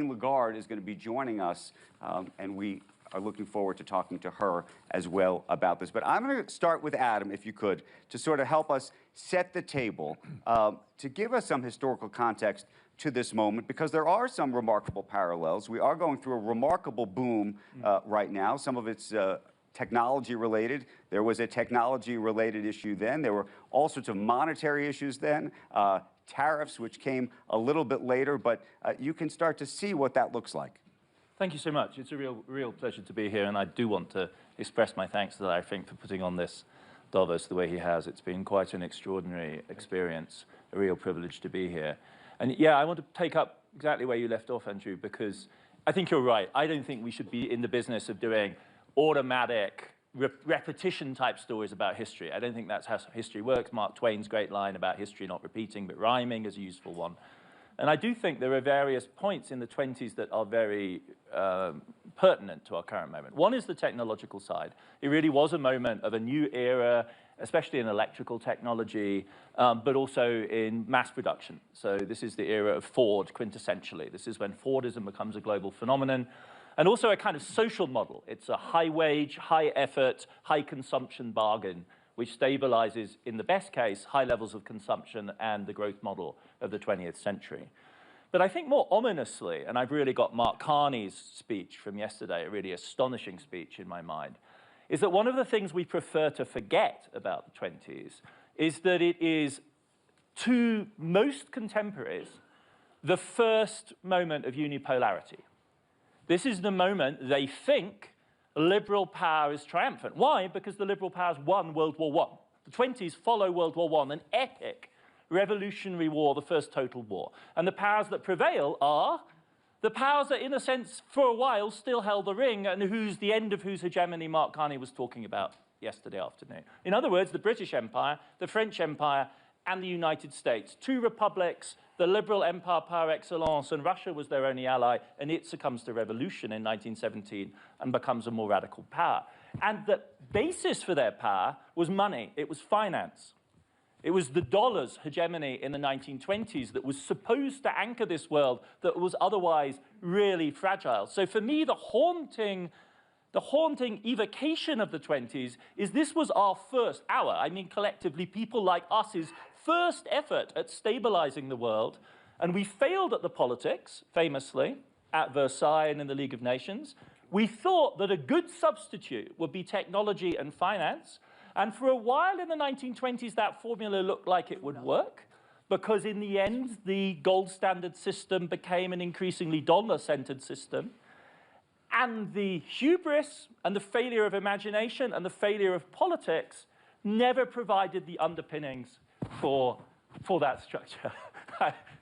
Lagarde is going to be joining us, and we are looking forward to talking to her as well about this. But I'm going to start with Adam, if you could, to sort of help us set the table, to give us some historical context to this moment, because there are some remarkable parallels. We are going through a remarkable boom right now. Some of it's technology-related. There was a technology-related issue then. There were all sorts of monetary issues then. Tariffs, which came a little bit later, but you can start to see what that looks like. Thank you so much. It's a real pleasure to be here, and I do want to express my thanks to Larry Fink for putting on this Davos the way he has. It's been quite an extraordinary experience, a real privilege to be here. And yeah, I want to take up exactly where you left off, Andrew, because I think you're right. I don't think we should be in the business of doing automatic repetition-type stories about history. I don't think that's how history works. Mark Twain's great line about history not repeating but rhyming is a useful one. And I do think there are various points in the 20s that are very pertinent to our current moment. One is the technological side. It really was a moment of a new era, especially in electrical technology, but also in mass production. So this is the era of Ford, quintessentially. This is when Fordism becomes a global phenomenon. And also a kind of social model. It's a high wage, high effort, high consumption bargain, which stabilizes, in the best case, high levels of consumption and the growth model of the 20th century. But I think more ominously, and I've really got Mark Carney's speech from yesterday, a really astonishing speech in my mind, is that one of the things we prefer to forget about the 20s is that it is, to most contemporaries, the first moment of unipolarity. This is the moment they think liberal power is triumphant. Why? Because the liberal powers won World War I. The 20s follow World War I, an epic revolutionary war, the first total war. And the powers that prevail are the powers that, in a sense, for a while still held the ring and the end of whose hegemony Mark Carney was talking about yesterday afternoon. In other words, the British Empire, the French Empire, and the United States. Two republics, the liberal empire par excellence, and Russia was their only ally, and it succumbs to revolution in 1917 and becomes a more radical power. And the basis for their power was money. It was finance. It was the dollar's hegemony in the 1920s that was supposed to anchor this world that was otherwise really fragile. So for me, the haunting evocation of the 20s is this was I mean collectively, people like us's first effort at stabilizing the world, and we failed at the politics, famously, at Versailles and in the League of Nations. We thought that a good substitute would be technology and finance, and for a while in the 1920s, that formula looked like it would work, because in the end, the gold standard system became an increasingly dollar-centered system. And the hubris and the failure of imagination and the failure of politics never provided the underpinnings for that structure.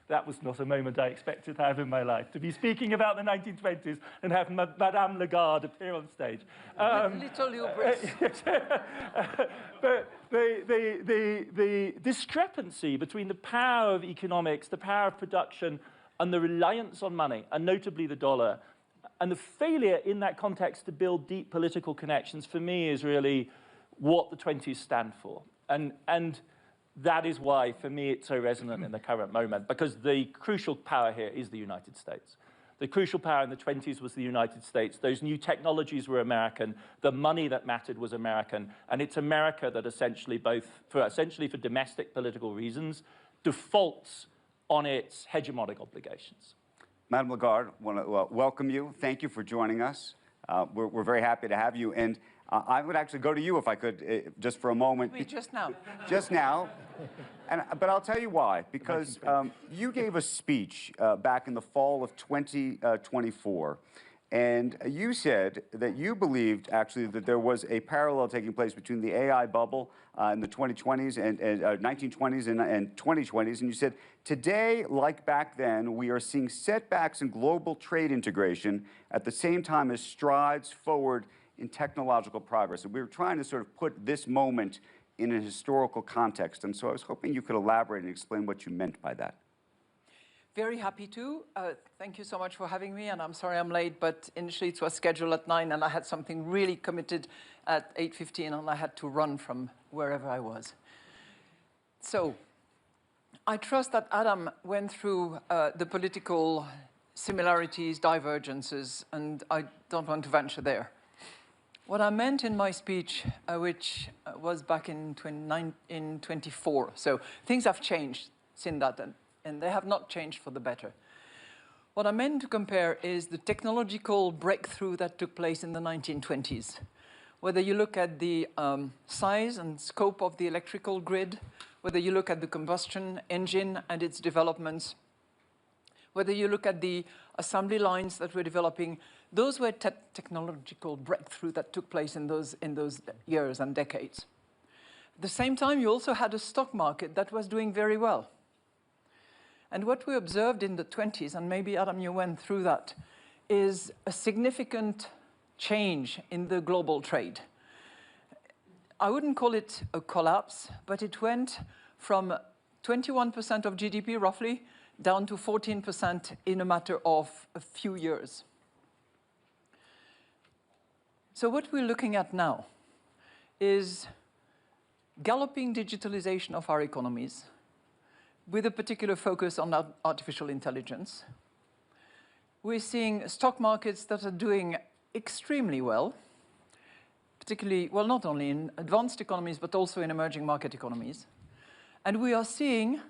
That was not a moment I expected to have in my life, to be speaking about the 1920s and have Madame Lagarde appear on stage. Little hubris. But the discrepancy between the power of economics, the power of production, and the reliance on money, and notably the dollar, and the failure in that context to build deep political connections, for me, is really what the 20s stand for. And that is why, for me, it's so resonant in the current moment, because the crucial power here is the United States. The crucial power in the 20s was the United States. Those new technologies were American. The money that mattered was American. And it's America that essentially for domestic political reasons, defaults on its hegemonic obligations. Madame Lagarde, I want to welcome you. Thank you for joining us. We're very happy to have you. And I would actually go to you if I could, just for a moment. Wait, just now. Just now. But I'll tell you why. Because you gave a speech back in the fall of 2024. And you said that you believed, actually, that there was a parallel taking place between the AI bubble in the 2020s and 1920s and 2020s. And you said, today, like back then, we are seeing setbacks in global trade integration at the same time as strides forward in technological progress. And we were trying to sort of put this moment in a historical context. And so I was hoping you could elaborate and explain what you meant by that. Very happy to. Thank you so much for having me, and I'm sorry I'm late, but initially it was scheduled at 9, and I had something really committed at 8:15, and I had to run from wherever I was. So, I trust that Adam went through the political similarities, divergences, and I don't want to venture there. What I meant in my speech, which was back in 24, so things have changed since that, and they have not changed for the better. What I meant to compare is the technological breakthrough that took place in the 1920s. Whether you look at the size and scope of the electrical grid, whether you look at the combustion engine and its developments, whether you look at the assembly lines that we're developing, those were technological breakthrough that took place in those years and decades. At the same time, you also had a stock market that was doing very well. And what we observed in the 20s, and maybe Adam, you went through that, is a significant change in the global trade. I wouldn't call it a collapse, but it went from 21% of GDP, roughly, down to 14% in a matter of a few years. So what we're looking at now is galloping digitalization of our economies, with a particular focus on artificial intelligence. We're seeing stock markets that are doing extremely well, particularly, well, not only in advanced economies, but also in emerging market economies. And we are seeing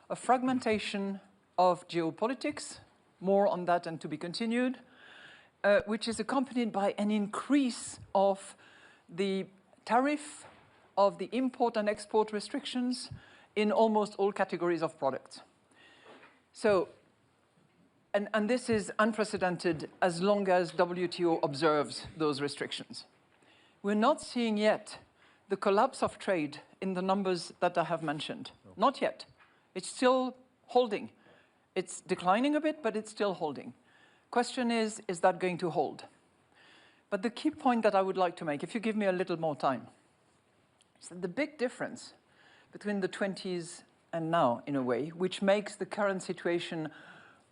a fragmentation of geopolitics, more on that and to be continued, which is accompanied by an increase of the tariff, of the import and export restrictions in almost all categories of products. So, and this is unprecedented as long as WTO observes those restrictions. We're not seeing yet the collapse of trade in the numbers that I have mentioned. No. Not yet. It's still holding. It's declining a bit, but it's still holding. Question is that going to hold? But the key point that I would like to make, if you give me a little more time, is that the big difference between the 20s and now, in a way, which makes the current situation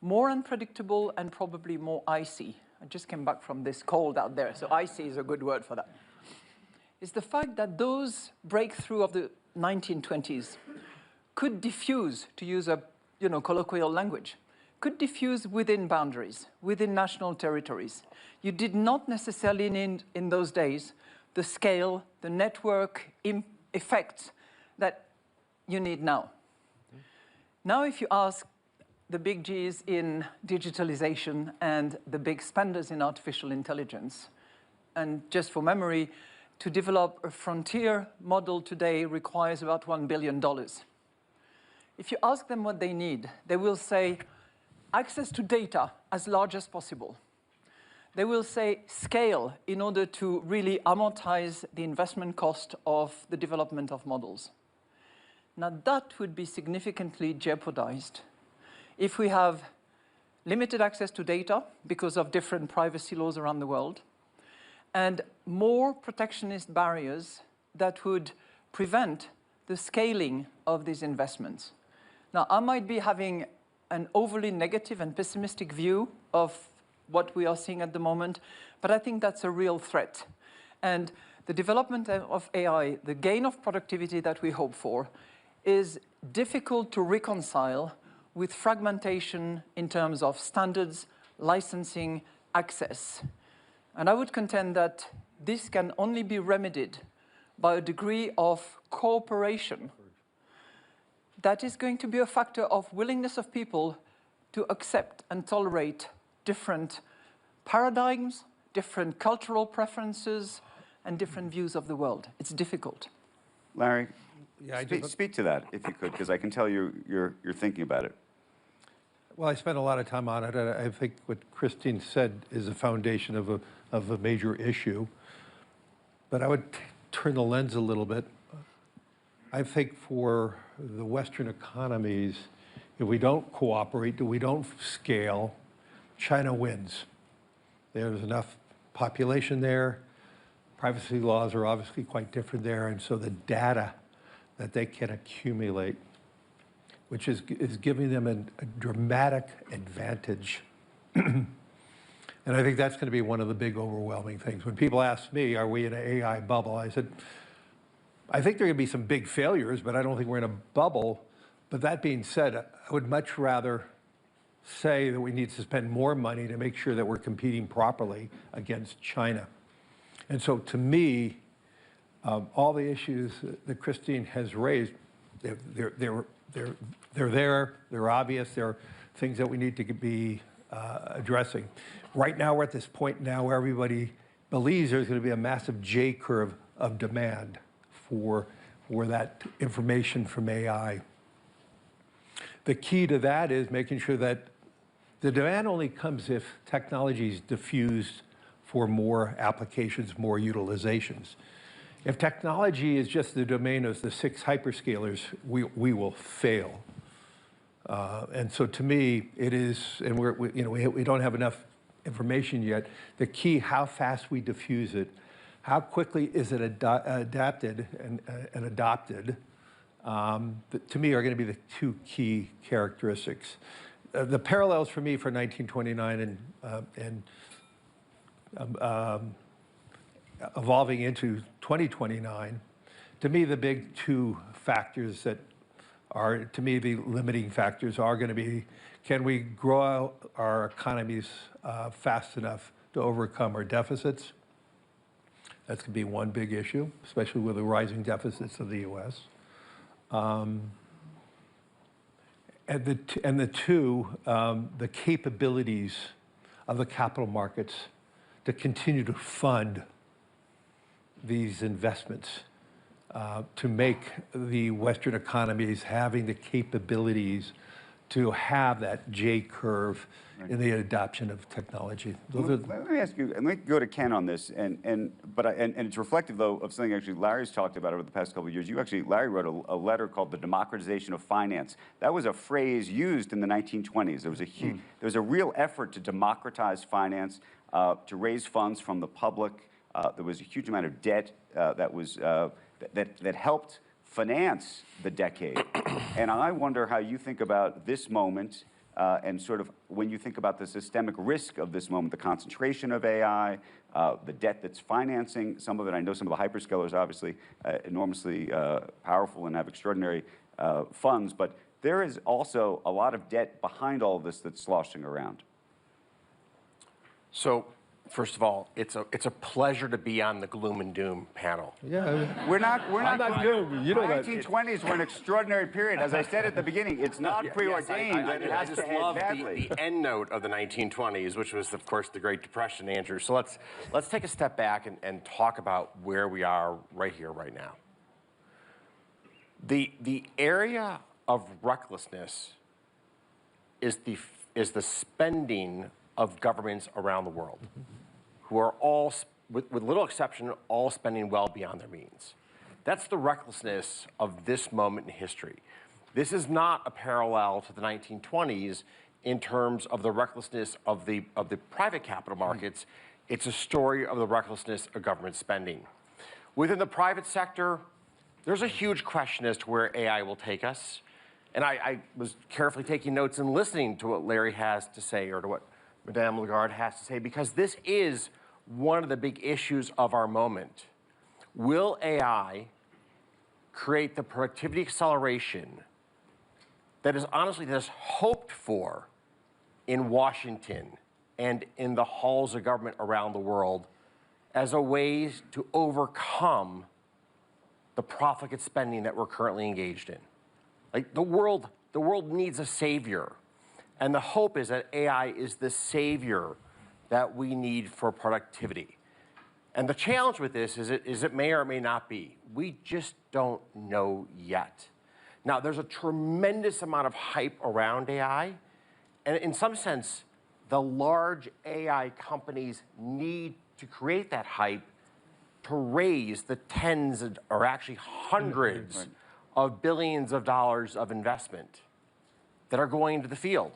more unpredictable and probably more icy. I just came back from this cold out there, so icy is a good word for that. Is the fact that those breakthrough of the 1920s could diffuse, to use a colloquial language, could diffuse within boundaries, within national territories. You did not necessarily need, in those days, the scale, the network effects that you need now. Now, if you ask the big Gs in digitalization and the big spenders in artificial intelligence, and just for memory, to develop a frontier model today requires about $1 billion. If you ask them what they need, they will say access to data as large as possible. They will say scale in order to really amortize the investment cost of the development of models. Now, that would be significantly jeopardized if we have limited access to data because of different privacy laws around the world, and more protectionist barriers that would prevent the scaling of these investments. Now, I might be having an overly negative and pessimistic view of what we are seeing at the moment, but I think that's a real threat. And the development of AI, the gain of productivity that we hope for, is difficult to reconcile with fragmentation in terms of standards, licensing, access. And I would contend that this can only be remedied by a degree of cooperation that is going to be a factor of willingness of people to accept and tolerate different paradigms, different cultural preferences, and different views of the world. It's difficult. Larry, speak to that, if you could, because I can tell you're thinking about it. Well, I spent a lot of time on it, and I think what Christine said is the foundation of a major issue. But I would turn the lens a little bit. I think for the Western economies, if we don't cooperate, if we don't scale, China wins. There's enough population there. Privacy laws are obviously quite different there, and so the data that they can accumulate, which is giving them a dramatic advantage. And I think that's going to be one of the big overwhelming things. When people ask me, are we in an AI bubble? I said, I think there are going to be some big failures, but I don't think we're in a bubble. But that being said, I would much rather say that we need to spend more money to make sure that we're competing properly against China. And so to me, all the issues that Christine has raised, they're there, they're obvious, they're things that we need to be addressing. Right now, we're at this point now where everybody believes there's going to be a massive J curve of demand for that information from AI. The key to that is making sure that the demand only comes if technology is diffused for more applications, more utilizations. If technology is just the domain of the 6 hyperscalers, we will fail. And so to me, it is, and we don't have enough information yet, the key, how fast we diffuse it, how quickly is it adapted and adopted, to me are going to be the 2 key characteristics. The parallels for me for 1929 and evolving into 2029, to me the big 2 factors that are, to me, the limiting factors are going to be, can we grow our economies fast enough to overcome our deficits? That's going to be one big issue, especially with the rising deficits of the U.S. And the 2, the capabilities of the capital markets to continue to fund these investments, to make the Western economies having the capabilities to have that J curve in the adoption of technology. Let me ask you, and let me go to Ken on this, and it's reflective, though, of something actually Larry's talked about over the past couple of years. Larry wrote a letter called The Democratization of Finance. That was a phrase used in the 1920s. There was a real effort to democratize finance, to raise funds from the public. There was a huge amount of debt that helped finance the decade. And I wonder how you think about this moment, and sort of when you think about the systemic risk of this moment, the concentration of AI, the debt that's financing some of it. I know some of the hyperscalers, obviously, enormously powerful and have extraordinary funds, but there is also a lot of debt behind all of this that's sloshing around. So, first of all, it's a pleasure to be on the gloom and doom panel. Yeah, We're not doom. You know that. 1920s were an extraordinary period. As I said at the beginning, it's not preordained that it has to end badly. The end note of the 1920s, which was, of course, the Great Depression, Andrew. So let's take a step back and talk about where we are right here, right now. The area of recklessness is the spending of governments around the world, who are all, with little exception, all spending well beyond their means. That's the recklessness of this moment in history. This is not a parallel to the 1920s in terms of the recklessness of the private capital markets. It's a story of the recklessness of government spending. Within the private sector, there's a huge question as to where AI will take us. And I was carefully taking notes and listening to what Larry has to say, or to what Madame Lagarde has to say, because this is one of the big issues of our moment. Will AI create the productivity acceleration that is honestly hoped for in Washington and in the halls of government around the world as a way to overcome the profligate spending that we're currently engaged in? Like, the world needs a savior. And the hope is that AI is the savior that we need for productivity. And the challenge with this is it may or may not be. We just don't know yet. Now, there's a tremendous amount of hype around AI. And in some sense, the large AI companies need to create that hype to raise the tens or actually hundreds of billions of dollars of investment that are going into the field.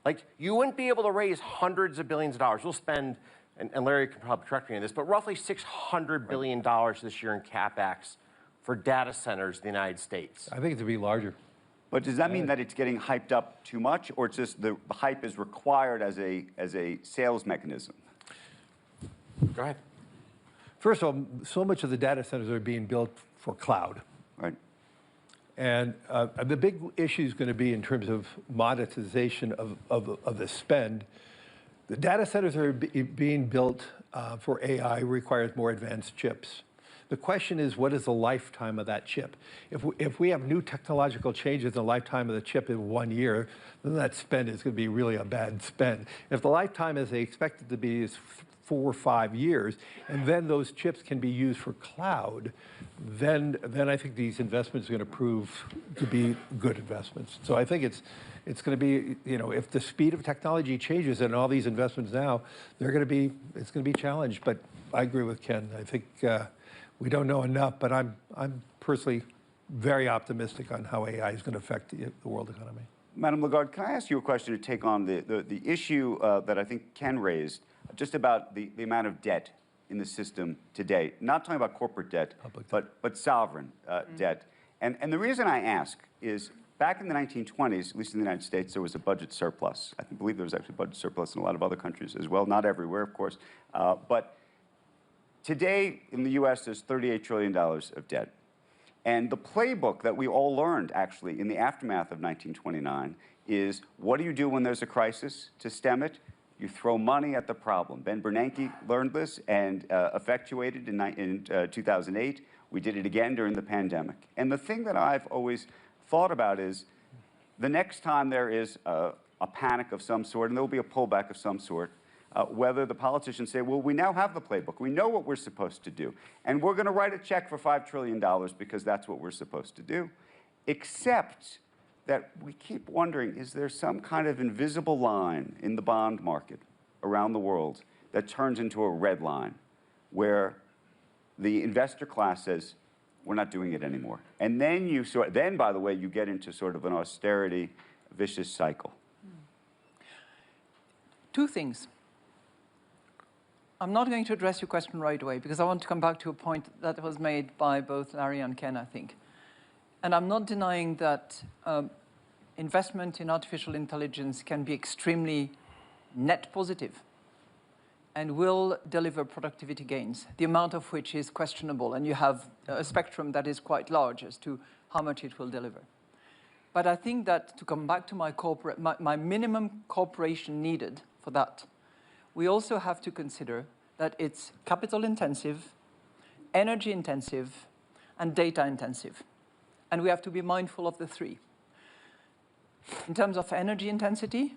Like, you wouldn't be able to raise hundreds of billions of dollars. We'll spend, and Larry can probably correct me on this, but roughly $600 billion this year in CapEx for data centers in the United States. I think it to be larger. But does that mean that it's getting hyped up too much, or it's just the hype is required as a sales mechanism? Go ahead. First of all, so much of the data centers are being built for cloud. Right. And the big issue is going to be in terms of monetization of the spend. The data centers that are being built for AI requires more advanced chips. The question is, what is the lifetime of that chip? If we have new technological changes in the lifetime of the chip in 1 year, then that spend is going to be really a bad spend. If the lifetime, as they expect it to be, is 4 or 5 years, and then those chips can be used for cloud, then I think these investments are going to prove to be good investments. So I think it's going to be, if the speed of technology changes and all these investments now, it's going to be challenged. But I agree with Ken. I think we don't know enough, but I'm personally very optimistic on how AI is going to affect the world economy. Madam Lagarde, can I ask you a question to take on the issue that I think Ken raised, just about the amount of debt in the system today? Not talking about corporate debt, but sovereign debt. And the reason I ask is, back in the 1920s, at least in the United States, there was a budget surplus. I believe there was actually a budget surplus in a lot of other countries as well, not everywhere, of course. But today, in the US, there's $38 trillion of debt. And the playbook that we all learned, actually, in the aftermath of 1929 is, what do you do when there's a crisis to stem it? You throw money at the problem. Ben Bernanke learned this and effectuated in 2008. We did it again during the pandemic. And the thing that I've always thought about is, the next time there is a panic of some sort, and there will be a pullback of some sort, whether the politicians say, well, we now have the playbook. We know what we're supposed to do. And we're going to write a check for $5 trillion because that's what we're supposed to do. Except that we keep wondering, is there some kind of invisible line in the bond market around the world that turns into a red line where the investor class says, we're not doing it anymore? And then, by the way, you get into sort of an austerity, vicious cycle. Two things. I'm not going to address your question right away because I want to come back to a point that was made by both Larry and Ken, I think. And I'm not denying that investment in artificial intelligence can be extremely net positive and will deliver productivity gains, the amount of which is questionable. And you have a spectrum that is quite large as to how much it will deliver. But I think that, to come back to my minimum cooperation needed for that, we also have to consider that it's capital intensive, energy intensive, and data intensive. And we have to be mindful of the three. In terms of energy intensity,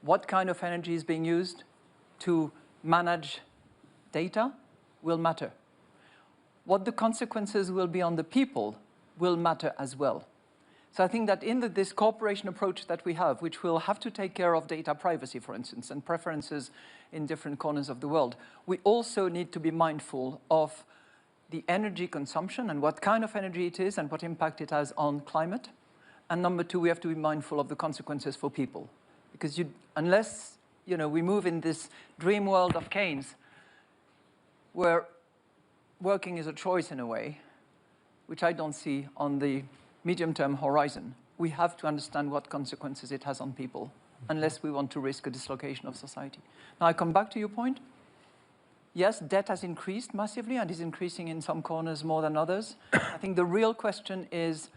what kind of energy is being used to manage data will matter. What the consequences will be on the people will matter as well. So I think that in this cooperation approach that we have, which will have to take care of data privacy, for instance, and preferences in different corners of the world, we also need to be mindful of the energy consumption and what kind of energy it is and what impact it has on climate. And number two, we have to be mindful of the consequences for people. Because unless we move in this dream world of Keynes, where working is a choice in a way, which I don't see on the medium-term horizon, we have to understand what consequences it has on people, unless we want to risk a dislocation of society. Now, I come back to your point. Yes, debt has increased massively and is increasing in some corners more than others. I think the real question is,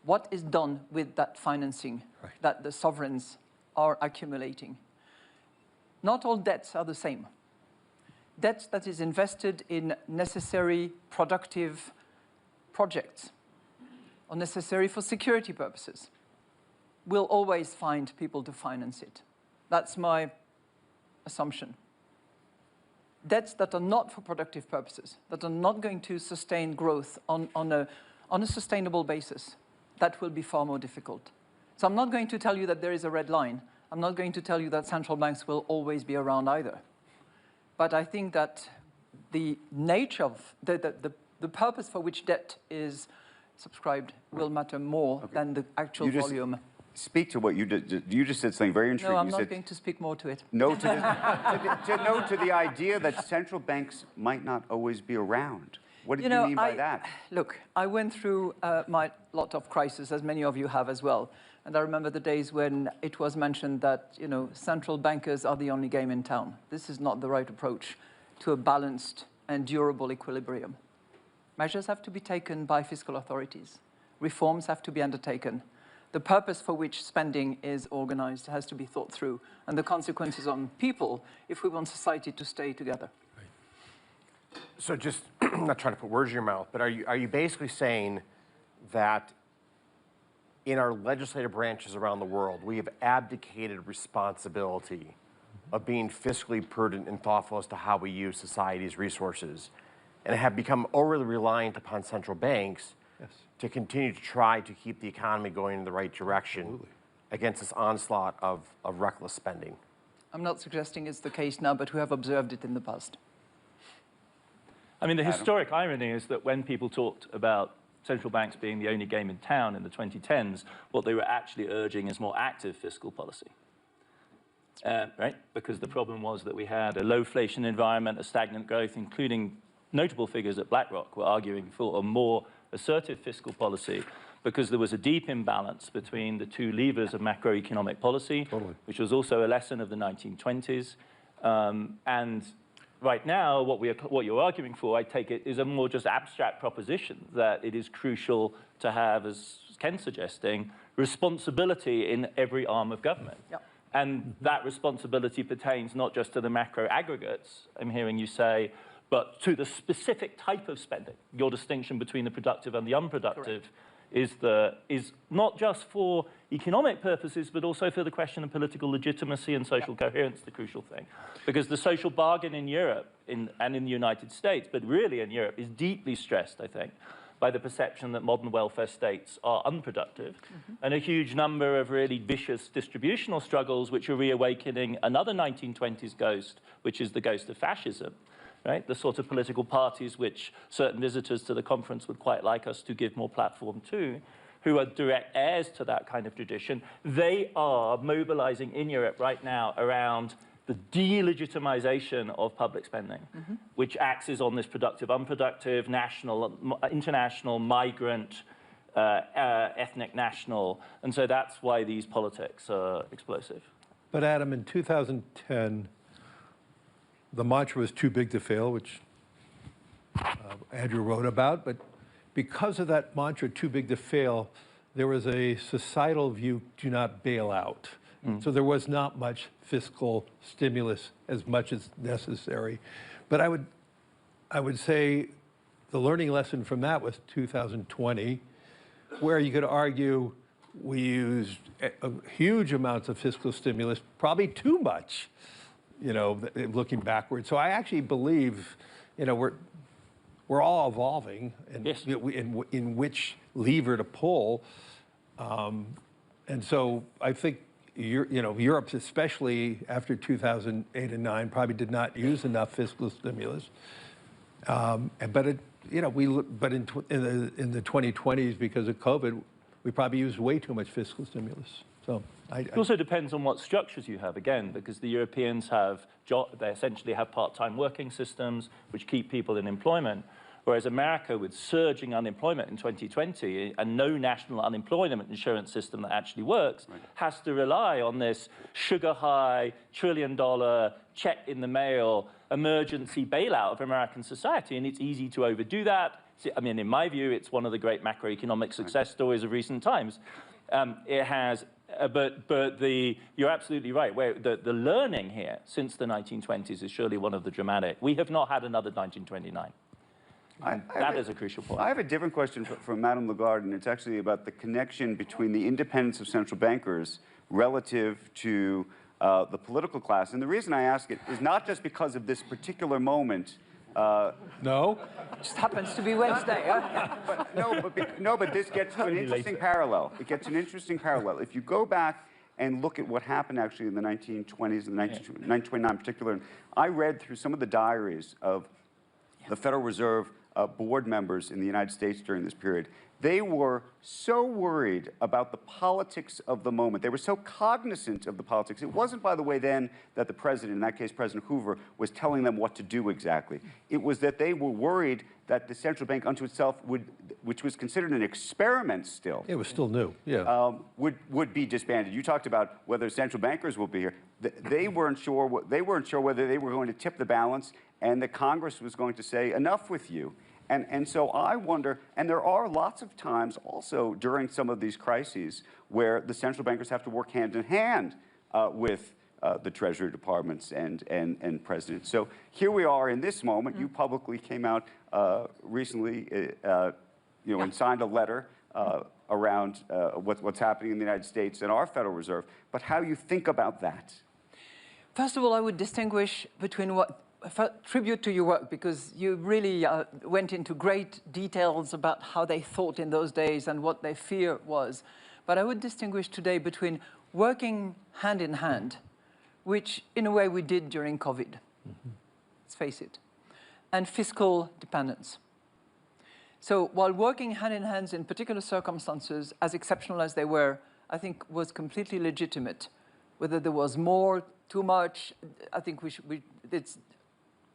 what is done with that financing that the sovereigns are accumulating? Not all debts are the same. Debt that is invested in necessary, productive projects or necessary for security purposes will always find people to finance it. That's my assumption. Debts that are not for productive purposes, that are not going to sustain growth on a sustainable basis, that will be far more difficult. So I'm not going to tell you that there is a red line. I'm not going to tell you that central banks will always be around either. But I think that the nature of the purpose for which debt is subscribed will matter more than the actual volume. Speak to what you just said something very intriguing. No, I'm not going to speak more to it. No to the idea that central banks might not always be around. What did you mean by that? Look, I went through my lot of crises, as many of you have as well. And I remember the days when it was mentioned that, central bankers are the only game in town. This is not the right approach to a balanced and durable equilibrium. Measures have to be taken by fiscal authorities. reforms have to be undertaken. The purpose for which spending is organized has to be thought through, and the consequences on people if we want society to stay together. So just, I'm not trying to put words in your mouth, but are you basically saying that in our legislative branches around the world, we have abdicated responsibility of being fiscally prudent and thoughtful as to how we use society's resources, and have become overly reliant upon central banks to continue to try to keep the economy going in the right direction against this onslaught of reckless spending? I'm not suggesting it's the case now, but we have observed it in the past. I mean, the historic irony is that when people talked about central banks being the only game in town in the 2010s, what they were actually urging is more active fiscal policy. Right? Because the problem was that we had a low-inflation environment, a stagnant growth, including notable figures at BlackRock were arguing for a more assertive fiscal policy because there was a deep imbalance between the two levers of macroeconomic policy, which was also a lesson of the 1920s. And right now, what you're arguing for, I take it, is a more just abstract proposition that it is crucial to have, as Ken's suggesting, responsibility in every arm of government. Yep. And that responsibility pertains not just to the macro aggregates, I'm hearing you say, but to the specific type of spending. Your distinction between the productive and the unproductive is not just for economic purposes, but also for the question of political legitimacy and social coherence, the crucial thing. Because the social bargain in Europe and in the United States, but really in Europe, is deeply stressed, I think, by the perception that modern welfare states are unproductive, and a huge number of really vicious distributional struggles which are reawakening another 1920s ghost, which is the ghost of fascism. Right? The sort of political parties which certain visitors to the conference would quite like us to give more platform to, who are direct heirs to that kind of tradition, they are mobilizing in Europe right now around the delegitimization of public spending, which axes on this productive, unproductive, national, international, migrant, ethnic, national. And so that's why these politics are explosive. But Adam, in 2010, the mantra was too big to fail, which Andrew wrote about. But because of that mantra, too big to fail, there was a societal view, do not bail out. So there was not much fiscal stimulus as much as necessary. But I would say the learning lesson from that was 2020, where you could argue we used huge amounts of fiscal stimulus, probably too much, you know, looking backward. So I actually believe, you know, we're all evolving in which lever to pull. And so I think, you know, Europe, especially after 2008 and 2009, probably did not use enough fiscal stimulus. But it, you know, in the 2020s, because of COVID, we probably used way too much fiscal stimulus. So it also depends on what structures you have, again, because the Europeans have, they essentially have part-time working systems which keep people in employment, whereas America, with surging unemployment in 2020 and no national unemployment insurance system that actually works, has to rely on this sugar-high, trillion-dollar, check in the mail, emergency bailout of American society, and it's easy to overdo that. I mean, in my view, it's one of the great macroeconomic success stories of recent times. It has, you're absolutely right. Where the learning here since the 1920s is surely one of the dramatic. We have not had another 1929. That is a crucial point. I have a different question from Madame Lagarde, and it's actually about the connection between the independence of central bankers relative to the political class. And the reason I ask it is not just because of this particular moment. No? Just happens to be Wednesday, huh? But this gets to an interesting parallel. It gets an interesting parallel. If you go back and look at what happened actually in the 1920s and 1929 in particular, and I read through some of the diaries of the Federal Reserve board members in the United States during this period. They were so worried about the politics of the moment. They were so cognizant of the politics. It wasn't, by the way, then that the president, in that case President Hoover, was telling them what to do exactly. It was that they were worried that the central bank unto itself which was considered an experiment still. It was still new, yeah. Would be disbanded. You talked about whether central bankers will be here. They weren't sure whether they were going to tip the balance and that Congress was going to say, enough with you. And so I wonder, and there are lots of times also during some of these crises where the central bankers have to work hand in hand with the Treasury departments and presidents. So here we are in this moment. You publicly came out recently, and signed a letter around what's happening in the United States and our Federal Reserve. But how you think about that? First of all, I would distinguish between tribute to your work, because you really went into great details about how they thought in those days and what their fear was. But I would distinguish today between working hand in hand, which in a way we did during COVID, let's face it, and fiscal dependence. So while working hand in hand in particular circumstances, as exceptional as they were, I think was completely legitimate. Whether there was more, too much, I think it's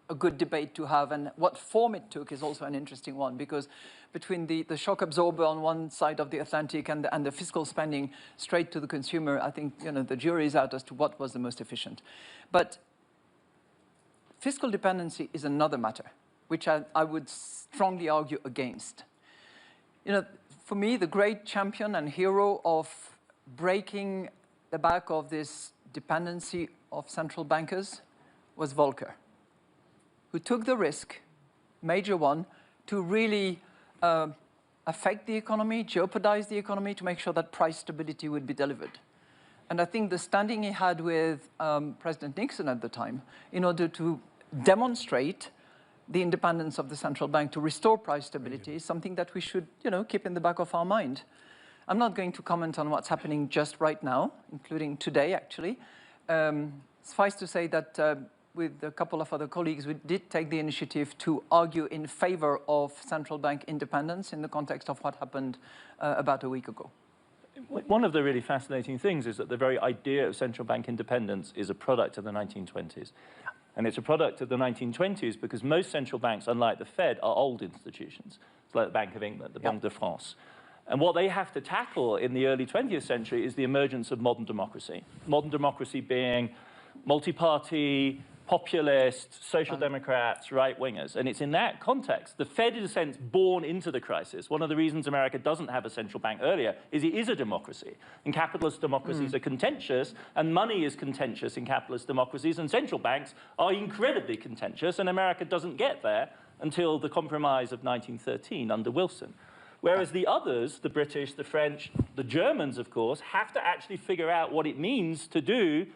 a good debate to have, and what form it took is also an interesting one, because between the shock absorber on one side of the Atlantic and the fiscal spending straight to the consumer, I think the jury is out as to what was the most efficient. But fiscal dependency is another matter, which I would strongly argue against. For me, the great champion and hero of breaking the back of this dependency of central bankers was Volcker, who took the risk, major one, to really affect the economy, jeopardize the economy, to make sure that price stability would be delivered. And I think the standing he had with President Nixon at the time, in order to demonstrate the independence of the central bank to restore price stability, is something that we should, keep in the back of our mind. I'm not going to comment on what's happening just right now, including today, actually. Suffice to say that with a couple of other colleagues, we did take the initiative to argue in favor of central bank independence in the context of what happened about a week ago. One of the really fascinating things is that the very idea of central bank independence is a product of the 1920s. And it's a product of the 1920s because most central banks, unlike the Fed, are old institutions. It's like the Bank of England, the Banque de France. And what they have to tackle in the early 20th century is the emergence of modern democracy. Modern democracy being multi-party, populist, social democrats, right-wingers. And it's in that context, the Fed is in a sense born into the crisis. One of the reasons America doesn't have a central bank earlier is it is a democracy. And capitalist democracies are contentious, and money is contentious in capitalist democracies, and central banks are incredibly contentious, and America doesn't get there until the compromise of 1913 under Wilson. Whereas the others, the British, the French, the Germans, of course, have to actually figure out what it means to do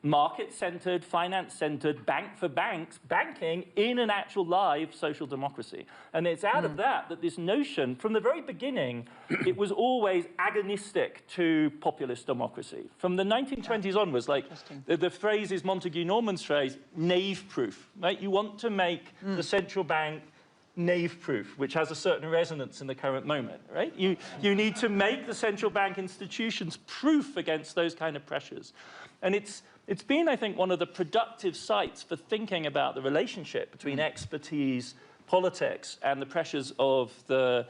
market-centered, finance-centered, bank-for-banks banking in an actual live social democracy. And it's out of that this notion, from the very beginning, it was always agonistic to populist democracy. From the 1920s onwards, like the phrase is Montague Norman's phrase, knave-proof, right? You want to make the central bank knave-proof, which has a certain resonance in the current moment, right? You need to make the central bank institutions proof against those kind of pressures. And it's been, I think, one of the productive sites for thinking about the relationship between expertise, politics, and the pressures of the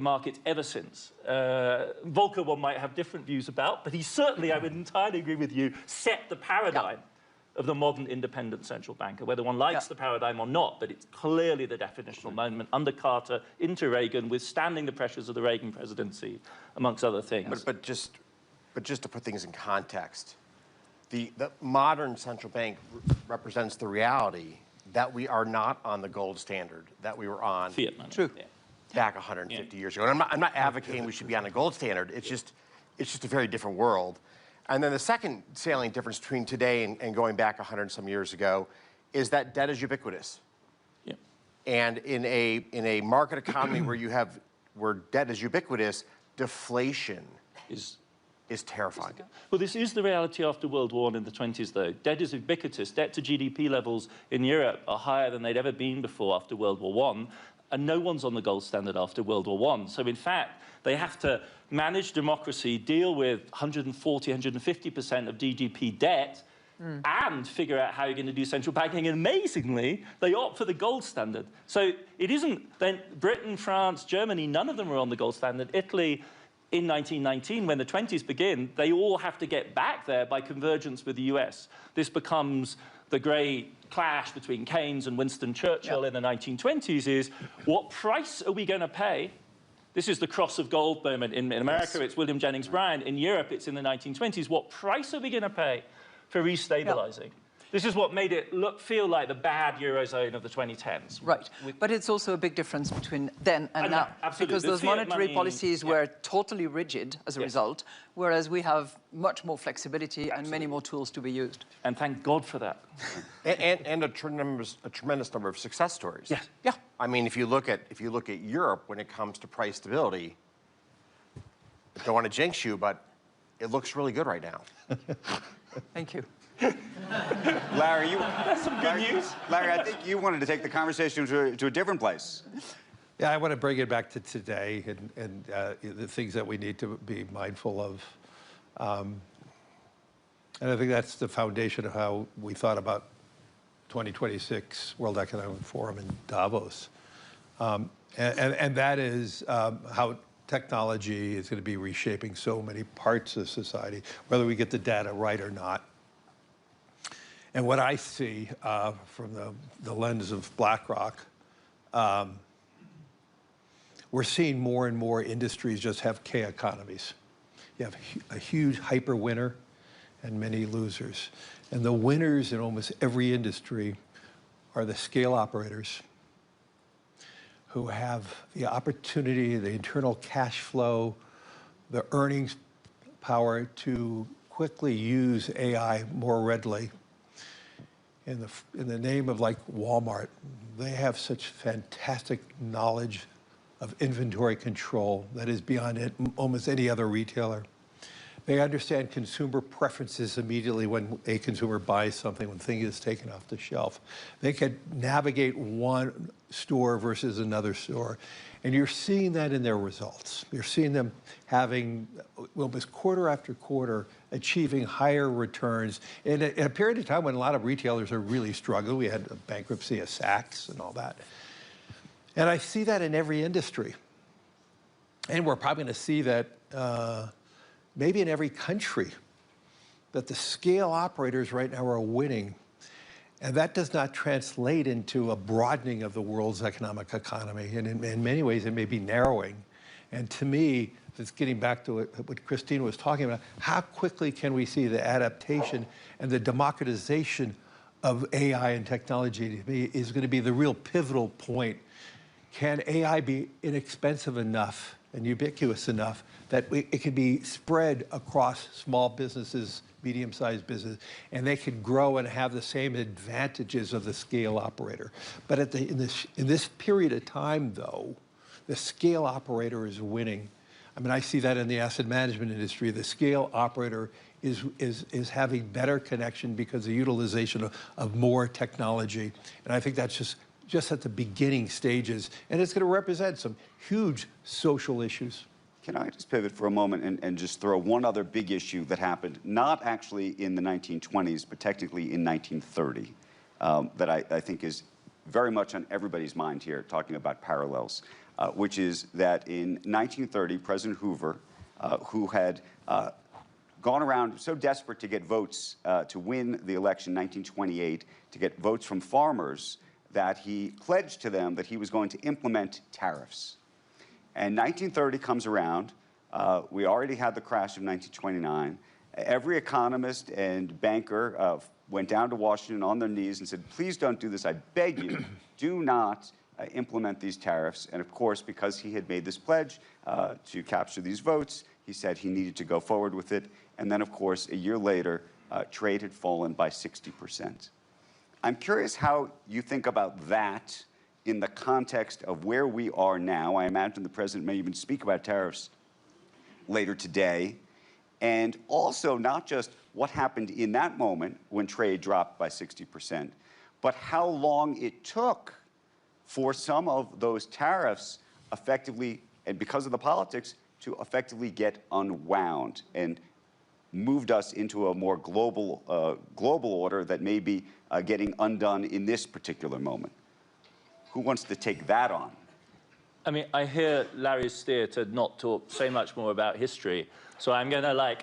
market ever since. Volcker, one might have different views about, but he certainly, I would entirely agree with you, set the paradigm of the modern independent central banker, whether one likes the paradigm or not, but it's clearly the definitional moment under Carter into Reagan, withstanding the pressures of the Reagan presidency, amongst other things. But just to put things in context, the modern central bank represents the reality that we are not on the gold standard that we were on Fiat money. True. back 150 years ago. And I'm not advocating we should be on a gold standard. It's just a very different world. And then the second salient difference between today and going back 100 some years ago is that debt is ubiquitous. Yeah. And in a market economy where debt is ubiquitous, deflation is terrifying. Well, this is the reality after World War I in the 20s, though. Debt is ubiquitous. Debt to GDP levels in Europe are higher than they'd ever been before after World War I. And no one's on the gold standard after World War I. So in fact, they have to manage democracy, deal with 140, 150% of GDP debt, and figure out how you're going to do central banking. And amazingly, they opt for the gold standard. So it isn't then Britain, France, Germany, none of them are on the gold standard. Italy, in 1919, when the 20s begin, they all have to get back there by convergence with the US. This becomes the great clash between Keynes and Winston Churchill in the 1920s is, what price are we going to pay? This is the cross of gold moment. In America, it's William Jennings Bryan. In Europe, it's in the 1920s. What price are we going to pay for restabilizing? This is what made it feel like the bad Eurozone of the 2010s. Right. But it's also a big difference between then and now. Absolutely. Because those monetary policies were totally rigid as a result, whereas we have much more flexibility and many more tools to be used. And thank God for that. And a tremendous number of success stories. Yes. Yeah. I mean, if you look at Europe when it comes to price stability, I don't want to jinx you, but it looks really good right now. Thank you. Larry, That's some good news. Larry, I think you wanted to take the conversation to a different place. Yeah, I want to bring it back to today and the things that we need to be mindful of. And I think that's the foundation of how we thought about 2026 World Economic Forum in Davos. And that is how technology is going to be reshaping so many parts of society, whether we get the data right or not. And what I see from the lens of BlackRock, we're seeing more and more industries just have K economies. You have a huge hyper winner and many losers. And the winners in almost every industry are the scale operators who have the opportunity, the internal cash flow, the earnings power to quickly use AI more readily. In the name of like Walmart, they have such fantastic knowledge of inventory control that is beyond almost any other retailer. They understand consumer preferences immediately when a consumer buys something, when thing is taken off the shelf. They can navigate one store versus another store. And you're seeing that in their results. You're seeing them having, almost quarter after quarter, achieving higher returns in a period of time when a lot of retailers are really struggling. We had a bankruptcy of Saks and all that. And I see that in every industry. And we're probably going to see that maybe in every country, that the scale operators right now are winning. And that does not translate into a broadening of the world's economic economy. And in many ways, it may be narrowing. And to me, it's getting back to what Christine was talking about. How quickly can we see the adaptation and the democratization of AI and technology? To me, is going to be the real pivotal point. Can AI be inexpensive enough and ubiquitous enough that it can be spread across small businesses, medium-sized business, and they can grow and have the same advantages of the scale operator. But in this period of time, though, the scale operator is winning. I mean, I see that in the asset management industry. The scale operator is having better connection because of utilization of more technology. And I think that's just at the beginning stages. And it's going to represent some huge social issues. Can I just pivot for a moment and just throw one other big issue that happened, not actually in the 1920s, but technically in 1930, that I think is very much on everybody's mind here, talking about parallels, which is that in 1930, President Hoover, who had gone around so desperate to get votes to win the election in 1928, to get votes from farmers, that he pledged to them that he was going to implement tariffs. And 1930 comes around. We already had the crash of 1929. Every economist and banker went down to Washington on their knees and said, please don't do this. I beg you, do not implement these tariffs. And of course, because he had made this pledge to capture these votes, he said he needed to go forward with it. And then, of course, a year later, trade had fallen by 60%. I'm curious how you think about that in the context of where we are now. I imagine the president may even speak about tariffs later today. And also not just what happened in that moment when trade dropped by 60%, but how long it took for some of those tariffs effectively, and because of the politics, to effectively get unwound and moved us into a more global order that may be getting undone in this particular moment. Who wants to take that on? I mean, I hear Larry's steer to not say much more about history. So I'm going to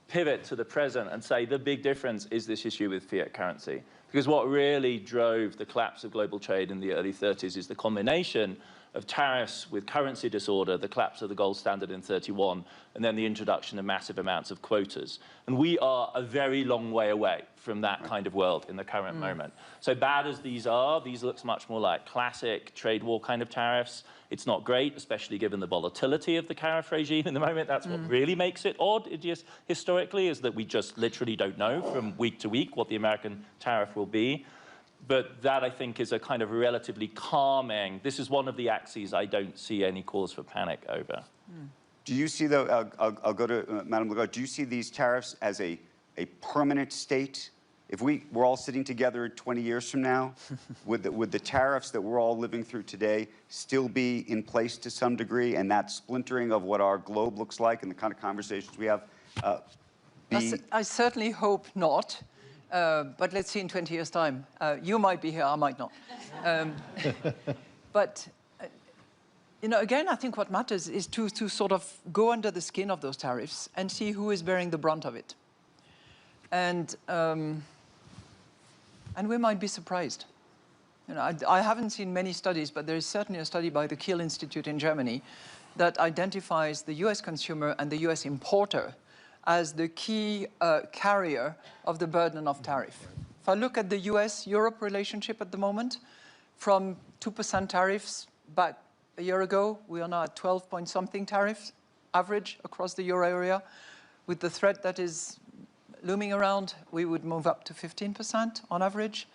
pivot to the present and say the big difference is this issue with fiat currency. Because what really drove the collapse of global trade in the early 30s is the combination of tariffs with currency disorder, the collapse of the gold standard in 31, and then the introduction of massive amounts of quotas. And we are a very long way away from that kind of world in the current moment. So bad as these are, these looks much more like classic trade war kind of tariffs. It's not great, especially given the volatility of the tariff regime in the moment. That's what really makes it odd historically, is that we just literally don't know from week to week what the American tariff will be. But that, I think, is a kind of relatively calming. This is one of the axes I don't see any cause for panic over. Do you see, though, I'll go to Madam Lagarde, do you see these tariffs as a permanent state? If we're all sitting together 20 years from now, would the tariffs that we're all living through today still be in place to some degree, and that splintering of what our globe looks like and the kind of conversations we have be? I certainly hope not. But let's see in 20 years' time. You might be here, I might not. But, you know, again, I think what matters is to sort of go under the skin of those tariffs and see who is bearing the brunt of it. And we might be surprised. You know, I haven't seen many studies, but there is certainly a study by the Kiel Institute in Germany that identifies the US consumer and the US importer as the key carrier of the burden of tariff. If I look at the US-Europe relationship at the moment, from 2% tariffs back a year ago, we are now at 12-point-something tariffs, average across the euro area. With the threat that is looming around, we would move up to 15% on average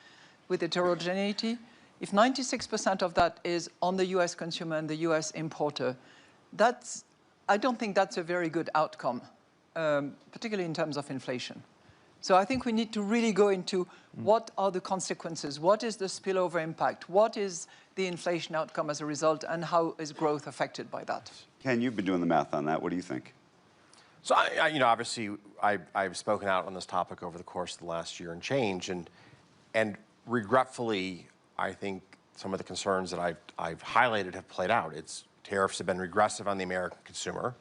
with heterogeneity. If 96% of that is on the US consumer and the US importer, I don't think that's a very good outcome. Particularly in terms of inflation. So I think we need to really go into what are the consequences, what is the spillover impact, what is the inflation outcome as a result, and how is growth affected by that? Ken, you've been doing the math on that. What do you think? So, you know, obviously, I've spoken out on this topic over the course of the last year and change, and regretfully, I think some of the concerns that I've highlighted have played out. Tariffs have been regressive on the American consumer.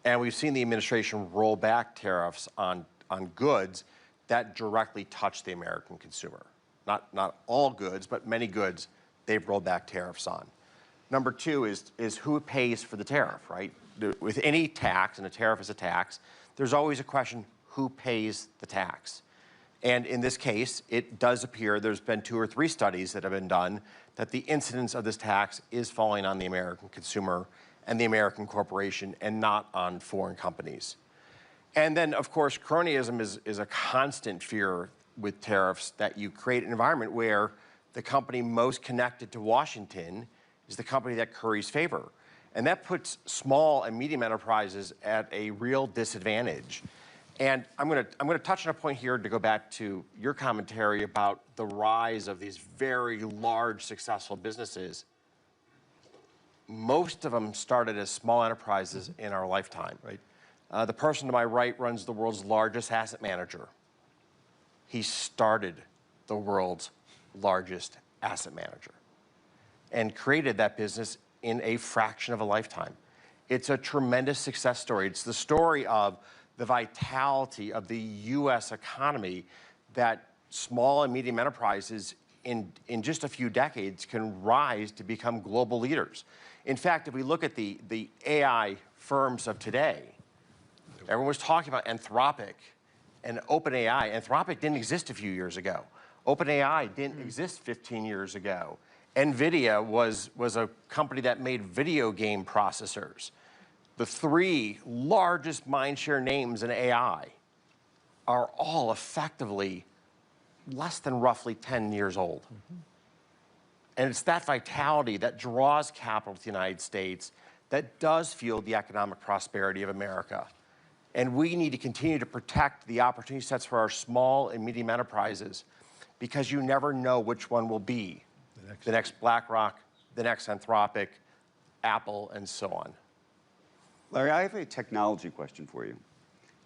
And we've seen the administration roll back tariffs on goods that directly touch the American consumer. Not all goods, but many goods they've rolled back tariffs on. Number two is who pays for the tariff, right? With any tax, and a tariff is a tax, there's always a question, who pays the tax? And in this case, it does appear there's been 2 or 3 studies that have been done that the incidence of this tax is falling on the American consumer and the American corporation, and not on foreign companies. And then, of course, cronyism is a constant fear with tariffs, that you create an environment where the company most connected to Washington is the company that curries favor. And that puts small and medium enterprises at a real disadvantage. And I'm going to touch on a point here to go back to your commentary about the rise of these very large, successful businesses. Most of them started as small enterprises in our lifetime. Right. The person to my right runs the world's largest asset manager. He started the world's largest asset manager and created that business in a fraction of a lifetime. It's a tremendous success story. It's the story of the vitality of the US economy, that small and medium enterprises in just a few decades can rise to become global leaders. In fact, if we look at the AI firms of today, everyone was talking about Anthropic and OpenAI. Anthropic didn't exist a few years ago. OpenAI didn't exist 15 years ago. NVIDIA was a company that made video game processors. The 3 largest mindshare names in AI are all effectively less than roughly 10 years old. And it's that vitality that draws capital to the United States that does fuel the economic prosperity of America. And we need to continue to protect the opportunity sets for our small and medium enterprises, because you never know which one will be the next BlackRock, the next Anthropic, Apple, and so on. Larry, I have a technology question for you.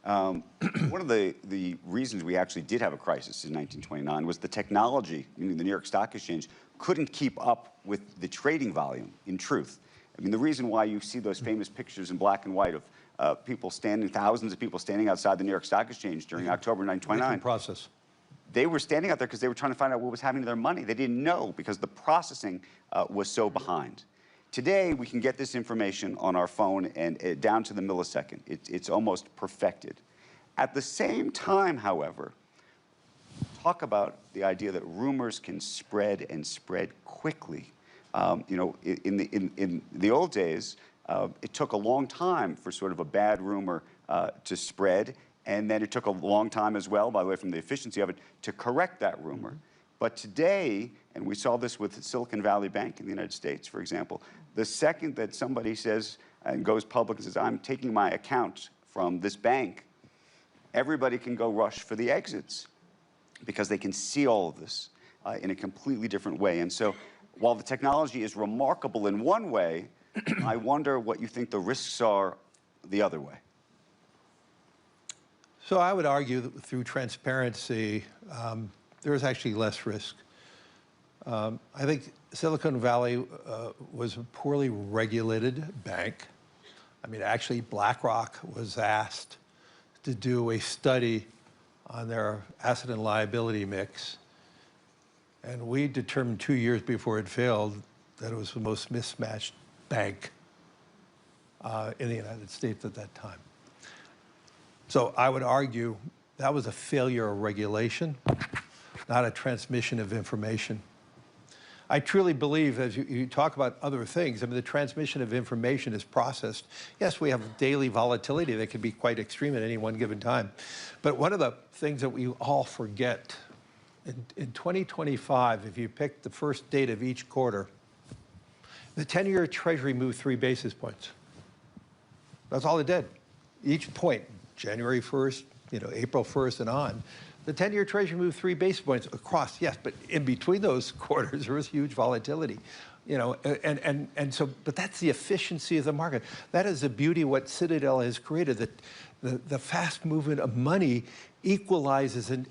One of the reasons we actually did have a crisis in 1929 was the technology, meaning the New York Stock Exchange, couldn't keep up with the trading volume, in truth. I mean, the reason why you see those famous pictures in black and white of people standing, thousands of people standing outside the New York Stock Exchange during October 1929. Process. they were standing out there because they were trying to find out what was happening to their money. They didn't know because the processing was so behind. Today, we can get this information on our phone and down to the millisecond. It's almost perfected. At the same time, however, talk about the idea that rumors can spread and spread quickly. You know, in the old days, it took a long time for sort of a bad rumor to spread, and then it took a long time as well, by the way, from the efficiency of it, to correct that rumor. But today, and we saw this with Silicon Valley Bank in the United States, for example, the second that somebody says and goes public and says, I'm taking my account from this bank, everybody can go rush for the exits because they can see all of this in a completely different way. And so while the technology is remarkable in one way, I wonder what you think the risks are the other way. So I would argue that through transparency, there is actually less risk. I think Silicon Valley was a poorly regulated bank. I mean, actually, BlackRock was asked to do a study on their asset and liability mix. And we determined 2 years before it failed that it was the most mismatched bank in the United States at that time. So I would argue that was a failure of regulation, not a transmission of information. I truly believe, as you talk about other things, I mean, the transmission of information is processed. Yes, we have daily volatility that can be quite extreme at any one given time. But one of the things that we all forget, in 2025, if you pick the first date of each quarter, the 10-year Treasury moved 3 basis points. That's all it did. Each point, January 1st, you know, April 1st and on, the 10-year Treasury moved 3 basis points across, yes, but in between those quarters, there was huge volatility. You know, and so, but that's the efficiency of the market. That is the beauty of what Citadel has created, that the fast movement of money equalizes and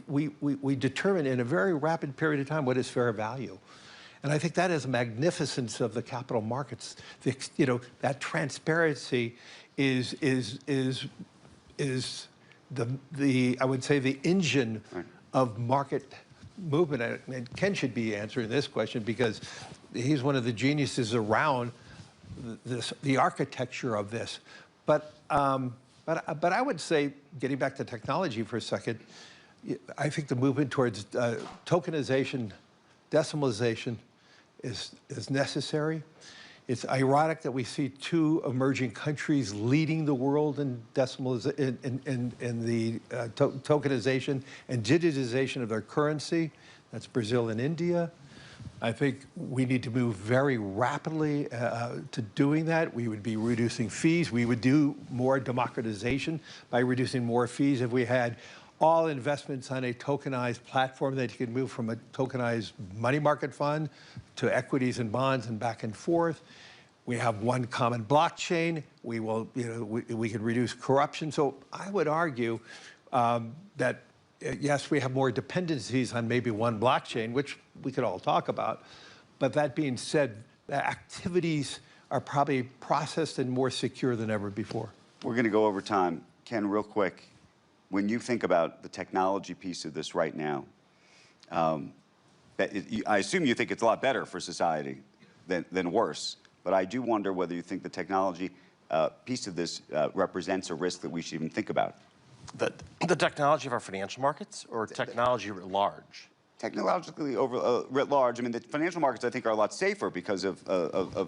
we determine in a very rapid period of time what is fair value. And I think that is a magnificence of the capital markets. You know, that transparency is the I would say the engine of market movement. And Ken should be answering this question because he's one of the geniuses around the architecture of this. But I would say, getting back to technology for a second, I think the movement towards tokenization, decimalization is necessary. It's ironic that we see 2 emerging countries leading the world in in the tokenization and digitization of their currency. That's Brazil and India. I think we need to move very rapidly to doing that. We would be reducing fees. We would do more democratization by reducing more fees if we had all investments on a tokenized platform that you could move from a tokenized money market fund to equities and bonds and back and forth. We have one common blockchain. We will, you know, we can reduce corruption. So I would argue that yes, we have more dependencies on maybe one blockchain, which we could all talk about. But that being said, the activities are probably processed and more secure than ever before. We're going to go over time. Ken, real quick, when you think about the technology piece of this right now, I assume you think it's a lot better for society than worse. But I do wonder whether you think the technology piece of this represents a risk that we should even think about. The technology of our financial markets or technology writ large? Technologically writ large. I mean, the financial markets, I think, are a lot safer because of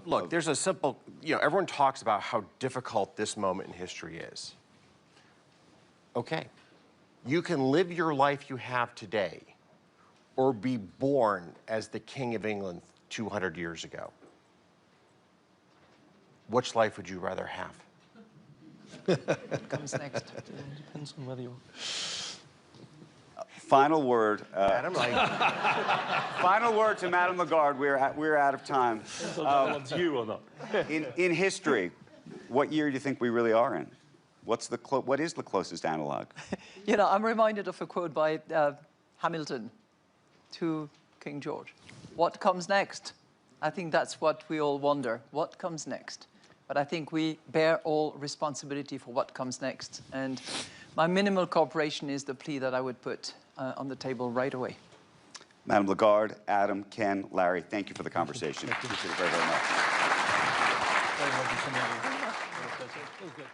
Look, there's a simple, you know, everyone talks about how difficult this moment in history is. Okay. You can live your life you have today or be born as the King of England 200 years ago. Which life would you rather have? What comes next? Depends on whether you... Final word. Adam, Final word to Madame Lagarde. We're out of time. Depends on whether one's you or not. In history, what year do you think we really are in? What is the closest analog? You know, I'm reminded of a quote by Hamilton to King George. What comes next? I think that's what we all wonder. What comes next? But I think we bear all responsibility for what comes next. And my minimal cooperation is the plea that I would put. on the table right away. Madam Lagarde, Adam, Ken, Larry, thank you for the conversation. Appreciate it very, very much. Very much. It was good.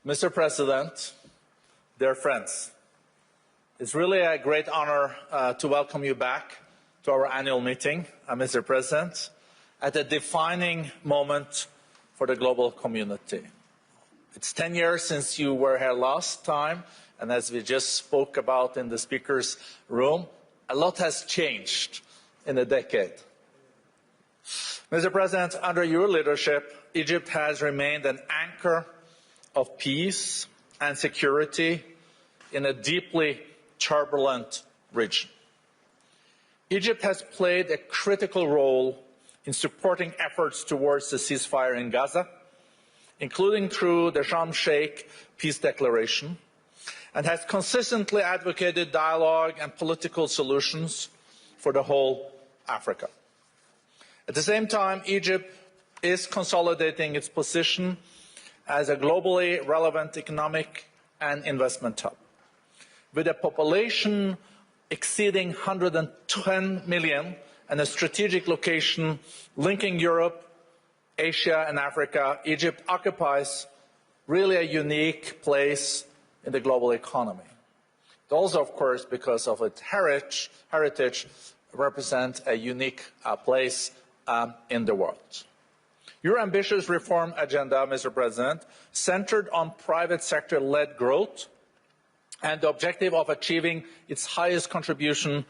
Mr. President, dear friends, it's really a great honor to welcome you back to our annual meeting, Mr. President, at a defining moment for the global community. It's 10 years since you were here last time, and as we just spoke about in the speaker's room, a lot has changed in a decade. Mr. President, under your leadership, Egypt has remained an anchor of peace and security in a deeply turbulent region. Egypt has played a critical role in supporting efforts towards the ceasefire in Gaza, including through the Sharm el-Sheikh peace declaration, and has consistently advocated dialogue and political solutions for the whole Africa. At the same time, Egypt is consolidating its position as a globally relevant economic and investment hub. With a population exceeding 110 million and a strategic location linking Europe, Asia and Africa, Egypt occupies really a unique place in the global economy. It also, of course, because of its heritage represents a unique place in the world. Your ambitious reform agenda, Mr. President, centered on private sector-led growth and the objective of achieving its highest contribution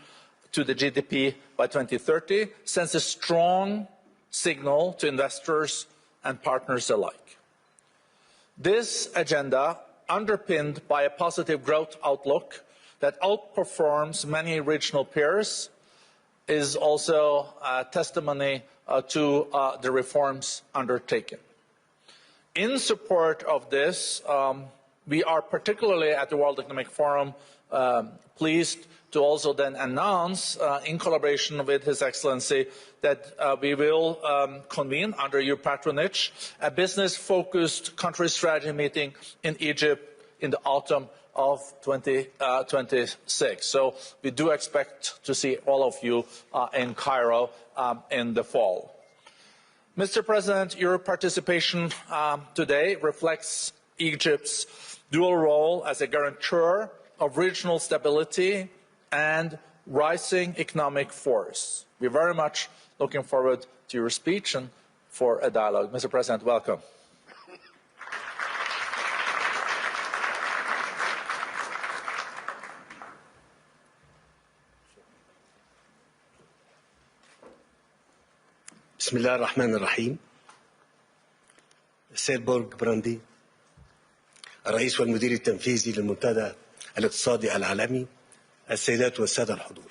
to the GDP by 2030, sends a strong signal to investors and partners alike. This agenda, underpinned by a positive growth outlook that outperforms many regional peers, is also a testimony to the reforms undertaken. In support of this, we are particularly at the World Economic Forum pleased to also then announce, in collaboration with His Excellency, that we will convene under your patronage a business-focused country strategy meeting in Egypt in the autumn of 2026. So we do expect to see all of you in Cairo in the fall. Mr. President, your participation today reflects Egypt's dual role as a guarantor of regional stability and rising economic force. We're very much looking forward to your speech and for a dialogue. Mr. President, welcome. بسم الله الرحمن الرحيم. السيد بورغ براندي الرئيس والمدير التنفيذي للمنتدى الاقتصادي العالمي، السيدات والسادة الحضور،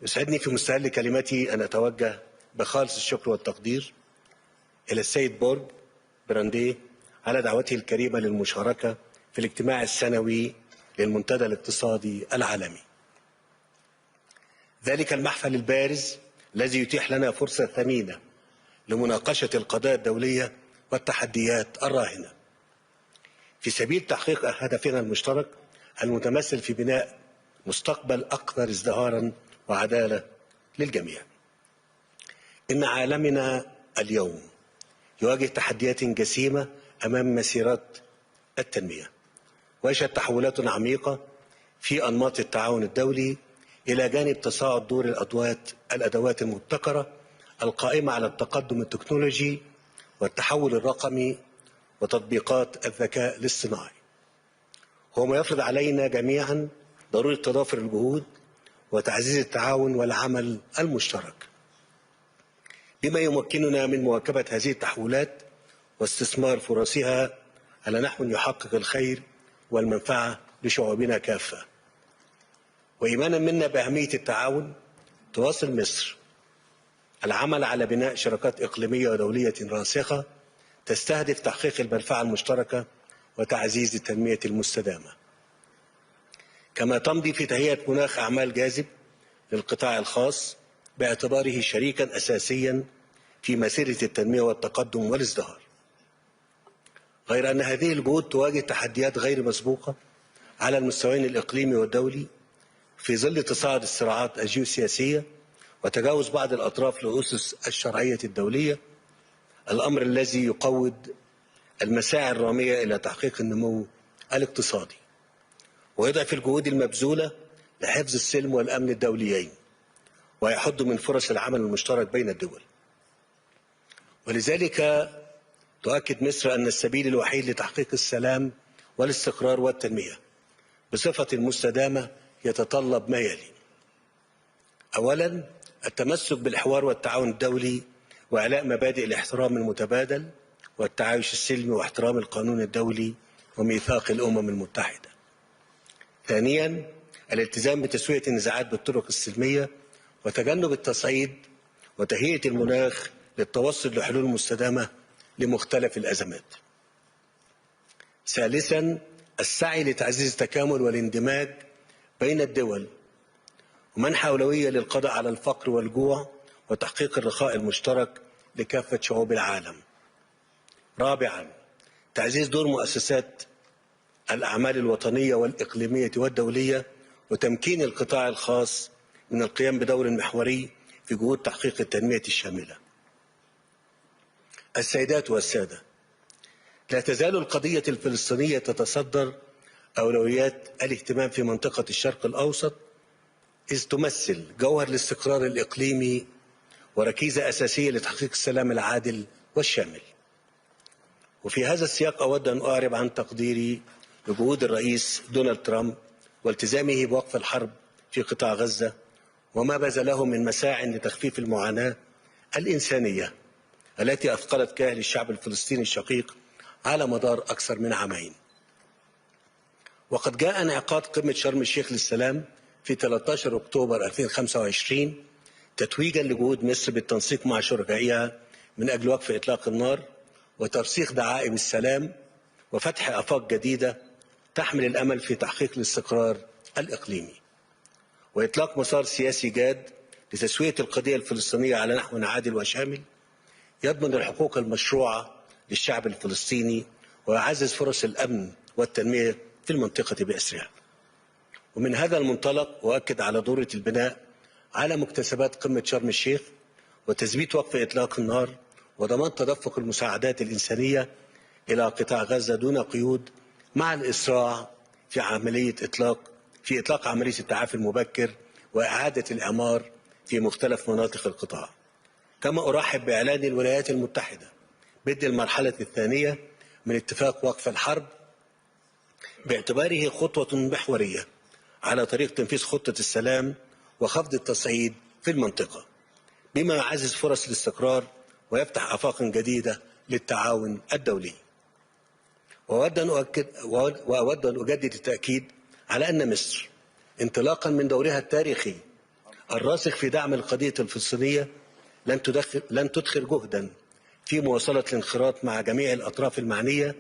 يسعدني في مستهل كلمتي أن أتوجه بخالص الشكر والتقدير إلى السيد بورغ براندي على دعوته الكريمة للمشاركة في الاجتماع السنوي للمنتدى الاقتصادي العالمي. ذلك المحفل البارز الذي يتيح لنا فرصة ثمينة لمناقشة القضايا الدولية والتحديات الراهنة في سبيل تحقيق هدفنا المشترك المتمثل في بناء مستقبل أكثر ازدهارا وعدالة للجميع. إن عالمنا اليوم يواجه تحديات جسيمة أمام مسيرات التنمية، ويشهد تحولات عميقة في أنماط التعاون الدولي إلى جانب تصاعد دور الأدوات المبتكرة القائمة على التقدم التكنولوجي والتحول الرقمي وتطبيقات الذكاء الاصطناعي. هو ما يفرض علينا جميعا ضرورة تضافر الجهود وتعزيز التعاون والعمل المشترك، بما يمكننا من مواكبة هذه التحولات واستثمار فرصها على نحو يحقق الخير والمنفعة لشعوبنا كافة. وإيمانا منا بأهمية التعاون، تواصل مصر العمل على بناء شراكات إقليمية ودولية راسخة تستهدف تحقيق المنفعة المشتركة وتعزيز التنمية المستدامة، كما تمضي في تهيئة مناخ أعمال جاذب للقطاع الخاص باعتباره شريكا أساسيا في مسيرة التنمية والتقدم والازدهار. غير أن هذه الجهود تواجه تحديات غير مسبوقة على المستويين الإقليمي والدولي في ظل تصاعد الصراعات الجيوسياسية وتجاوز بعض الأطراف لأسس الشرعية الدولية، الأمر الذي يقوض المساعي الرامية إلى تحقيق النمو الاقتصادي ويضعف الجهود المبذولة لحفظ السلم والأمن الدوليين ويحد من فرص العمل المشترك بين الدول. ولذلك تؤكد مصر أن السبيل الوحيد لتحقيق السلام والاستقرار والتنمية بصفة مستدامة يتطلب ما يلي: أولا، التمسك بالحوار والتعاون الدولي وإعلاء مبادئ الاحترام المتبادل والتعايش السلمي واحترام القانون الدولي وميثاق الأمم المتحدة. ثانيا، الالتزام بتسوية النزاعات بالطرق السلمية وتجنب التصعيد وتهيئة المناخ للتوصل لحلول مستدامة لمختلف الأزمات. ثالثا، السعي لتعزيز التكامل والاندماج بين الدول ومنح أولوية للقضاء على الفقر والجوع وتحقيق الرخاء المشترك لكافة شعوب العالم. رابعا، تعزيز دور مؤسسات الأعمال الوطنية والإقليمية والدولية وتمكين القطاع الخاص من القيام بدور محوري في جهود تحقيق التنمية الشاملة. السيدات والسادة، لا تزال القضية الفلسطينية تتصدر أولويات الاهتمام في منطقة الشرق الأوسط، إذ تمثل جوهر الاستقرار الإقليمي وركيزة أساسية لتحقيق السلام العادل والشامل. وفي هذا السياق أود أن أعرب عن تقديري لجهود الرئيس دونالد ترامب والتزامه بوقف الحرب في قطاع غزة وما بذله من مساع لتخفيف المعاناة الإنسانية التي أثقلت كاهل الشعب الفلسطيني الشقيق على مدار أكثر من عامين. وقد جاء انعقاد قمة شرم الشيخ للسلام في 13 أكتوبر 2025 تتويجا لجهود مصر بالتنسيق مع شركائها من أجل وقف إطلاق النار وترسيخ دعائم السلام وفتح آفاق جديدة تحمل الأمل في تحقيق الاستقرار الإقليمي وإطلاق مسار سياسي جاد لتسوية القضية الفلسطينية على نحو عادل وشامل يضمن الحقوق المشروعة للشعب الفلسطيني ويعزز فرص الأمن والتنمية في المنطقة بأسرها. ومن هذا المنطلق أؤكد على ضرورة البناء على مكتسبات قمة شرم الشيخ وتثبيت وقف إطلاق النار وضمان تدفق المساعدات الإنسانية إلى قطاع غزة دون قيود، مع الإسراع في إطلاق عملية التعافي المبكر وإعادة الإعمار في مختلف مناطق القطاع. كما أرحب بإعلان الولايات المتحدة بدء المرحلة الثانية من اتفاق وقف الحرب باعتباره خطوة محورية على طريق تنفيذ خطة السلام وخفض التصعيد في المنطقة، بما يعزز فرص الاستقرار ويفتح آفاق جديدة للتعاون الدولي. وأود أن أجدد التأكيد على أن مصر انطلاقا من دورها التاريخي الراسخ في دعم القضية الفلسطينية لن تدخر جهدا في مواصلة الانخراط مع جميع الأطراف المعنية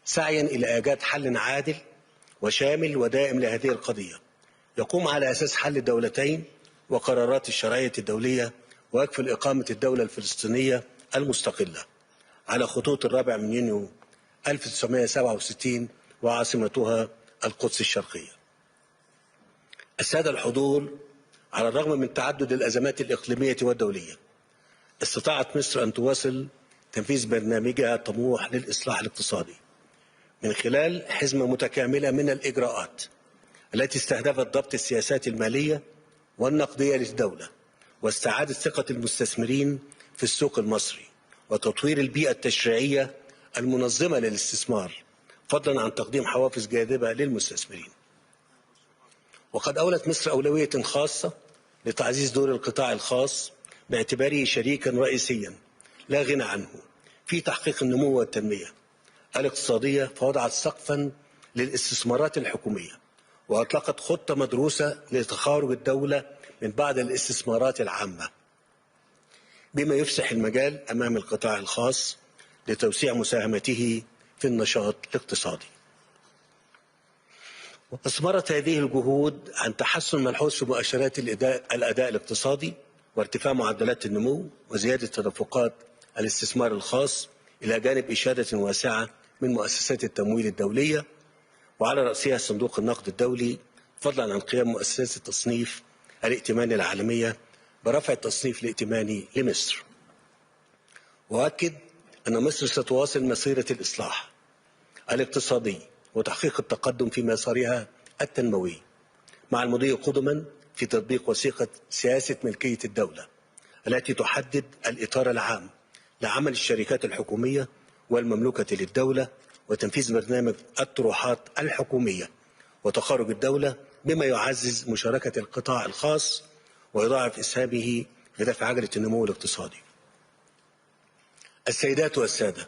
سعيا إلى إيجاد حل عادل وشامل ودائم لهذه القضية يقوم على أساس حل الدولتين وقرارات الشرعية الدولية ويكفل إقامة الدولة الفلسطينية المستقلة على خطوط 4 يونيو 1967 وعاصمتها القدس الشرقية. السادة الحضور، على الرغم من تعدد الأزمات الإقليمية والدولية استطاعت مصر أن تواصل تنفيذ برنامجها الطموح للإصلاح الاقتصادي من خلال حزمة متكاملة من الإجراءات التي استهدفت ضبط السياسات المالية والنقدية للدولة واستعادة ثقة المستثمرين في السوق المصري وتطوير البيئة التشريعية المنظمة للاستثمار، فضلا عن تقديم حوافز جاذبة للمستثمرين. وقد أولت مصر أولوية خاصة لتعزيز دور القطاع الخاص باعتباره شريكا رئيسيا لا غنى عنه في تحقيق النمو والتنمية الاقتصادية، فوضعت سقفا للاستثمارات الحكومية وأطلقت خطة مدروسة لتخارج الدولة من بعض الاستثمارات العامة، بما يفسح المجال أمام القطاع الخاص لتوسيع مساهمته في النشاط الاقتصادي. أثمرت هذه الجهود عن تحسن ملحوظ في مؤشرات الأداء الاقتصادي وارتفاع معدلات النمو وزيادة تدفقات الاستثمار الخاص، إلى جانب إشادة واسعة من مؤسسات التمويل الدولية وعلى رأسها صندوق النقد الدولي، فضلا عن قيام مؤسسات التصنيف الائتماني العالمية برفع التصنيف الائتماني لمصر. وأؤكد أن مصر ستواصل مسيرة الإصلاح الاقتصادي وتحقيق التقدم في مسارها التنموي، مع المضي قدما في تطبيق وثيقة سياسة ملكية الدولة التي تحدد الإطار العام لعمل الشركات الحكومية والمملوكة للدولة وتنفيذ برنامج الطروحات الحكومية وتخارج الدولة، بما يعزز مشاركة القطاع الخاص ويضاعف إسهامه في دفع عجلة النمو الاقتصادي. السيدات والسادة،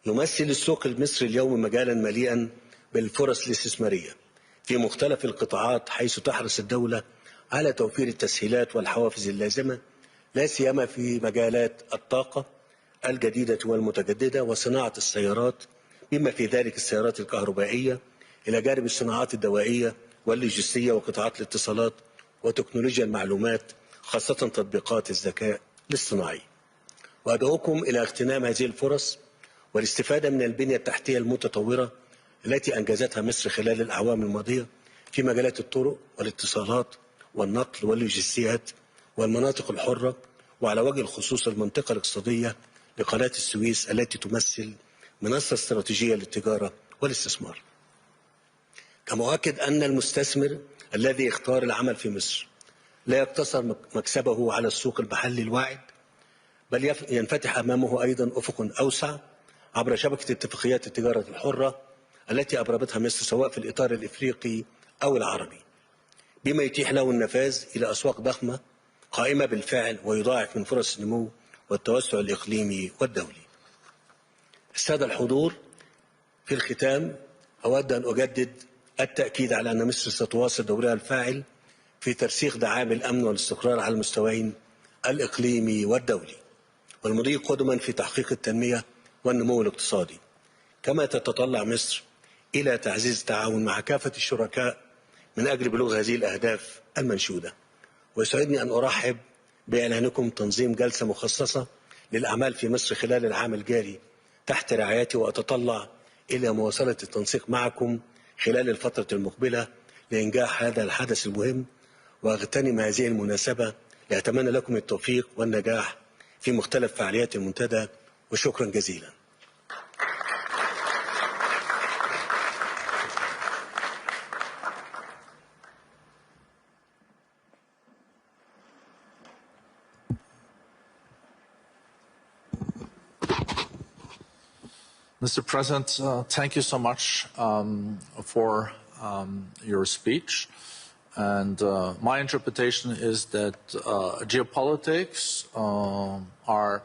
يمثل السوق المصري اليوم مجالا مليئا بالفرص الاستثمارية في مختلف القطاعات، حيث تحرص الدولة على توفير التسهيلات والحوافز اللازمة، لا سيما في مجالات الطاقة الجديدة والمتجددة وصناعة السيارات، بما في ذلك السيارات الكهربائية، إلى جانب الصناعات الدوائية واللوجستية وقطاعات الاتصالات وتكنولوجيا المعلومات، خاصة تطبيقات الذكاء الاصطناعي. وأدعوكم إلى اغتنام هذه الفرص والاستفادة من البنية التحتية المتطورة التي أنجزتها مصر خلال الأعوام الماضية في مجالات الطرق والاتصالات والنقل واللوجستيات والمناطق الحرة، وعلى وجه الخصوص المنطقة الاقتصادية لقناة السويس التي تمثل منصة استراتيجية للتجارة والاستثمار. كما أؤكد أن المستثمر الذي يختار العمل في مصر لا يقتصر مكسبه على السوق المحلي الواعد، بل ينفتح أمامه أيضا أفق أوسع عبر شبكة اتفاقيات التجارة الحرة التي أبرمتها مصر سواء في الإطار الإفريقي أو العربي، بما يتيح له النفاذ إلى أسواق ضخمة قائمة بالفعل ويضاعف من فرص النمو والتوسع الإقليمي والدولي. السادة الحضور، في الختام أود أن أجدد التأكيد على أن مصر ستواصل دورها الفاعل في ترسيخ دعائم الأمن والاستقرار على المستويين الإقليمي والدولي، والمضي قدما في تحقيق التنمية والنمو الاقتصادي، كما تتطلع مصر إلى تعزيز التعاون مع كافة الشركاء من أجل بلوغ هذه الأهداف المنشودة. ويسعدني أن أرحب بإعلانكم تنظيم جلسة مخصصة للأعمال في مصر خلال العام الجاري تحت رعايتي، وأتطلع إلى مواصلة التنسيق معكم خلال الفترة المقبلة لإنجاح هذا الحدث المهم. وأغتنم هذه المناسبة لأتمنى لكم التوفيق والنجاح في مختلف فعاليات المنتدى، وشكرا جزيلا. Mr. President, thank you so much for your speech. And my interpretation is that geopolitics are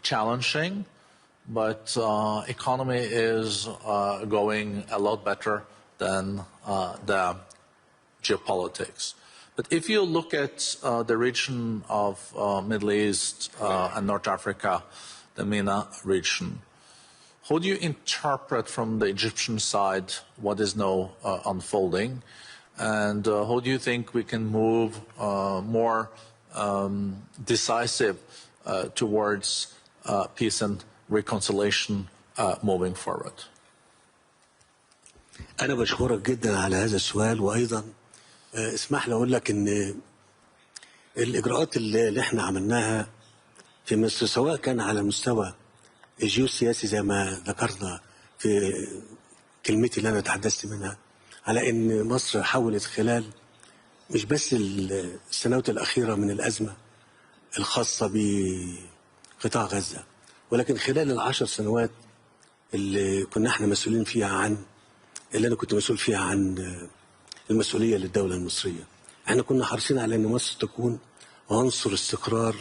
challenging, but economy is going a lot better than the geopolitics. But if you look at the region of Middle East and North Africa, the MENA region, how do you interpret from the Egyptian side what is now unfolding? And how do you think we can move more decisive towards peace and reconciliation moving forward? أنا بشكرك جدا على هذا السؤال، وأيضا اسمح لي أقول لك إن الإجراءات اللي إحنا عملناها في مصر، سواء كان على مستوى الجيوسياسي زي ما ذكرنا في كلمتي اللي أنا تحدثت منها، على أن مصر حاولت خلال مش بس السنوات الأخيرة من الأزمة الخاصة بقطاع غزة، ولكن خلال ال10 سنوات اللي كنا احنا مسؤولين فيها اللي أنا كنت مسؤول فيها عن المسؤولية للدولة المصرية. احنا كنا حريصين على أن مصر تكون عنصر استقرار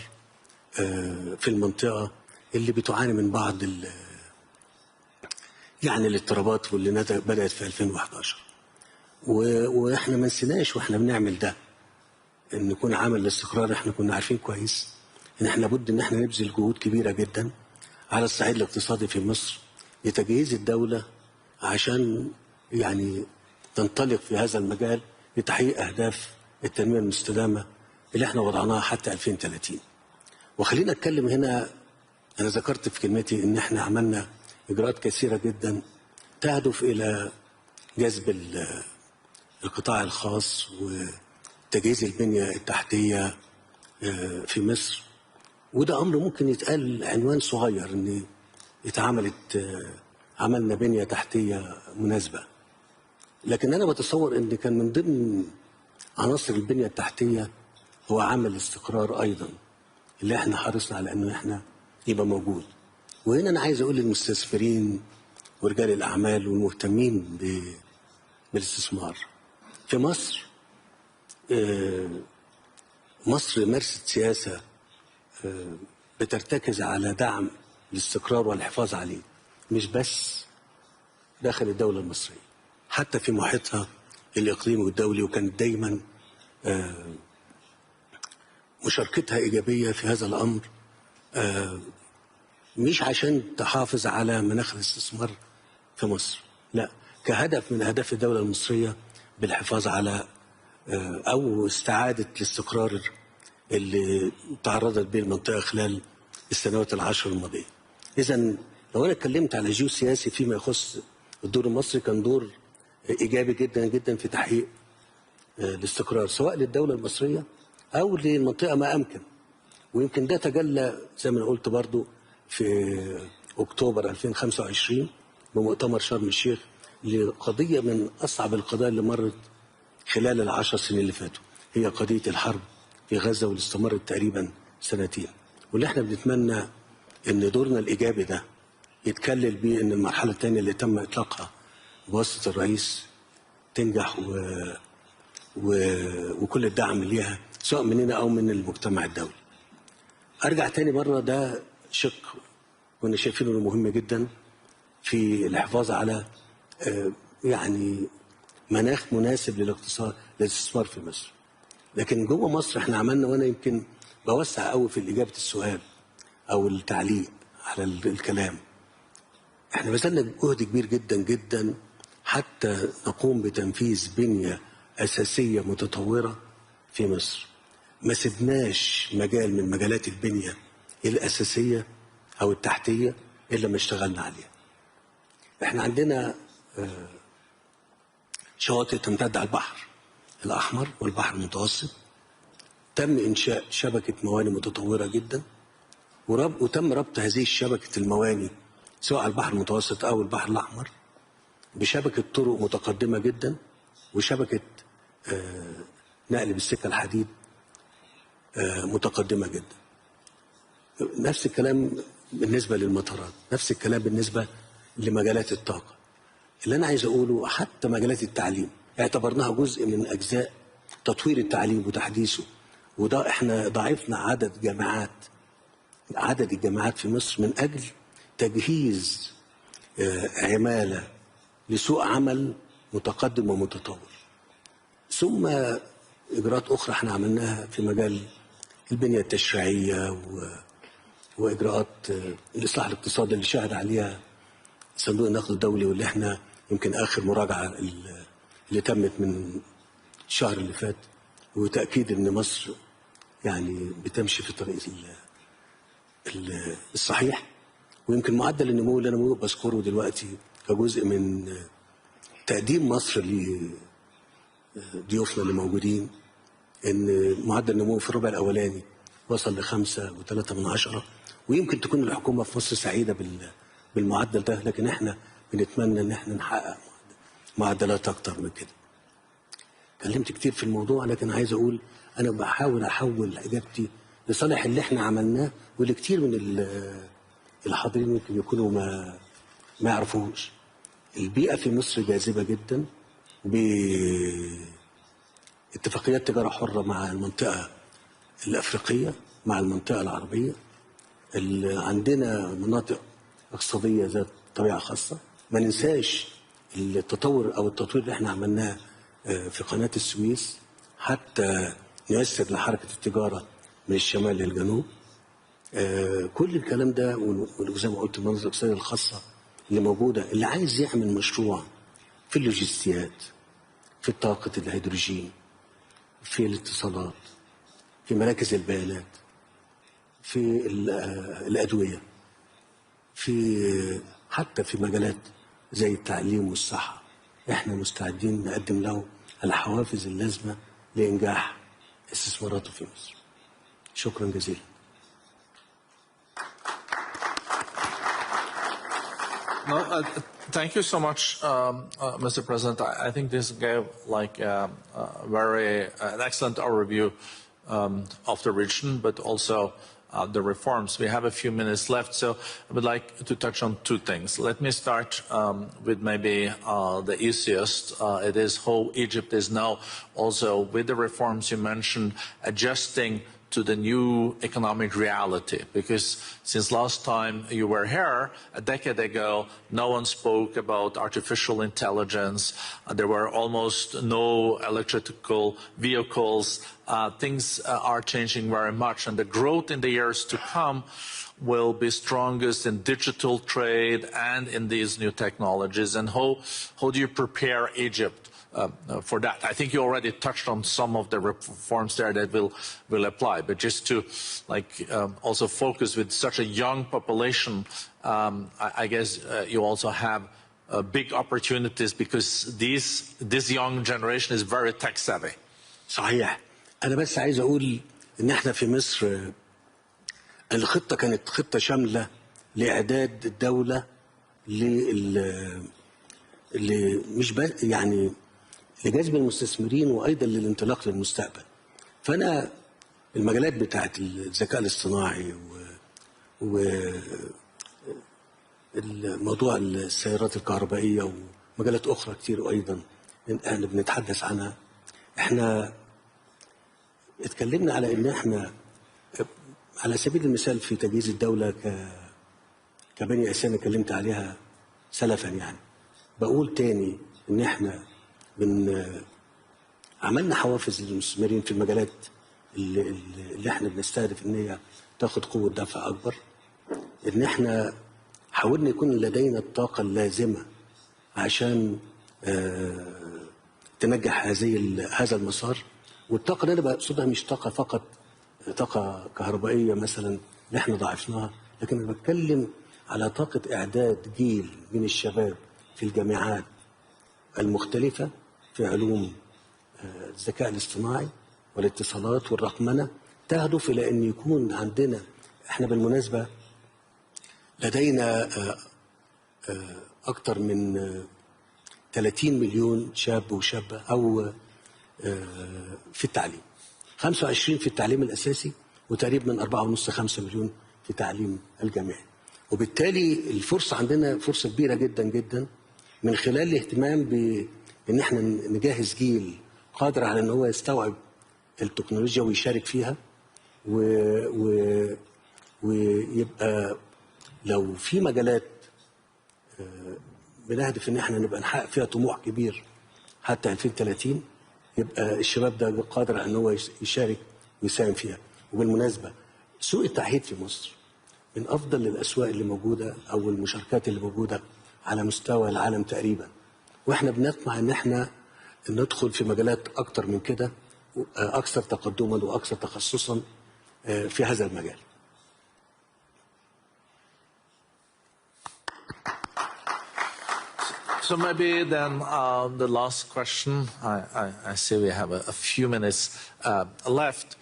في المنطقة اللي بتعاني من بعض يعني الاضطرابات واللي بدأت في 2011. واحنا ما نسيناش واحنا بنعمل ده ان نكون عامل الاستقرار. احنا كنا عارفين كويس ان احنا لابد ان احنا نبذل جهود كبيرة جدا على الصعيد الاقتصادي في مصر لتجهيز الدولة عشان يعني تنطلق في هذا المجال لتحقيق أهداف التنمية المستدامة اللي احنا وضعناها حتى 2030. وخلينا أتكلم هنا، أنا ذكرت في كلمتي إن احنا عملنا إجراءات كثيرة جدا تهدف إلى جذب القطاع الخاص وتجهيز البنية التحتية في مصر. وده أمر ممكن يتقال عنوان صغير إن عملنا بنية تحتية مناسبة، لكن أنا بتصور إن كان من ضمن عناصر البنية التحتية هو عامل الاستقرار أيضا اللي احنا حرصنا على إنه احنا يبقى موجود. وهنا أنا عايز أقول للمستثمرين ورجال الأعمال والمهتمين بالاستثمار في مصر، مصر مارست سياسة بترتكز على دعم الاستقرار والحفاظ عليه، مش بس داخل الدولة المصرية، حتى في محيطها الإقليمي والدولي. وكانت دايما مشاركتها إيجابية في هذا الأمر، مش عشان تحافظ على مناخ الاستثمار في مصر، لا، كهدف من أهداف الدولة المصرية بالحفاظ على أو استعادة الاستقرار اللي تعرضت به المنطقة خلال السنوات العشر الماضية. إذن لو أنا اتكلمت على جيوسياسي فيما يخص الدور المصري، كان دور إيجابي جدا جدا في تحقيق الاستقرار سواء للدولة المصرية أو للمنطقة ما أمكن. ويمكن ده تجلى زي ما أنا قلت برضو في أكتوبر 2025 بمؤتمر شرم الشيخ لقضية من أصعب القضايا اللي مرت خلال ال10 سنين اللي فاتوا، هي قضية الحرب في غزة واللي استمرت تقريبا سنتين. واللي احنا بنتمنى ان دورنا الإيجابي ده يتكلل بيه ان المرحلة الثانية اللي تم إطلاقها بواسطة الرئيس تنجح وكل الدعم ليها سواء مننا أو من المجتمع الدولي. أرجع تاني مرة، ده شق كنا شايفينه انه مهم جدا في الحفاظ على يعني مناخ مناسب للاستثمار في مصر. لكن جوه مصر احنا عملنا، وانا يمكن بوسع قوي في إجابة السؤال او التعليق على الكلام، احنا بذلنا جهد كبير جدا جدا حتى نقوم بتنفيذ بنية أساسية متطورة في مصر. ما سبناش مجال من مجالات البنية الأساسية أو التحتية إلا ما اشتغلنا عليها. احنا عندنا شواطئ تمتد على البحر الأحمر والبحر المتوسط، تم إنشاء شبكة موانئ متطورة جدا، وتم ربط هذه الشبكة الموانئ سواء على البحر المتوسط أو البحر الأحمر بشبكة طرق متقدمة جدا وشبكة نقل بالسكة الحديد متقدمة جدا. نفس الكلام بالنسبة للمطارات، نفس الكلام بالنسبة لمجالات الطاقة. اللي أنا عايز أقوله حتى مجالات التعليم اعتبرناها جزء من أجزاء تطوير التعليم وتحديثه، وده احنا ضاعفنا عدد الجامعات في مصر من أجل تجهيز عمالة لسوق عمل متقدم ومتطور. ثم إجراءات أخرى احنا عملناها في مجال البنية التشريعية وإجراءات الإصلاح الاقتصادي اللي شهد عليها صندوق النقد الدولي، واللي احنا يمكن آخر مراجعة اللي تمت من الشهر اللي فات، وتأكيد إن مصر يعني بتمشي في الطريق الصحيح. ويمكن معدل النمو اللي أنا بذكره دلوقتي كجزء من تقديم مصر لضيوفنا اللي موجودين، إن معدل النمو في الربع الأولاني وصل ل5.3، ويمكن تكون الحكومة في مصر سعيدة بالمعدل ده، لكن احنا بنتمنى إن احنا نحقق معدلات أكتر من كده. اتكلمت كتير في الموضوع، لكن عايز أقول أنا بحاول أحول إجابتي لصالح اللي احنا عملناه، واللي كتير من الحاضرين يمكن يكونوا ما يعرفوش. البيئة في مصر جاذبة جدا اتفاقيات تجارة حرة مع المنطقة الأفريقية، مع المنطقة العربية. عندنا مناطق اقتصادية ذات طبيعة خاصة. ما ننساش التطور أو التطوير اللي احنا عملناه في قناة السويس حتى نيسر لحركة التجارة من الشمال للجنوب. كل الكلام ده وزي ما قلت المناطق الاقتصادية الخاصة اللي موجودة، اللي عايز يعمل مشروع في اللوجستيات، في طاقة الهيدروجين، في الاتصالات، في مراكز البيانات، في الأدوية، في حتى في مجالات زي التعليم والصحة، احنا مستعدين نقدم له الحوافز اللازمة لإنجاح استثماراته في مصر. شكرا جزيلا. No, thank you so much, Mr. President. I think this gave like an excellent overview of the region, but also the reforms. We have a few minutes left, so I would like to touch on two things. Let me start with maybe the easiest. It is how Egypt is now also, with the reforms you mentioned, adjusting to the new economic reality. Because since last time you were here, a decade ago, no one spoke about artificial intelligence. There were almost no electrical vehicles. Things are changing very much, and the growth in the years to come will be strongest in digital trade and in these new technologies. And how do you prepare Egypt for that? I think you already touched on some of the reforms there that will apply, but just to also focus with such a young population, I guess you also have big opportunities because this young generation is very tech savvy. صحيح. أنا بس عايز أقول إن إحنا في مصر الخطة كانت خطة شاملة لإعداد الدولة مش يعني لجذب المستثمرين وأيضا للانطلاق للمستقبل. فأنا المجالات بتاعت الذكاء الاصطناعي وموضوع السيارات الكهربائية ومجالات أخرى كتير أيضا احنا بنتحدث عنها. احنا اتكلمنا على ان احنا على سبيل المثال في تجهيز الدولة كبني أساسا اتكلمت عليها سلفا، يعني بقول تاني ان احنا عملنا حوافز للمستثمرين في المجالات اللي احنا بنستهدف ان هي تاخد قوة دفع اكبر، ان احنا حاولنا يكون لدينا الطاقة اللازمة عشان تنجح هذا المسار. والطاقة اللي انا بقصدها مش طاقة فقط طاقة كهربائية مثلا اللي احنا ضاعفناها، لكن انا بتكلم على طاقة اعداد جيل من الشباب في الجامعات المختلفة في علوم الذكاء الاصطناعي والاتصالات والرقمنة، تهدف إلى أن يكون عندنا، احنا بالمناسبة لدينا أكثر من 30 مليون شاب وشابة أو في التعليم، 25 في التعليم الأساسي وتقريبا من 4.5-5 مليون في التعليم الجامعي. وبالتالي الفرصة عندنا فرصة كبيرة جدا جدا من خلال الاهتمام بأن احنا نجهز جيل قادر على أن هو يستوعب التكنولوجيا ويشارك فيها، ويبقى لو في مجالات بنهدف ان احنا نبقى نحقق فيها طموح كبير حتى 2030 يبقى الشباب ده قادر على ان هو يشارك ويساهم فيها. وبالمناسبة سوق التعهيد في مصر من أفضل الأسواق اللي موجودة أو المشاركات اللي موجودة على مستوى العالم تقريبا، وإحنا بنطمع إن إحنا ندخل في مجالات أكتر من كده أكثر تقدما وأكثر تخصصا في هذا المجال. So maybe then the last question, I see we have a few minutes left,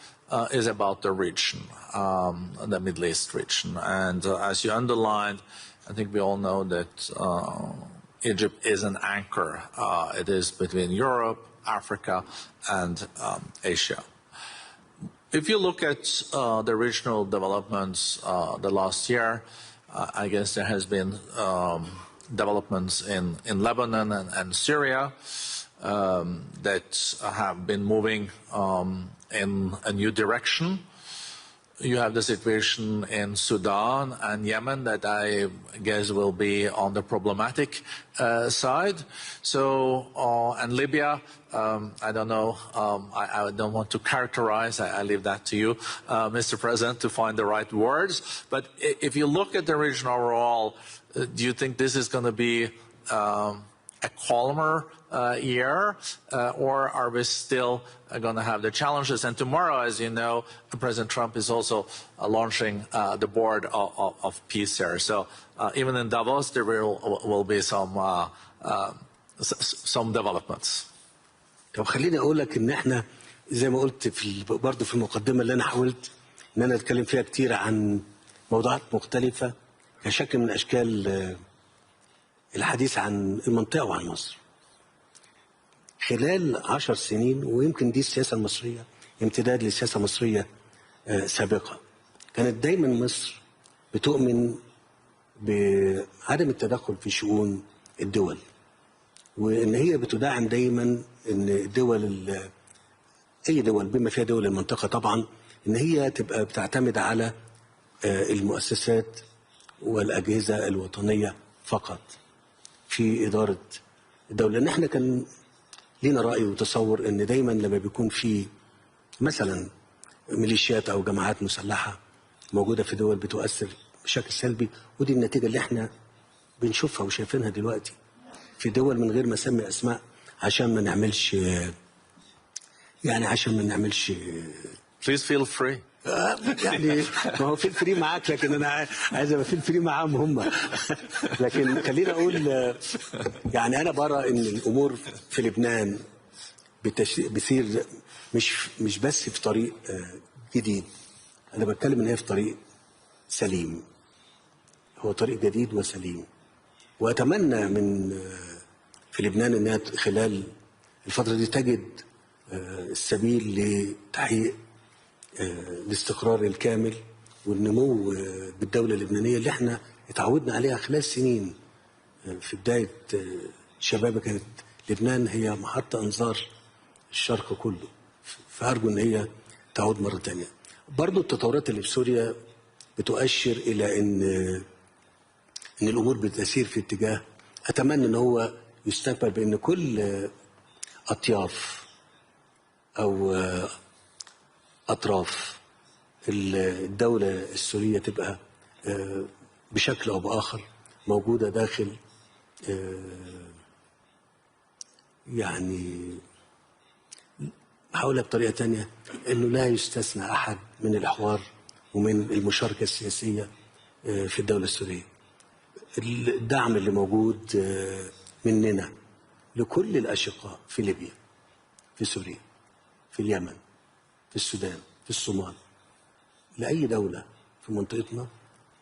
is about the region, the Middle East region. And as you underlined, I think we all know that Egypt is an anchor. It is between Europe, Africa, and Asia. If you look at the regional developments the last year, I guess there has been developments in Lebanon and Syria. that have been moving in a new direction. You have the situation in Sudan and Yemen that I guess will be on the problematic side. So, and Libya, I don't know, I don't want to characterize, I leave that to you, Mr. President, to find the right words. But if you look at the region overall, do you think this is going to be a calmer year, or are we still going to have the challenges? And tomorrow, as you know, President Trump is also launching the board of peace here. So even in Davos, there will be some developments. طب خليني اقول لك ان احنا زي ما قلت برضه في المقدمه اللي انا حاولت ان انا اتكلم فيها كتير عن موضوعات مختلفه كشكل من اشكال الحديث عن المنطقه وعن مصر. خلال 10 سنين، ويمكن دي السياسه المصريه امتداد لسياسه مصريه سابقه، كانت دايما مصر بتؤمن بعدم التدخل في شؤون الدول، وان هي بتدعم دايما ان الدول اي دول بما فيها دول المنطقه طبعا ان هي تبقى بتعتمد على المؤسسات والاجهزه الوطنيه فقط في اداره الدوله. لان احنا كان لينا راي وتصور ان دايما لما بيكون في مثلا ميليشيات او جماعات مسلحه موجوده في دول بتؤثر بشكل سلبي، ودي النتيجه اللي احنا بنشوفها وشايفينها دلوقتي في دول من غير ما اسمي اسماء عشان ما نعملش Please feel free. يعني ما هو في الفري معاك، لكن انا عايز ابقى في الفري معاهم هم. لكن خلينا اقول يعني انا برى ان الامور في لبنان بتصير مش بس في طريق جديد، انا بتكلم ان هي في طريق سليم، هو طريق جديد وسليم. واتمنى من في لبنان انها خلال الفتره دي تجد السبيل لتحقيق الاستقرار الكامل والنمو بالدوله اللبنانيه اللي احنا اتعودنا عليها خلال سنين. في بدايه شبابي كانت لبنان هي محط انظار الشرق كله، فارجو ان هي تعود مره ثانيه. برضو التطورات اللي في سوريا بتؤشر الى ان الامور بتسير في اتجاه اتمنى ان هو يستقبل بان كل اطياف او اطراف الدوله السوريه تبقى بشكل او باخر موجوده داخل يعني هقولها بطريقه تانية انه لا يستثنى احد من الحوار ومن المشاركه السياسيه في الدوله السوريه. الدعم اللي موجود مننا لكل الاشقاء في ليبيا، في سوريا، في اليمن، في السودان، في الصومال، لاي دوله في منطقتنا،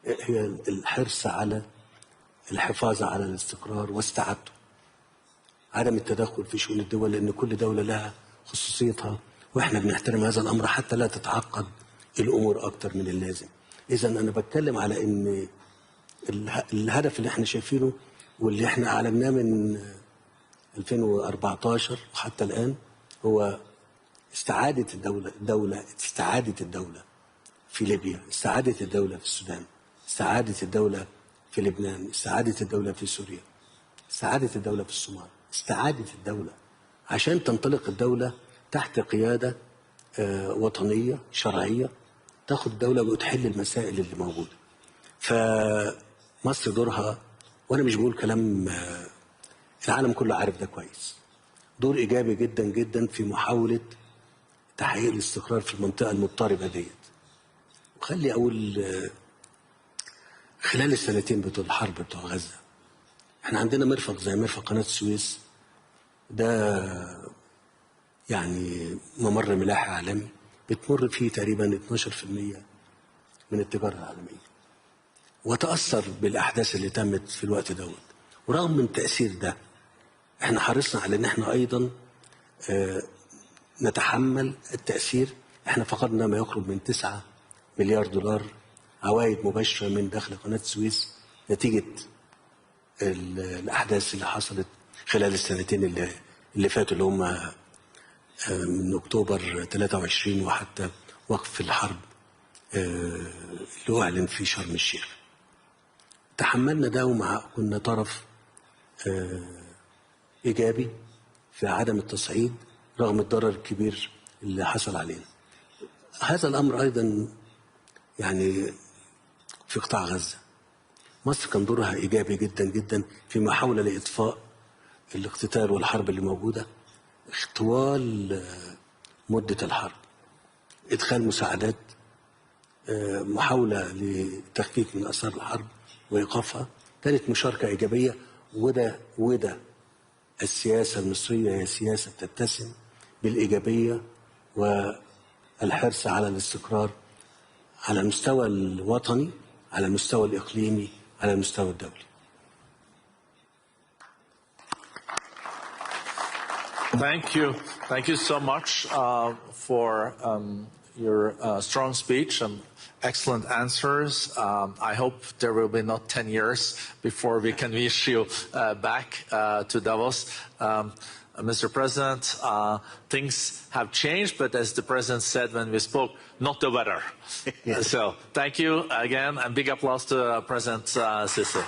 هي الحرص على الحفاظ على الاستقرار واستعادته. عدم التدخل في شؤون الدول، لان كل دوله لها خصوصيتها واحنا بنحترم هذا الامر حتى لا تتعقد الامور اكتر من اللازم. اذا انا بتكلم على ان الهدف اللي احنا شايفينه واللي احنا اعلناه من 2014 وحتى الان هو استعاده الدوله في ليبيا، استعاده الدوله في السودان، استعاده الدوله في لبنان، استعاده الدوله في سوريا، استعاده الدوله في الصومال، استعاده الدوله عشان تنطلق الدوله تحت قياده وطنيه شرعيه تاخد الدوله وتحل المسائل اللي موجوده. فمصر دورها، وانا مش بقول كلام العالم كله عارف ده كويس، دور ايجابي جدا جدا في محاوله تحقيق الاستقرار في المنطقه المضطربه ديت. وخلي اقول خلال السنتين بتوع الحرب بتوع غزه احنا عندنا مرفق زي مرفق قناه السويس، ده يعني ممر ملاحي عالمي بتمر فيه تقريبا 12% من التجاره العالميه، وتاثر بالاحداث اللي تمت في الوقت دوت. ورغم من تاثير ده احنا حرصنا على ان احنا ايضا نتحمل التاثير. احنا فقدنا ما يقرب من 9 مليار دولار عوائد مباشره من داخل قناه السويس نتيجه الاحداث اللي حصلت خلال السنتين اللي فاتوا اللي هم من أكتوبر 23 وحتى وقف الحرب اللي أعلن في شرم الشيخ. تحملنا ده كنا طرف إيجابي في عدم التصعيد رغم الضرر الكبير اللي حصل علينا. هذا الأمر أيضا يعني في قطاع غزة مصر كان دورها إيجابي جدا جدا في محاولة لإطفاء الاقتتال والحرب اللي موجودة طوال مدة الحرب، إدخال مساعدات، محاولة لتخفيف من آثار الحرب وإيقافها، كانت مشاركة إيجابية. وده السياسة المصرية هي سياسة تتسم بالإيجابية والحرص على الاستقرار على المستوى الوطني، على المستوى الإقليمي، على المستوى الدولي. Thank you so much for your strong speech and excellent answers. I hope there will be not 10 years before we can wish you back to Davos. Mr. President, things have changed, but as the President said when we spoke, not the weather. So thank you again, and big applause to President El-Sisi.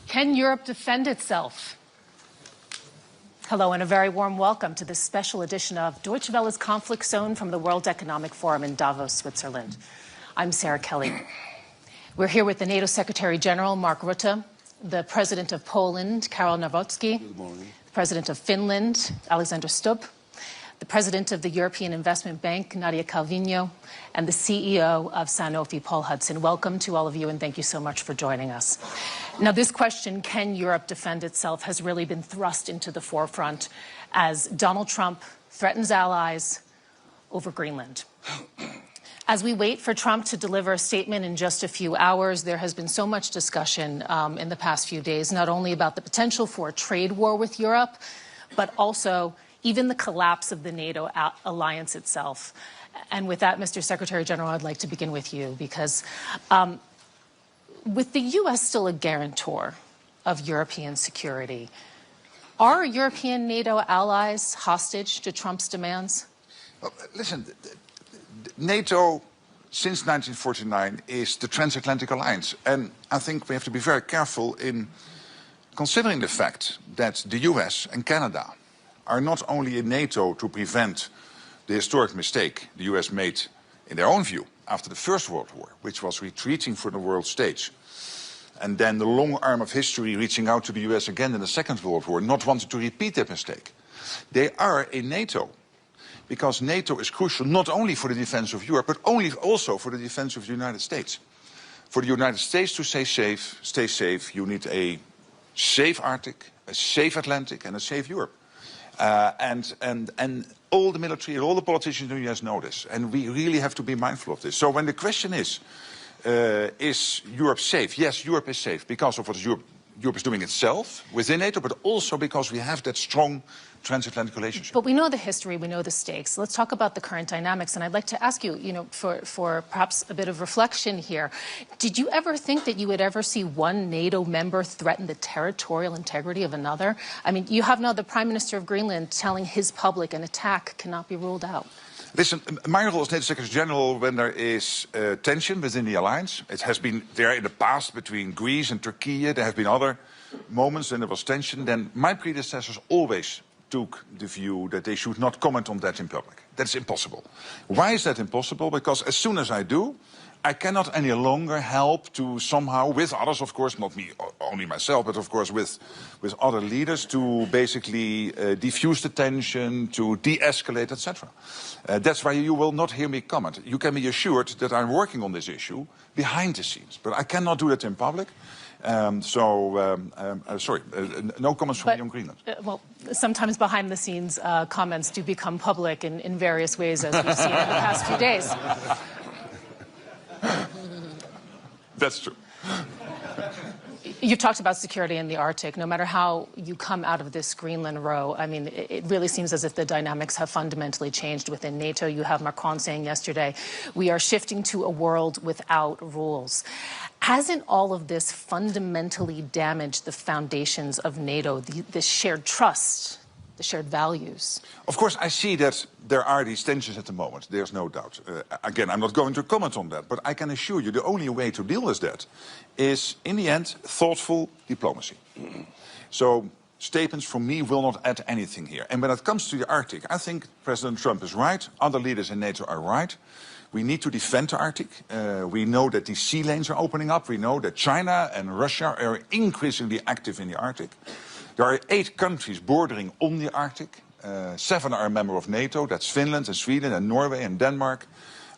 Can Europe defend itself? Hello and a very warm welcome to this special edition of Deutsche Welle's Conflict Zone from the World Economic Forum in Davos, Switzerland. I'm Sarah Kelly. We're here with the NATO Secretary General, Mark Rutte, the President of Poland, Karol Nawrocki, the President of Finland, Alexander Stubb, the President of the European Investment Bank, Nadia Calvino, and the CEO of Sanofi, Paul Hudson. Welcome to all of you, and thank you so much for joining us. Now, this question, can Europe defend itself, has really been thrust into the forefront as Donald Trump threatens allies over Greenland. As we wait for Trump to deliver a statement in just a few hours, there has been so much discussion in the past few days, not only about the potential for a trade war with Europe, but also even the collapse of the NATO alliance itself. And with that, Mr. Secretary General, I'd like to begin with you, because with the U.S. still a guarantor of European security, are European NATO allies hostage to Trump's demands? Well, listen, NATO, since 1949, is the transatlantic alliance. And I think we have to be very careful in considering the fact that the US and Canada are not only in NATO to prevent the historic mistake the US made, in their own view, after the First World War, which was retreating from the world stage, and then the long arm of history reaching out to the US again in the Second World War, not wanting to repeat that mistake. They are in NATO because NATO is crucial not only for the defense of Europe, but also for the defense of the United States. For the United States to stay safe, you need a safe Arctic, a safe Atlantic, and a safe Europe. And all the military and all the politicians in the US know this, and we really have to be mindful of this. So when the question is Europe safe? Yes, Europe is safe because of what Europe is doing itself within NATO, but also because we have that strong transatlantic relationship. But we know the history, we know the stakes. Let's talk about the current dynamics, and I'd like to ask you, for perhaps a bit of reflection here, did you ever think that you would ever see one NATO member threaten the territorial integrity of another? I mean, you have now the Prime Minister of Greenland telling his public an attack cannot be ruled out. Listen, my role as NATO Secretary General, when there is tension within the alliance, it has been there in the past between Greece and Turkey, there have been other moments when there was tension, then my predecessors always took the view that they should not comment on that in public. That's impossible. Why is that impossible? Because as soon as I do, I cannot any longer help to somehow, with others, of course, not me, only myself, but of course with other leaders, to basically diffuse the tension, to de-escalate, etc. That's why you will not hear me comment. You can be assured that I'm working on this issue behind the scenes, but I cannot do that in public. Sorry, no comments from me on Greenland. Well, sometimes behind the scenes comments do become public in various ways, as we've seen in the past few days. That's true. You've talked about security in the Arctic. No matter how you come out of this Greenland row, I mean, it really seems as if the dynamics have fundamentally changed within NATO. You have Macron saying yesterday, we are shifting to a world without rules. Hasn't all of this fundamentally damaged the foundations of NATO, the shared trust, the shared values? Of course, I see that there are these tensions at the moment. There's no doubt. Again, I'm not going to comment on that, but I can assure you the only way to deal with that is, in the end, thoughtful diplomacy. So statements from me will not add anything here. And when it comes to the Arctic, I think President Trump is right. Other leaders in NATO are right. We need to defend the Arctic. We know that these sea lanes are opening up. We know that China and Russia are increasingly active in the Arctic. There are 8 countries bordering on the Arctic. 7 are a member of NATO. That's Finland and Sweden and Norway and Denmark,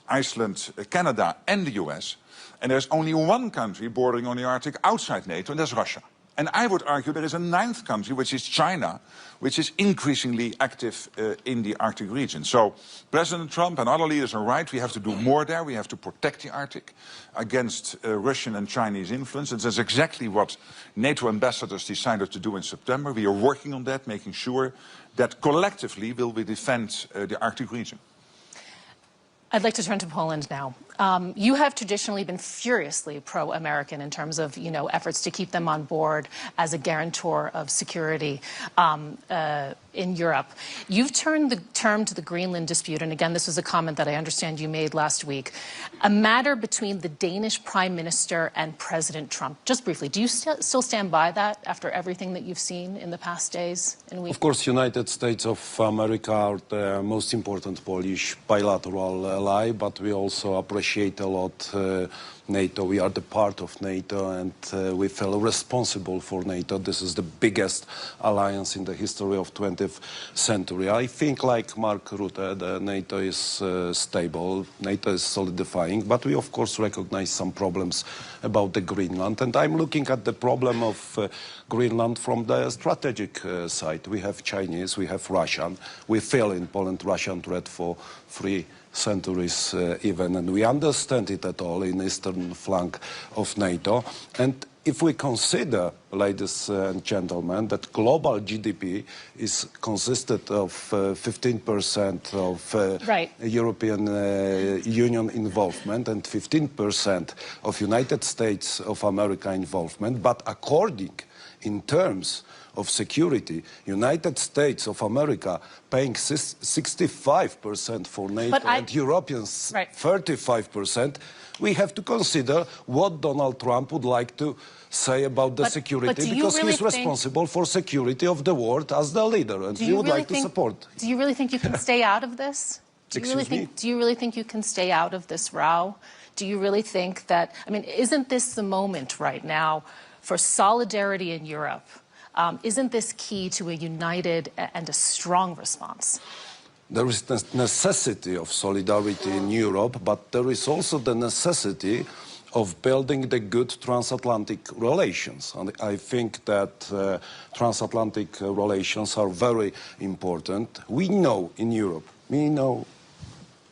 Iceland, Canada and the US. And there's only one country bordering on the Arctic outside NATO, and that's Russia. And I would argue there is a 9th country, which is China, which is increasingly active in the Arctic region. So President Trump and other leaders are right. We have to do more there. We have to protect the Arctic against Russian and Chinese influence. And that's exactly what NATO ambassadors decided to do in September. We are working on that, making sure that collectively will we defend the Arctic region. I'd like to turn to Poland now. You have traditionally been furiously pro-American in terms of, efforts to keep them on board as a guarantor of security in Europe. You've turned the term to the Greenland dispute, and again, this was a comment that I understand you made last week, a matter between the Danish Prime Minister and President Trump. Just briefly, do you still stand by that after everything that you've seen in the past days and weeks? Of course, United States of America are the most important Polish bilateral ally, but we also appreciate a lot NATO. We are the part of NATO, and we feel responsible for NATO. This is the biggest alliance in the history of 20th century. I think, like Mark Rutte, the NATO is stable, NATO is solidifying, but we of course recognize some problems about the Greenland. And I'm looking at the problem of Greenland from the strategic side. We have Chinese, we have Russian. We feel in Poland Russian threat for 3 centuries even, and we understand it at all in eastern flank of NATO. And if we consider, ladies and gentlemen, that global GDP is consisted of 15% of European Union involvement and 15% of United States of America involvement, but according in terms of security, United States of America paying 65% for NATO and Europeans 35%, we have to consider what Donald Trump would like to say about the security, because he's responsible for security of the world as the leader, and we would like to support. Do you really think you can stay out of this? Do you really think you can stay out of this row? Do you really think that, isn't this the moment right now for solidarity in Europe? Isn't this key to a united and a strong response? There is the necessity of solidarity in Europe, but there is also the necessity of building the good transatlantic relations. And I think that transatlantic relations are very important. We know in Europe,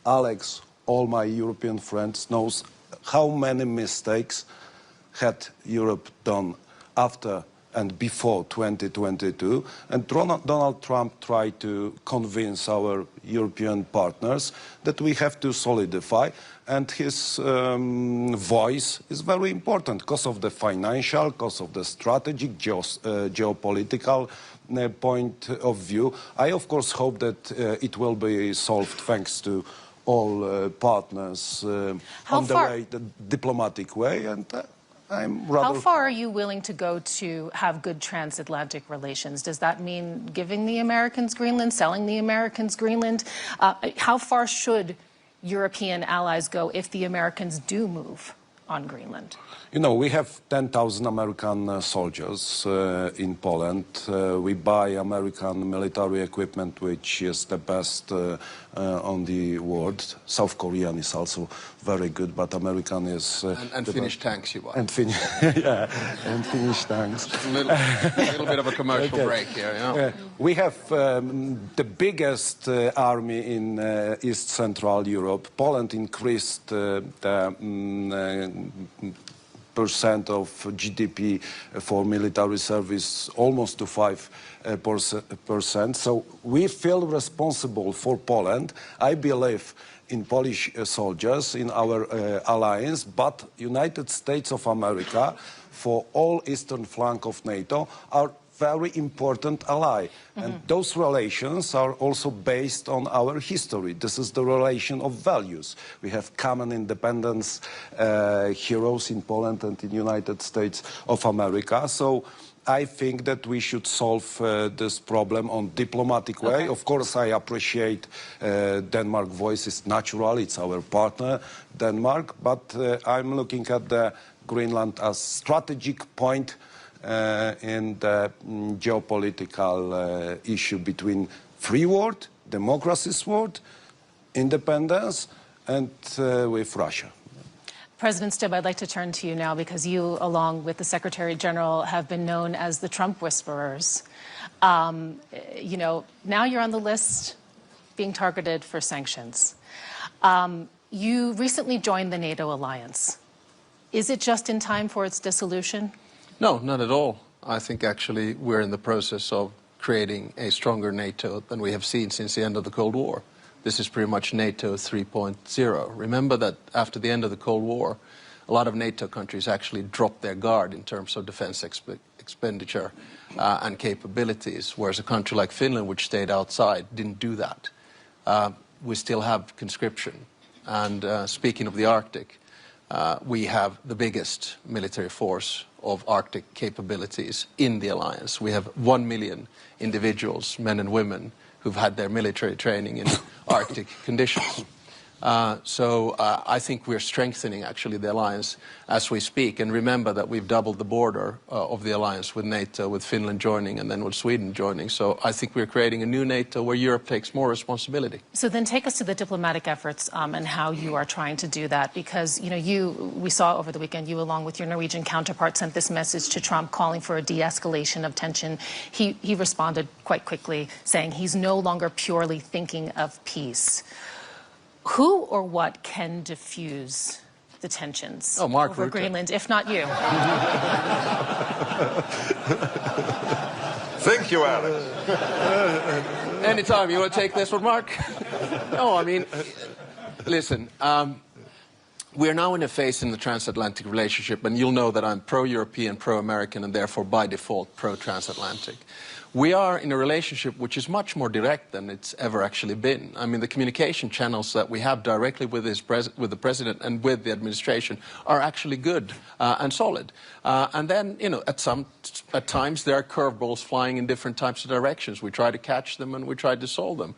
Alex, all my European friends knows how many mistakes had Europe done after and before 2022, and Donald Trump tried to convince our European partners that we have to solidify, and his voice is very important because of the financial, because of the strategic, geopolitical point of view. I, of course, hope that it will be solved thanks to all partners on the diplomatic way, and How far are you willing to go to have good transatlantic relations? Does that mean giving the Americans Greenland, selling the Americans Greenland? How far should European allies go if the Americans do move on Greenland? We have 10,000 American soldiers in Poland. We buy American military equipment, which is the best on the world. South Korean is also very good, but American is... and Finnish tanks you buy. And Finnish tanks. A little bit of a commercial break here, yeah. We have the biggest army in East Central Europe. Poland increased the percent of GDP for military service almost to 5%. So we feel responsible for Poland. I believe in Polish soldiers, in our alliance, but United States of America, for all eastern flank of NATO, are very important ally. And those relations are also based on our history. This is the relation of values. We have common independence heroes in Poland and in United States of America. So I think that we should solve this problem on diplomatic way. Of course, I appreciate Denmark's voice is natural. It's our partner, Denmark. But I'm looking at the Greenland as strategic point in the geopolitical issue between free world, democracy's world, independence, and with Russia. President Stubb, I'd like to turn to you now because you, along with the Secretary General, have been known as the Trump whisperers. Now you're on the list being targeted for sanctions. You recently joined the NATO alliance. Is it just in time for its dissolution? No, not at all. I think actually we're in the process of creating a stronger NATO than we have seen since the end of the Cold War. this is pretty much NATO 3.0. Remember that after the end of the Cold War, a lot of NATO countries actually dropped their guard in terms of defense expenditure and capabilities, whereas a country like Finland, which stayed outside, didn't do that. We still have conscription. And speaking of the Arctic, we have the biggest military force of Arctic capabilities in the alliance. We have 1 million individuals, men and women, who've had their military training in Arctic conditions. So I think we're strengthening, actually, the alliance as we speak. And remember that we've doubled the border of the alliance with NATO, with Finland joining and then with Sweden joining. So I think we're creating a new NATO where Europe takes more responsibility. So then take us to the diplomatic efforts and how you are trying to do that. Because, you know, we saw over the weekend, you along with your Norwegian counterpart sent this message to Trump calling for a de-escalation of tension. He responded quite quickly, saying he's no longer purely thinking of peace. Who or what can diffuse the tensions over Greenland, if not you? Thank you, Alex. Anytime. You want to take this one, Mark? No, I mean, listen, we're now in a phase in the transatlantic relationship, and you'll know that I'm pro-European, pro-American, and therefore by default pro-transatlantic. We are in a relationship which is much more direct than it's ever actually been. I mean, the communication channels that we have directly with the president and with the administration are actually good and solid. And then, you know, at times there are curveballs flying in different types of directions. We try to catch them and we try to solve them.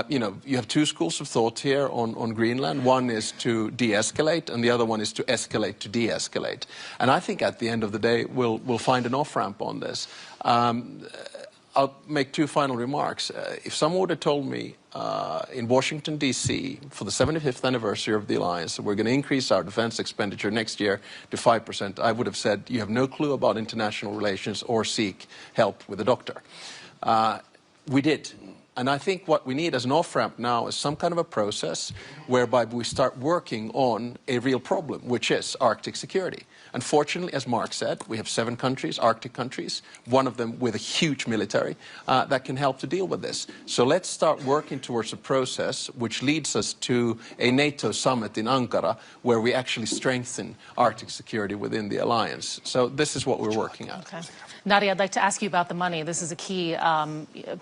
You know, you have two schools of thought here on Greenland. One is to de-escalate, and the other one is to escalate to de-escalate. And I think at the end of the day, we'll find an off-ramp on this. I'll make two final remarks. If someone would have told me in Washington, D.C., for the 75th anniversary of the alliance, that we're going to increase our defense expenditure next year to 5%, I would have said, you have no clue about international relations or seek help with a doctor. We did. And I think what we need as an off-ramp now is some kind of a process whereby we start working on a real problem, which is Arctic security. Unfortunately, as Mark said, we have 7 countries, Arctic countries, one of them with a huge military that can help to deal with this. So let's start working towards a process which leads us to a NATO summit in Ankara where we actually strengthen Arctic security within the alliance. So this is what we're working on. Okay. Nadia, I'd like to ask you about the money. This is a key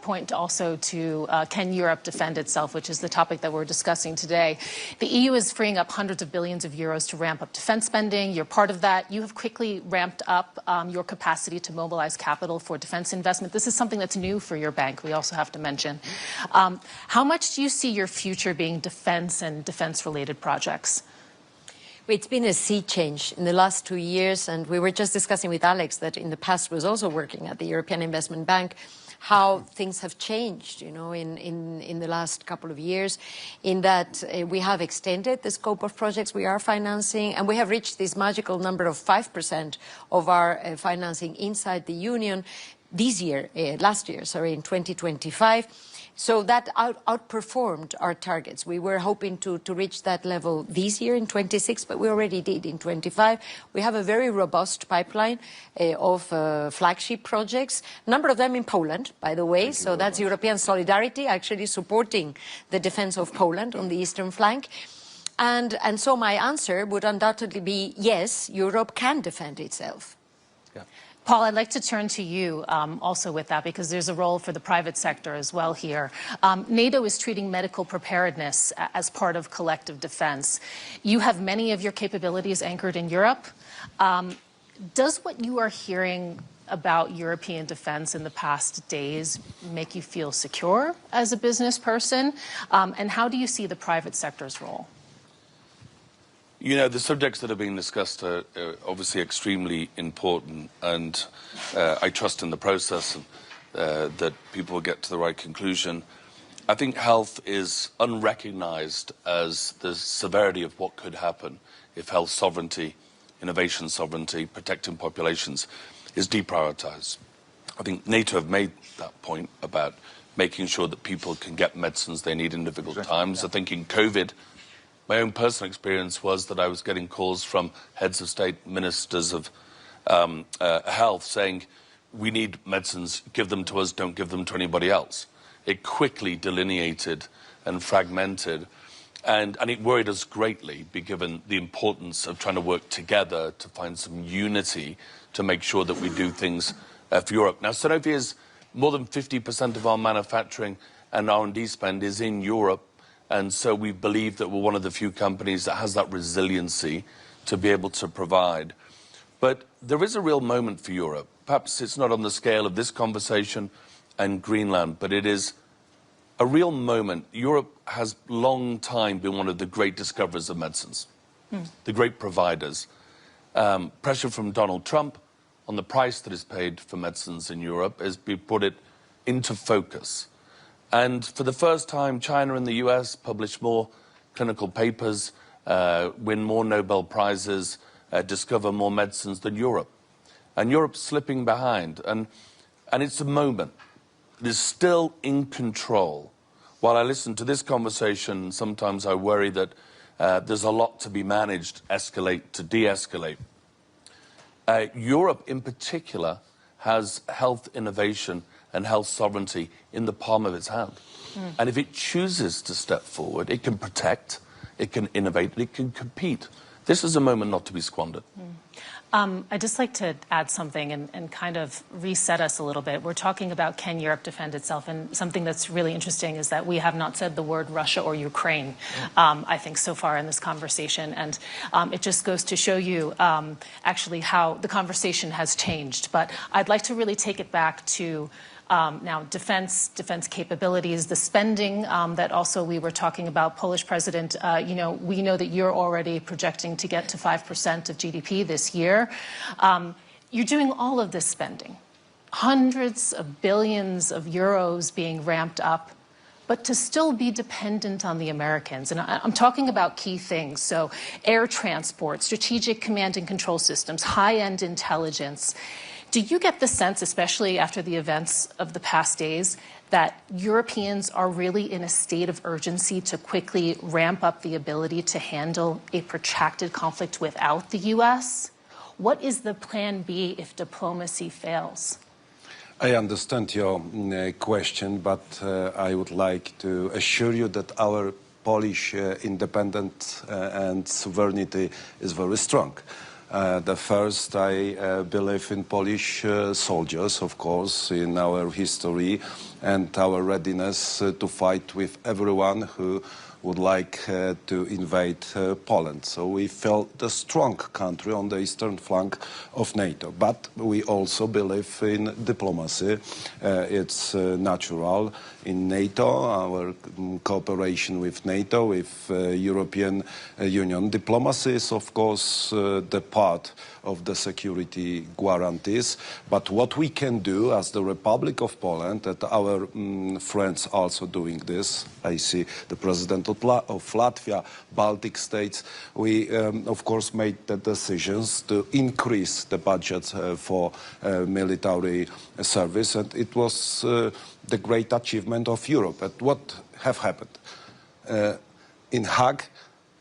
point also to can Europe defend itself, which is the topic that we're discussing today. The EU is freeing up hundreds of billions of euros to ramp up defense spending. You're part of that. You have quickly ramped up your capacity to mobilize capital for defense investment. This is something that's new for your bank, we also have to mention. How much do you see your future being defense and defense-related projects? It's been a sea change in the last 2 years, and we were just discussing with Alex that in the past was also working at the European Investment Bank, how things have changed, you know, in the last couple of years, in that we have extended the scope of projects we are financing, and we have reached this magical number of 5% of our financing inside the Union this year, last year, sorry, in 2025. So that outperformed our targets. We were hoping to reach that level this year in 26, but we already did in 25. We have a very robust pipeline of flagship projects, a number of them in Poland, by the way. So that's European solidarity, actually supporting the defense of Poland on the eastern flank. And so my answer would undoubtedly be, yes, Europe can defend itself. Yeah. Paul, I'd like to turn to you also with that, because there's a role for the private sector as well here. NATO is treating medical preparedness as part of collective defense. You have many of your capabilities anchored in Europe. Does what you are hearing about European defense in the past days make you feel secure as a business person? And how do you see the private sector's role? You know, the subjects that are being discussed are obviously extremely important, and I trust in the process that people will get to the right conclusion. I think health is unrecognized as the severity of what could happen if health sovereignty, innovation sovereignty, protecting populations is deprioritized. I think NATO have made that point about making sure that people can get medicines they need in difficult times. I think in COVID, my own personal experience was that I was getting calls from heads of state, ministers of health saying, we need medicines, give them to us, don't give them to anybody else. it quickly delineated and fragmented. And it worried us greatly, given the importance of trying to work together to find some unity to make sure that we do things for Europe. Now, Sanofi is more than 50% of our manufacturing and R&D spend is in Europe. And so we believe that we're one of the few companies that has that resiliency to be able to provide. But there is a real moment for Europe. Perhaps it's not on the scale of this conversation and Greenland, but it is a real moment. Europe has long time been one of the great discoverers of medicines, the great providers. Pressure from Donald Trump on the price that is paid for medicines in Europe has put it into focus. And for the first time, China and the US publish more clinical papers, win more Nobel Prizes, discover more medicines than Europe. And Europe's slipping behind. And it's a moment. It is still in control. While I listen to this conversation, sometimes I worry that there's a lot to be managed, escalate to de-escalate. Europe, in particular, has health innovation and health sovereignty in the palm of its hand. And if it chooses to step forward, it can protect, it can innovate, it can compete. This is a moment not to be squandered. I'd just like to add something and kind of reset us a little bit. We're talking about can Europe defend itself, and something that's really interesting is that we have not said the word Russia or Ukraine, I think, so far in this conversation. And it just goes to show you actually how the conversation has changed. But I'd like to really take it back to now, defense capabilities, the spending that also we were talking about. Polish president, we know that you're already projecting to get to 5% of GDP this year. You're doing all of this spending, hundreds of billions of euros being ramped up, but to still be dependent on the Americans. And I'm talking about key things. So air transport, strategic command and control systems, high-end intelligence. Do you get the sense, especially after the events of the past days, that Europeans are really in a state of urgency to quickly ramp up the ability to handle a protracted conflict without the U.S.? What is the plan B if diplomacy fails? I understand your question, but I would like to assure you that our Polish independence and sovereignty is very strong. The first, I believe in Polish soldiers, of course, in our history and our readiness to fight with everyone who would like to invade Poland. So we felt the strong country on the eastern flank of NATO. But we also believe in diplomacy. It's natural in NATO, our cooperation with NATO, with European Union. Diplomacy is, of course, the part of the security guarantees. But what we can do as the Republic of Poland, that our friends also doing this, I see the President of Latvia, Baltic states, we, of course, made the decisions to increase the budget for military service, and it was the great achievement of Europe. But what have happened? In Hague,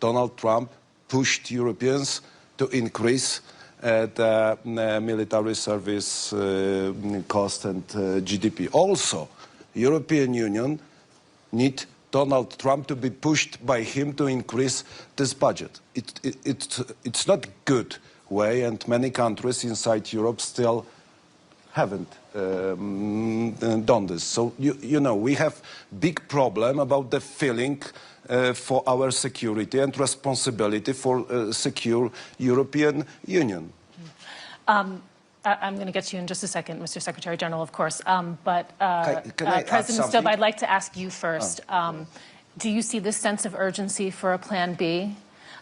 Donald Trump pushed Europeans to increase the military service cost and GDP. Also, European Union need Donald Trump to be pushed by him to increase this budget. It's not a good way, and many countries inside Europe still haven't done this. So, you know, we have big problem about the feeling for our security and responsibility for secure European Union. I'm going to get to you in just a second, Mr. Secretary General, of course. But can I President Stubb, I'd like to ask you first. Do you see this sense of urgency for a plan B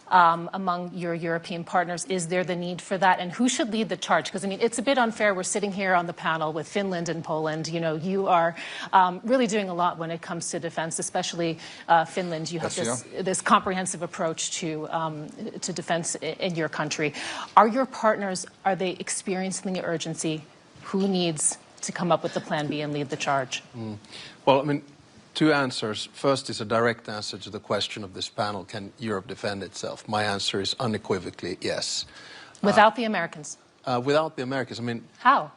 among your European partners? Is there the need for that? And who should lead the charge? Because, I mean, it's a bit unfair. We're sitting here on the panel with Finland and Poland. You know, you are really doing a lot when it comes to defense, especially Finland. You have this comprehensive approach to defense in your country. Are your partners, are they experiencing the urgency? Who needs to come up with the plan B and lead the charge? Well, I mean, two answers. First is a direct answer to the question of this panel, can Europe defend itself? My answer is unequivocally yes. Without the Americans? Without the Americans. I mean... How?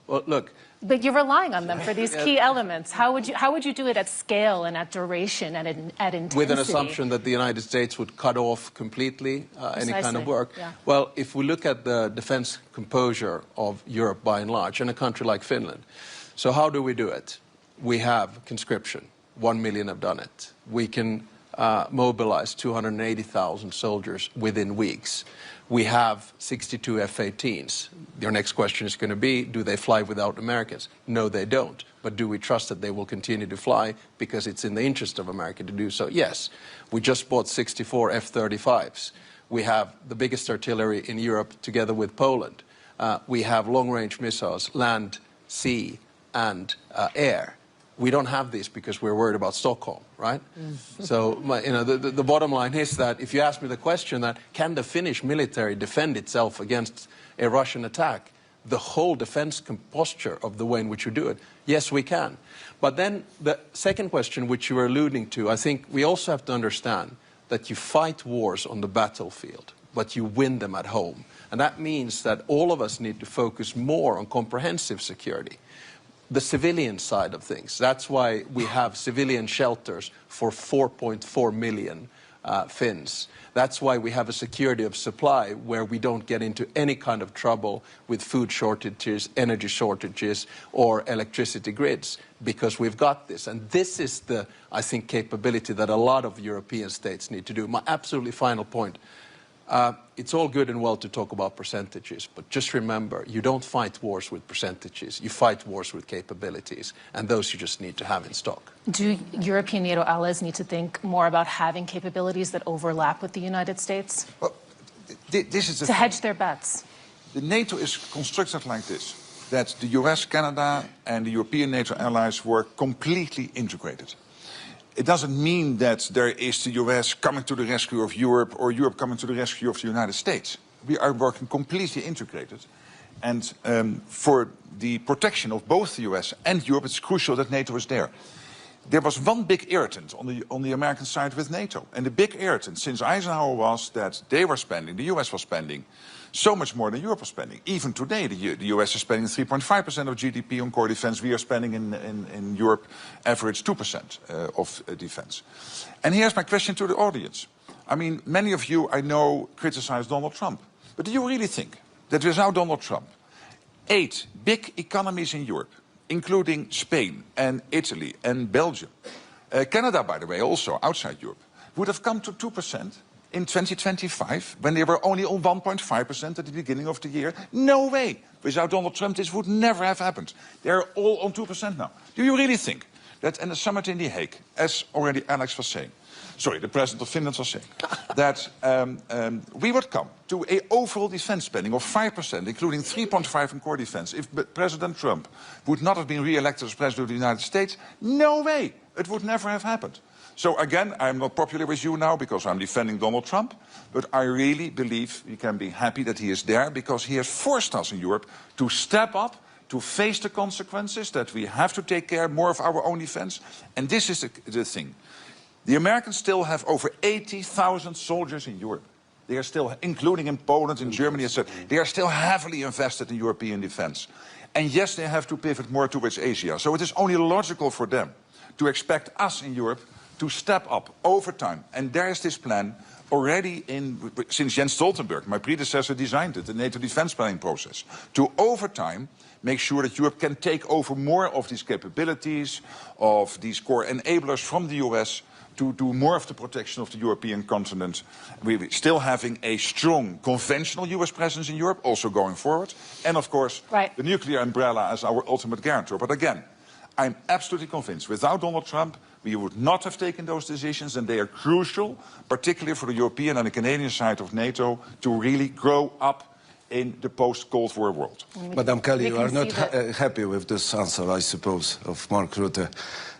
Well, look, But you're relying on them for these key elements. How would you do it at scale and at duration and at intensity? With an assumption that the United States would cut off completely any kind of work. Yeah. Well, if we look at the defense composure of Europe by and large, and a country like Finland, so how do we do it? We have conscription. 1 million have done it. We can mobilize 280,000 soldiers within weeks. We have 62 F-18s. Your next question is going to be, do they fly without Americans? No, they don't. But do we trust that they will continue to fly because it's in the interest of America to do so? Yes. We just bought 64 F-35s. We have the biggest artillery in Europe together with Poland. We have long-range missiles, land, sea, and air. We don't have these because we're worried about Stockholm, right? So, the bottom line is that if you ask me the question that can the Finnish military defend itself against a Russian attack, the whole defense posture of the way in which you do it, yes, we can. But then the second question which you were alluding to, I think we also have to understand that you fight wars on the battlefield, but you win them at home. And that means that all of us need to focus more on comprehensive security. The civilian side of things. That's why we have civilian shelters for 4.4 million Finns. That's why we have a security of supply where we don't get into any kind of trouble with food shortages, energy shortages, or electricity grids, because we've got this. And this is the, I think, capability that a lot of European states need to do. My absolutely final point. It's all good and well to talk about percentages, but just remember, you don't fight wars with percentages. You fight wars with capabilities, and those you just need to have in stock. Do European NATO allies need to think more about having capabilities that overlap with the United States? Well, this is to hedge their bets. The NATO is constructed like this, that the US, Canada, and the European NATO allies were completely integrated. It doesn't mean that there is the US coming to the rescue of Europe or Europe coming to the rescue of the United States. We are working completely integrated. And for the protection of both the US and Europe, it's crucial that NATO is there. There was one big irritant on the American side with NATO. And the big irritant since Eisenhower was that they were spending, the US was spending, so much more than Europe was spending. Even today, the US is spending 3.5% of GDP on core defense. We are spending in Europe average 2% of defense. And here's my question to the audience. I mean, many of you, I know, criticize Donald Trump. But do you really think that without Donald Trump, 8 big economies in Europe, including Spain and Italy and Belgium, Canada, by the way, also outside Europe, would have come to 2%? In 2025, when they were only on 1.5% at the beginning of the year? No way. Without Donald Trump, this would never have happened. They're all on 2% now. Do you really think that in the summit in The Hague, as already Alex was saying, sorry, the president of Finland was saying, that we would come to an overall defense spending of 5%, including 3.5% in core defense, if President Trump would not have been re-elected as president of the United States? No way. It would never have happened. So again, I'm not popular with you now because I'm defending Donald Trump, but I really believe we can be happy that he is there because he has forced us in Europe to step up, to face the consequences, that we have to take care more of our own defense. And this is the thing. The Americans still have over 80,000 soldiers in Europe. They are still, including in Poland, in Germany, etc. They are still heavily invested in European defense. And yes, they have to pivot more towards Asia. So it is only logical for them to expect us in Europe to step up over time. And there is this plan already since Jens Stoltenberg, my predecessor, designed it, the NATO defense planning process, to over time make sure that Europe can take over more of these capabilities, of these core enablers from the US, to do more of the protection of the European continent. We're still having a strong conventional US presence in Europe, also going forward. And of course, the nuclear umbrella as our ultimate guarantor. But again, I'm absolutely convinced without Donald Trump, we would not have taken those decisions, and they are crucial, particularly for the European and the Canadian side of NATO, to really grow up in the post-Cold War world. Madam Kelly, you are not happy with this answer, I suppose, of Mark Rutte,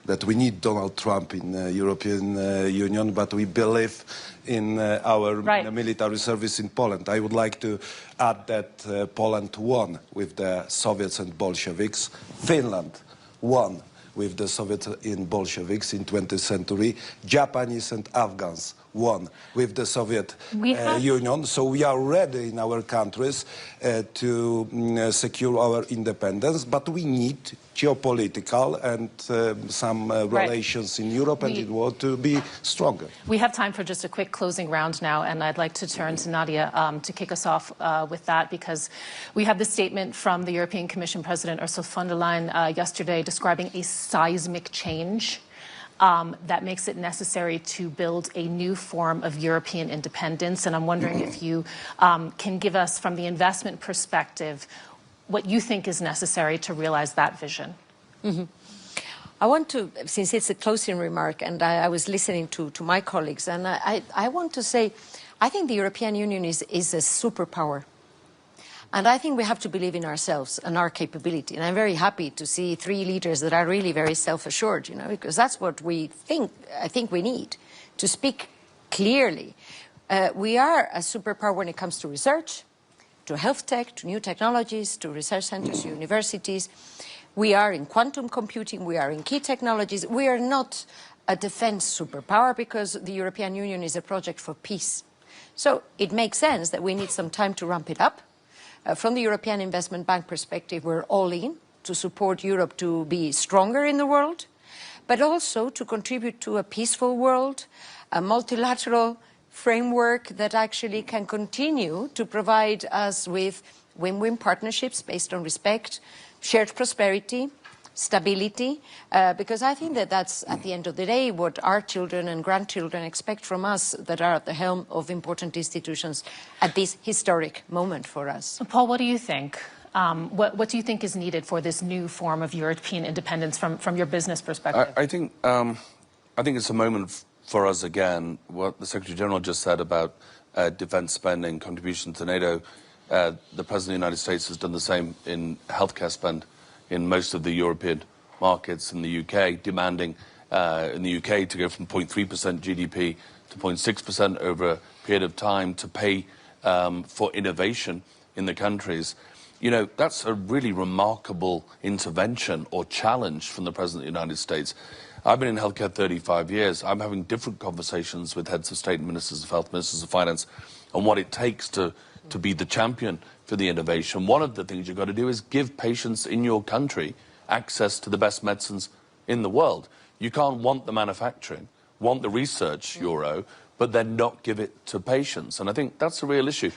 that we need Donald Trump in the European Union, but we believe in our military service in Poland. I would like to add that Poland won with the Soviets and Bolsheviks. Finland won with the Soviets and Bolsheviks in 20th century. Japanese and Afghans one with the Soviet Union. So we are ready in our countries to secure our independence, but we need geopolitical and some relations in Europe and in the world to be stronger. We have time for just a quick closing round now, and I'd like to turn to Nadia to kick us off with that, because we have the statement from the European Commission President Ursula von der Leyen yesterday describing a seismic change that makes it necessary to build a new form of European independence. And I'm wondering if you can give us, from the investment perspective, what you think is necessary to realize that vision. I want to, since it's a closing remark, and I was listening to my colleagues, and I want to say, I think the European Union is a superpower. And I think we have to believe in ourselves and our capability. And I'm very happy to see three leaders that are really very self-assured, you know, because that's what I think we need, to speak clearly. We are a superpower when it comes to research, to health tech, to new technologies, to research centers, to universities. We are in quantum computing, we are in key technologies. We are not a defense superpower because the European Union is a project for peace. So it makes sense that we need some time to ramp it up. From the European Investment Bank perspective, we're all in to support Europe to be stronger in the world, but also to contribute to a peaceful world, a multilateral framework that actually can continue to provide us with win-win partnerships based on respect, shared prosperity, stability, because I think that that's, at the end of the day, what our children and grandchildren expect from us that are at the helm of important institutions at this historic moment for us. Paul, what do you think? What do you think is needed for this new form of European independence from your business perspective? I think it's a moment for us, again, what the Secretary General just said about defense spending, contribution to NATO. The President of the United States has done the same in healthcare spend in most of the European markets. In the UK, demanding in the UK to go from 0.3% GDP to 0.6% over a period of time to pay for innovation in the countries. You know, that's a really remarkable intervention or challenge from the President of the United States. I've been in healthcare 35 years. I'm having different conversations with heads of state and ministers of health, ministers of finance, on what it takes to be the champion for the innovation. One of the things you've got to do is give patients in your country access to the best medicines in the world. You can't want the manufacturing, want the research euro, but then not give it to patients. And I think that's a real issue.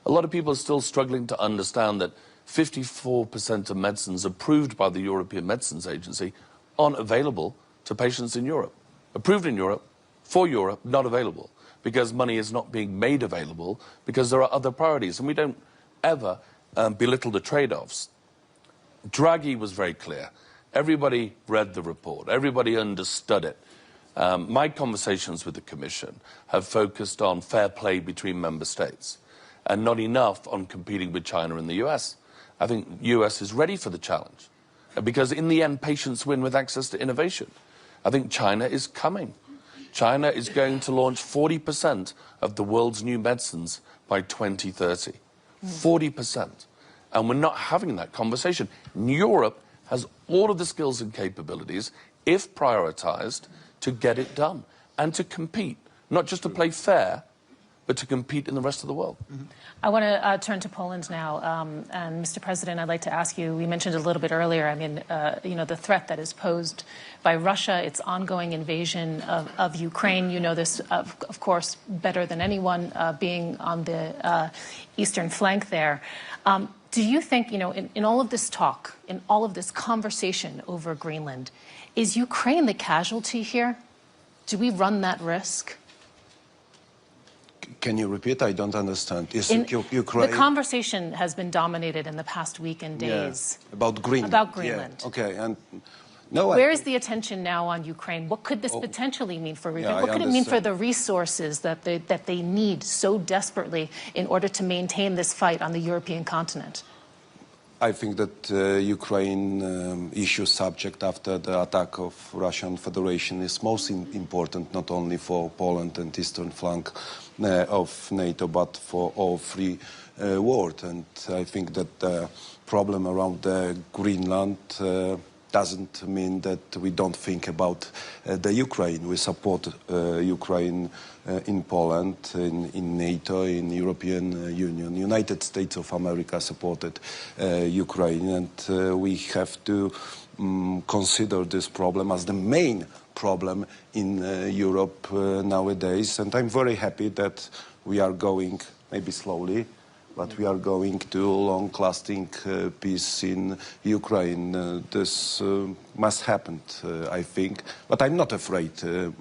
A lot of people are still struggling to understand that 54% of medicines approved by the European Medicines Agency aren't available to patients in Europe. Approved in Europe, for Europe, not available, because money is not being made available because there are other priorities. And we don't ever belittle the trade-offs. Draghi was very clear. Everybody read the report. Everybody understood it. My conversations with the Commission have focused on fair play between member states and not enough on competing with China and the US. I think the US is ready for the challenge because in the end, patients win with access to innovation. I think China is coming. China is going to launch 40% of the world's new medicines by 2030. 40%. And we're not having that conversation. Europe has all of the skills and capabilities, if prioritized, to get it done and to compete, not just to play fair, but to compete in the rest of the world. I want to turn to Poland now. And Mr. President, I'd like to ask you, we mentioned a little bit earlier, I mean, you know, the threat that is posed by Russia, its ongoing invasion of Ukraine. You know this, of course, better than anyone, being on the eastern flank there. Do you think, you know, in all of this talk, in all of this conversation over Greenland, is Ukraine the casualty here? Do we run that risk? Can you repeat? I don't understand. Is Ukraine... The conversation has been dominated in the past week and days. Yeah, about Greenland. About Greenland. Yeah. Okay, and no. Where is the attention now on Ukraine? What could this potentially mean for Ukraine? What could it mean for the resources that they need so desperately in order to maintain this fight on the European continent? I think that Ukraine issue subject after the attack of Russian Federation is most important, not only for Poland and eastern flank of NATO, but for all free world. And I think that the problem around Greenland doesn't mean that we don't think about the Ukraine. We support Ukraine in Poland, in NATO, in European Union. United States of America supported Ukraine, and we have to consider this problem as the main problem in Europe nowadays. And I'm very happy that we are going, maybe slowly, but we are going to long-lasting peace in Ukraine. This must happen, I think. But I'm not afraid,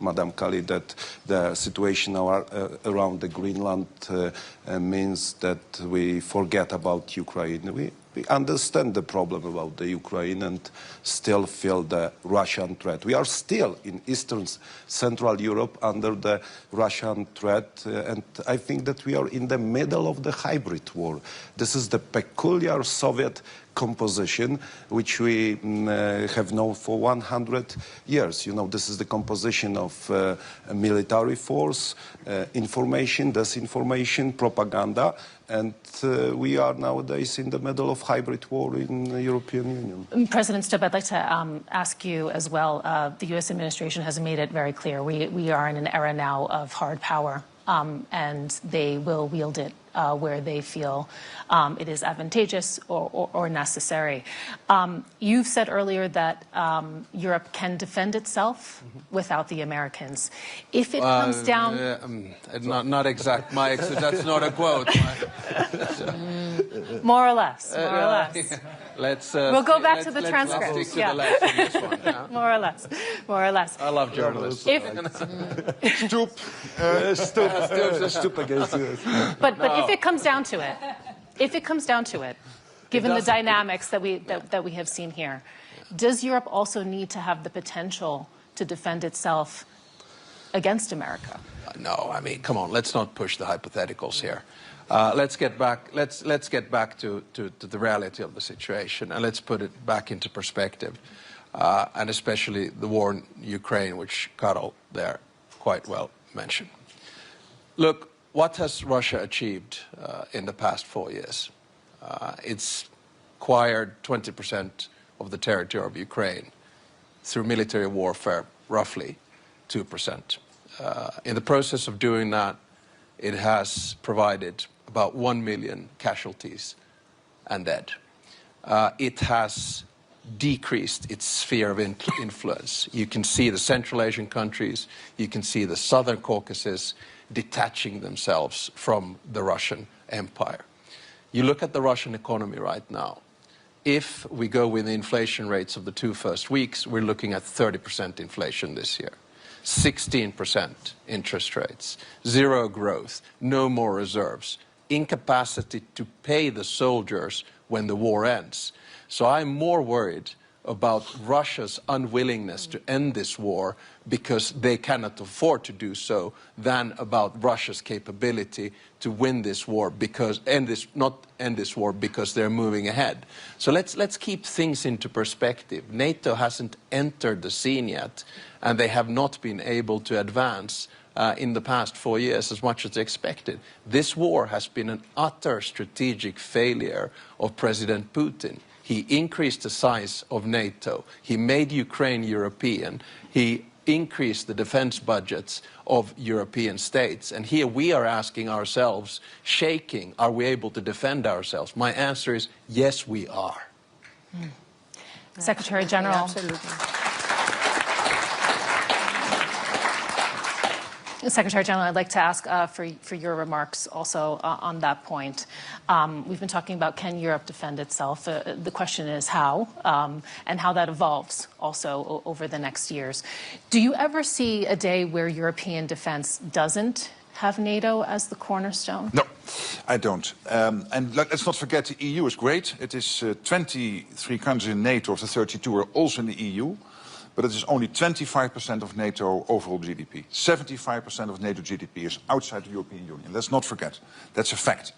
Madam Kali, that the situation around the Greenland means that we forget about Ukraine. We understand the problem about the Ukraine and still feel the Russian threat. We are still in Eastern Central Europe under the Russian threat, and I think that we are in the middle of the hybrid war. This is the peculiar Soviet composition which we have known for 100 years. You know, this is the composition of a military force, information, disinformation, propaganda, and we are nowadays in the middle of hybrid war in the European Union. President Stubb, I'd like to ask you as well. The U.S. administration has made it very clear. We are in an era now of hard power, and they will wield it where they feel it is advantageous or necessary. You've said earlier that Europe can defend itself without the Americans. If it comes down... not exact, Mike, so that's not a quote. More or less, more or less. We'll go back to the transcript. Let's stick to the left on this one. Yeah. More or less, more or less. I love journalists. Stoop against us. But if it comes down to it, given the dynamics that we have seen here, does Europe also need to have the potential to defend itself against America? No, I mean, come on, let's not push the hypotheticals here. Let's get back to the reality of the situation, and let's put it back into perspective, and especially the war in Ukraine, which Karol there quite well mentioned. Look, what has Russia achieved in the past 4 years? It's acquired 20% of the territory of Ukraine through military warfare, roughly 2%. In the process of doing that, it has provided about 1 million casualties and dead. It has decreased its sphere of influence. You can see the Central Asian countries, you can see the Southern Caucasus detaching themselves from the Russian Empire. You look at the Russian economy right now. If we go with the inflation rates of the 2 first weeks, we're looking at 30% inflation this year. 16% interest rates, zero growth, no more reserves, incapacity to pay the soldiers when the war ends. So I'm more worried about Russia's unwillingness to end this war because they cannot afford to do so than about Russia's capability to win this war because not end this war because they're moving ahead. So let's keep things into perspective. NATO hasn't entered the scene yet, and they have not been able to advance in the past 4 years as much as expected. This war has been an utter strategic failure of President Putin. He increased the size of NATO. He made Ukraine European. He increased the defense budgets of European states. And here we are asking ourselves, shaking, are we able to defend ourselves? My answer is, yes, we are. Secretary General. Yeah, absolutely. Secretary General, I'd like to ask for your remarks also on that point. We've been talking about can Europe defend itself. The question is how, and how that evolves also over the next years. Do you ever see a day where European defense doesn't have NATO as the cornerstone? No, I don't. And let's not forget the EU is great. It is 23 countries in NATO of the 32 are also in the EU. But it is only 25% of NATO overall GDP. 75% of NATO GDP is outside the European Union. Let's not forget. That's a fact.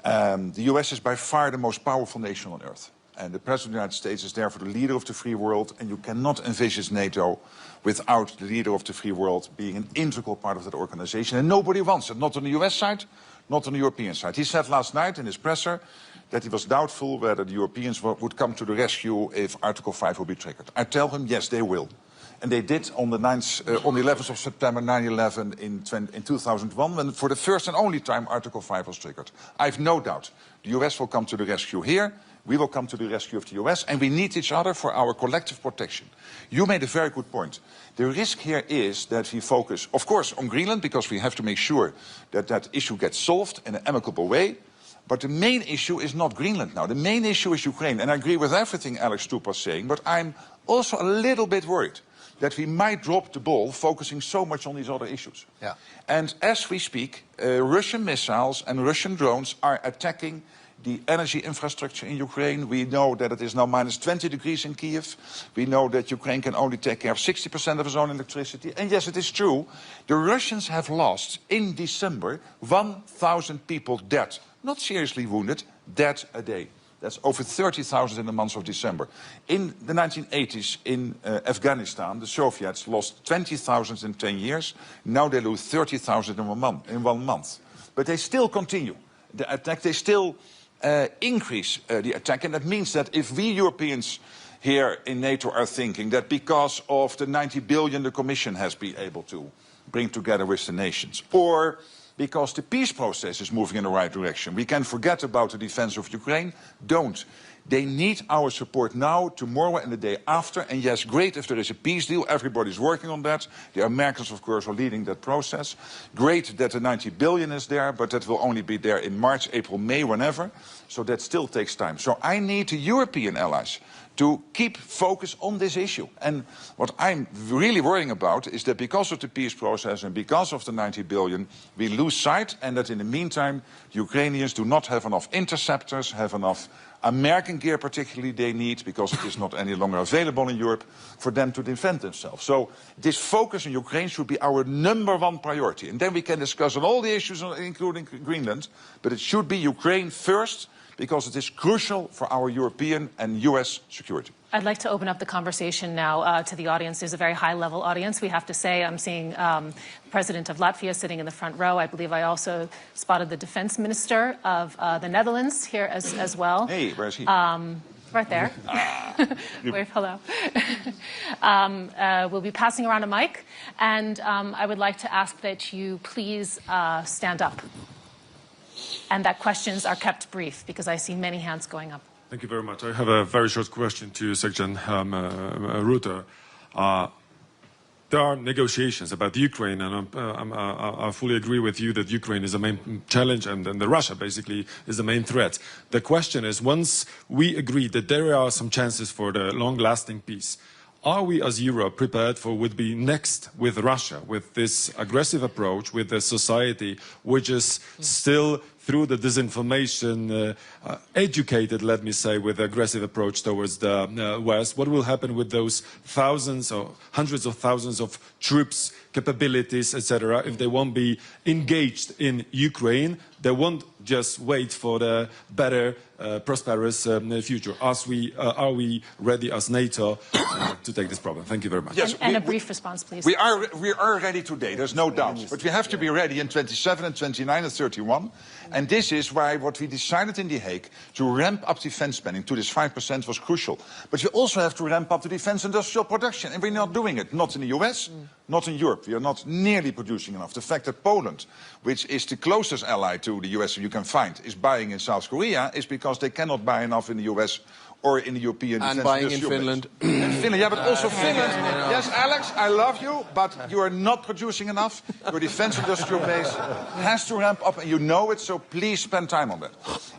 The US is by far the most powerful nation on earth. And the President of the United States is therefore the leader of the free world. And you cannot envisage NATO without the leader of the free world being an integral part of that organization. And nobody wants it. Not on the US side, not on the European side. He said last night in his presser that he was doubtful whether the Europeans would come to the rescue if Article 5 would be triggered. I tell him, yes, they will. And they did on the 11th of September 9/11 in 2001, when for the first and only time Article 5 was triggered. I have no doubt the US will come to the rescue here, we will come to the rescue of the US, and we need each other for our collective protection. You made a very good point. The risk here is that we focus, of course, on Greenland, because we have to make sure that that issue gets solved in an amicable way. But the main issue is not Greenland now. The main issue is Ukraine. And I agree with everything Alex Stubb was saying, but I'm also a little bit worried that we might drop the ball focusing so much on these other issues. Yeah. And as we speak, Russian missiles and Russian drones are attacking the energy infrastructure in Ukraine. We know that it is now minus 20 degrees in Kiev. We know that Ukraine can only take care of 60% of its own electricity. And yes, it is true, the Russians have lost in December 1,000 people dead. Not seriously wounded, dead a day. That's over 30,000 in the month of December. In the 1980s in Afghanistan, the Soviets lost 20,000 in 10 years. Now they lose 30,000 in 1 month. But they still continue the attack. They still increase the attack. And that means that if we Europeans here in NATO are thinking that because of the 90 billion the Commission has been able to bring together with the nations, or because the peace process is moving in the right direction, we can forget about the defense of Ukraine. Don't. They need our support now, tomorrow and the day after. And yes, great if there is a peace deal. Everybody's working on that. The Americans, of course, are leading that process. Great that the 90 billion is there, but that will only be there in March, April, May, whenever. So that still takes time. So I need the European allies to keep focus on this issue. And what I'm really worrying about is that because of the peace process and because of the 90 billion, we lose sight, and that in the meantime, Ukrainians do not have enough interceptors, have enough American gear particularly they need, because it is not any longer available in Europe, for them to defend themselves. So this focus on Ukraine should be our #1 priority. And then we can discuss on all the issues, including Greenland, but it should be Ukraine first, because it is crucial for our European and US security. I'd like to open up the conversation now to the audience. There's a very high-level audience, we have to say. I'm seeing the President of Latvia sitting in the front row. I believe I also spotted the Defense Minister of the Netherlands here as well. Hey, where is he? Right there. Wave hello. We'll be passing around a mic, and I would like to ask that you please stand up, and that questions are kept brief, because I see many hands going up. Thank you very much. I have a very short question to Secretary Rutte. There are negotiations about Ukraine, and I fully agree with you that Ukraine is the main challenge, and the Russia basically is the main threat. The question is, once we agree that there are some chances for the long-lasting peace, are we as Europe prepared for what would be next with Russia, with this aggressive approach, with a society which is still, through the disinformation, educated, let me say, with aggressive approach towards the West? What will happen with those thousands or hundreds of thousands of troops, capabilities, etc., if they won't be engaged in Ukraine? They won't just wait for the better, prosperous future. Are we ready as NATO to take this problem? Thank you very much. Yes, and a brief response, please. We are ready today, there's no doubt. But we have to be ready in 27 and 29 and 31. And this is why what we decided in The Hague to ramp up defense spending to this 5% was crucial. But we also have to ramp up the defense industrial production. And we're not doing it. Not in the US, not in Europe. We are not nearly producing enough. The fact that Poland, which is the closest ally to the US you can find, is buying in South Korea is because they cannot buy enough in the US or in the European and defense buying in Finland. In Finland, yeah, but also Finland. Yes, Alex, I love you, but you are not producing enough. Your defense industrial base has to ramp up, and you know it, so please spend time on that.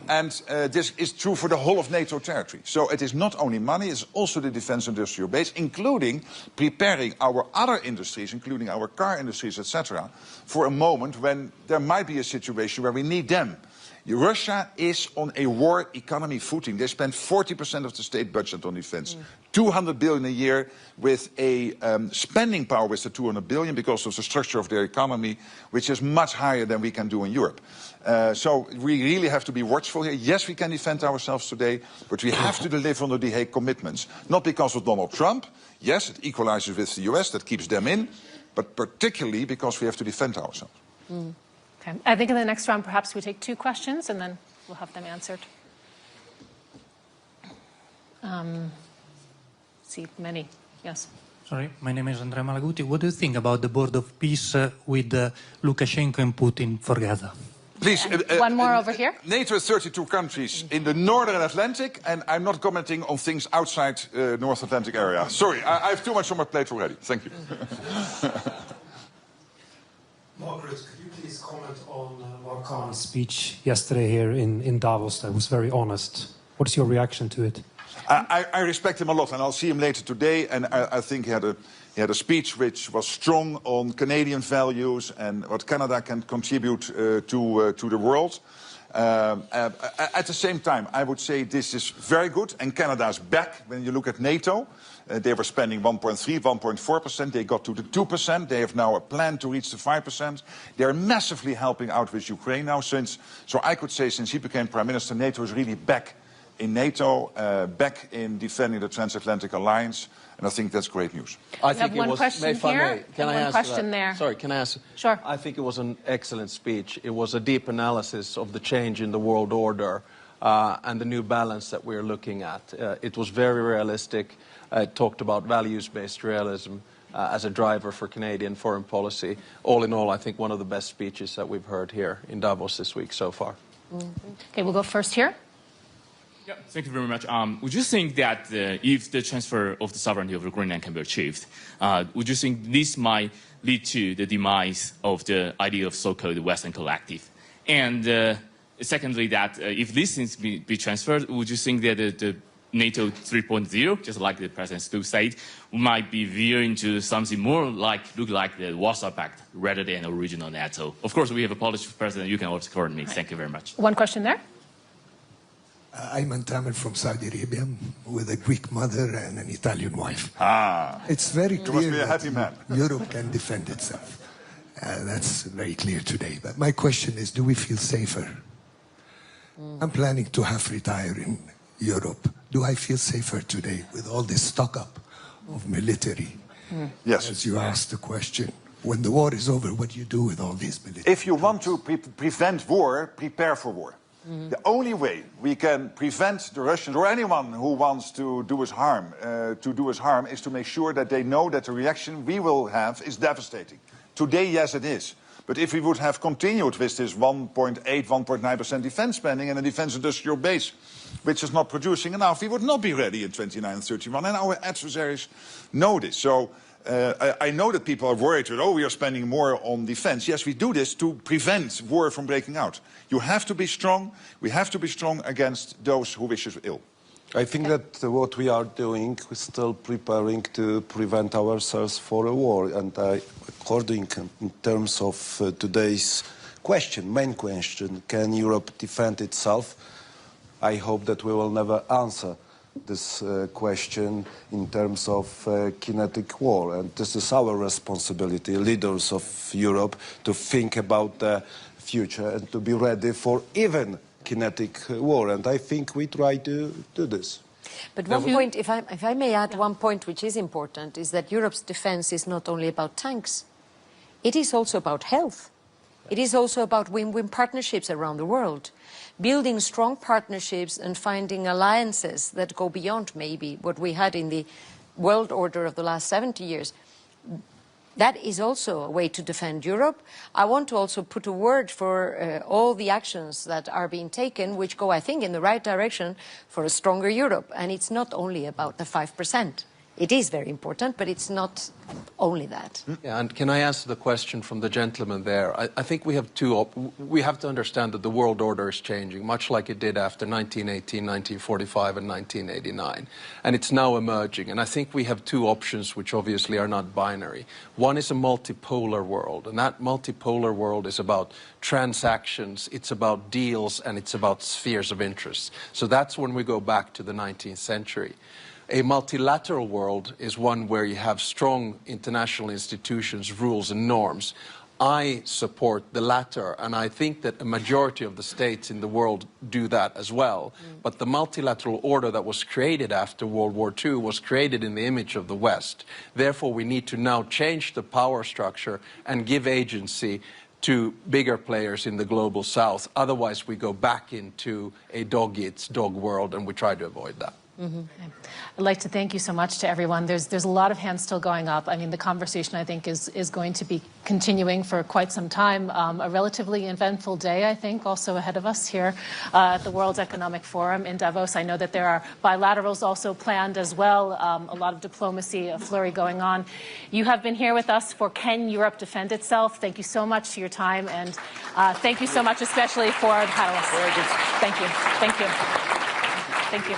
And this is true for the whole of NATO territory. So it is not only money, it's also the defense industrial base, including preparing our other industries, including our car industries, etc., for a moment when there might be a situation where we need them. Russia is on a war economy footing. They spend 40% of the state budget on defense. 200 billion a year, with a spending power with the 200 billion because of the structure of their economy, which is much higher than we can do in Europe. So we really have to be watchful here. Yes, we can defend ourselves today, but we have to deliver on the The Hague commitments. Not because of Donald Trump. Yes, it equalizes with the US, that keeps them in, but particularly because we have to defend ourselves. Okay. I think in the next round, perhaps we take 2 questions, and then we'll have them answered. See many. Yes. Sorry, my name is Andrea Malaguti. What do you think about the board of peace with Lukashenko and Putin for Gaza? Please, one more over here. NATO is 32 countries in the northern Atlantic, and I'm not commenting on things outside North Atlantic area. Sorry, I have too much on my plate already. Thank you. Margaret, could you please comment on Macron's speech yesterday here in Davos that was very honest? What is your reaction to it? I respect him a lot, and I'll see him later today, and I think he had a speech which was strong on Canadian values and what Canada can contribute to the world. At the same time, I would say this is very good, and Canada's back. When you look at NATO, they were spending 1.3, 1.4%. They got to the 2%. They have now a plan to reach the 5%. They're massively helping out with Ukraine now. So I could say since he became Prime Minister, NATO is really back in NATO, back in defending the transatlantic alliance. And I think that's great news. I think it was, if I may, can I answer question that? there. Sorry, can I answer? Sure. I think it was an excellent speech. It was a deep analysis of the change in the world order and the new balance that we're looking at. It was very realistic. It talked about values-based realism as a driver for Canadian foreign policy. All in all, I think one of the best speeches that we've heard here in Davos this week so far. Okay, we'll go first here. Yeah, thank you very much. Would you think that if the transfer of the sovereignty of Greenland can be achieved, would you think this might lead to the demise of the idea of so-called Western collective? And secondly, that if these things be transferred, would you think that the NATO 3.0, just like the President Stu said, might be veering to something more look like the Warsaw Pact rather than original NATO? Of course, we have a Polish president. You can also correct me. Thank you very much. One question there. I'm Tamer from Saudi Arabia with a Greek mother and an Italian wife. It's very clear you must be a happy man. Europe can defend itself. That's very clear today. But my question is, do we feel safer? I'm planning to half retire in Europe. Do I feel safer today with all this stock-up of military? Yes. As you asked the question, when the war is over, what do you do with all these military? If you want to prevent war, prepare for war. The only way we can prevent the Russians or anyone who wants to do us harm, is to make sure that they know that the reaction we will have is devastating. Today, yes, it is. But if we would have continued with this 1.8, 1.9% defense spending and a defense industrial base, which is not producing enough, we would not be ready in 29 and 31. And our adversaries know this. So I know that people are worried that, we are spending more on defense. Yes, we do this to prevent war from breaking out. You have to be strong. We have to be strong against those who wish us ill. I think that what we are doing is still preparing to prevent ourselves for a war. And according in terms of today's question, main question, can Europe defend itself? I hope that we will never answer this question in terms of kinetic war. And this is our responsibility, leaders of Europe, to think about the future and to be ready for even kinetic war. And I think we try to do this. But one point, if I may add one point which is important, is that Europe's defense is not only about tanks. It is also about health. It is also about win-win partnerships around the world. Building strong partnerships and finding alliances that go beyond maybe what we had in the world order of the last 70 years. That is also a way to defend Europe. I want to also put a word for all the actions that are being taken, which go, I think, in the right direction for a stronger Europe. And it's not only about the 5%. It is very important, but it's not only that. Yeah, and can I answer the question from the gentleman there? I think we have we have to understand that the world order is changing, much like it did after 1918, 1945, and 1989. And it's now emerging. And I think we have two options, which obviously are not binary. One is a multipolar world, and that multipolar world is about transactions, it's about deals, and it's about spheres of interest. So that's when we go back to the 19th century. A multilateral world is one where you have strong international institutions, rules and norms. I support the latter, and I think that a majority of the states in the world do that as well. But the multilateral order that was created after World War II was created in the image of the West. Therefore, we need to now change the power structure and give agency to bigger players in the global South. Otherwise, we go back into a dog-eats-dog world, and we try to avoid that. I'd like to thank you so much to everyone. There's a lot of hands still going up. I mean, the conversation, I think, is going to be continuing for quite some time. A relatively eventful day, I think, also ahead of us here at the World Economic Forum in Davos. I know that there are bilaterals also planned as well, a lot of diplomacy, a flurry going on. You have been here with us for Can Europe Defend Itself? Thank you so much for your time, and thank you so much especially for the panelists. Thank you. Thank you. Thank you.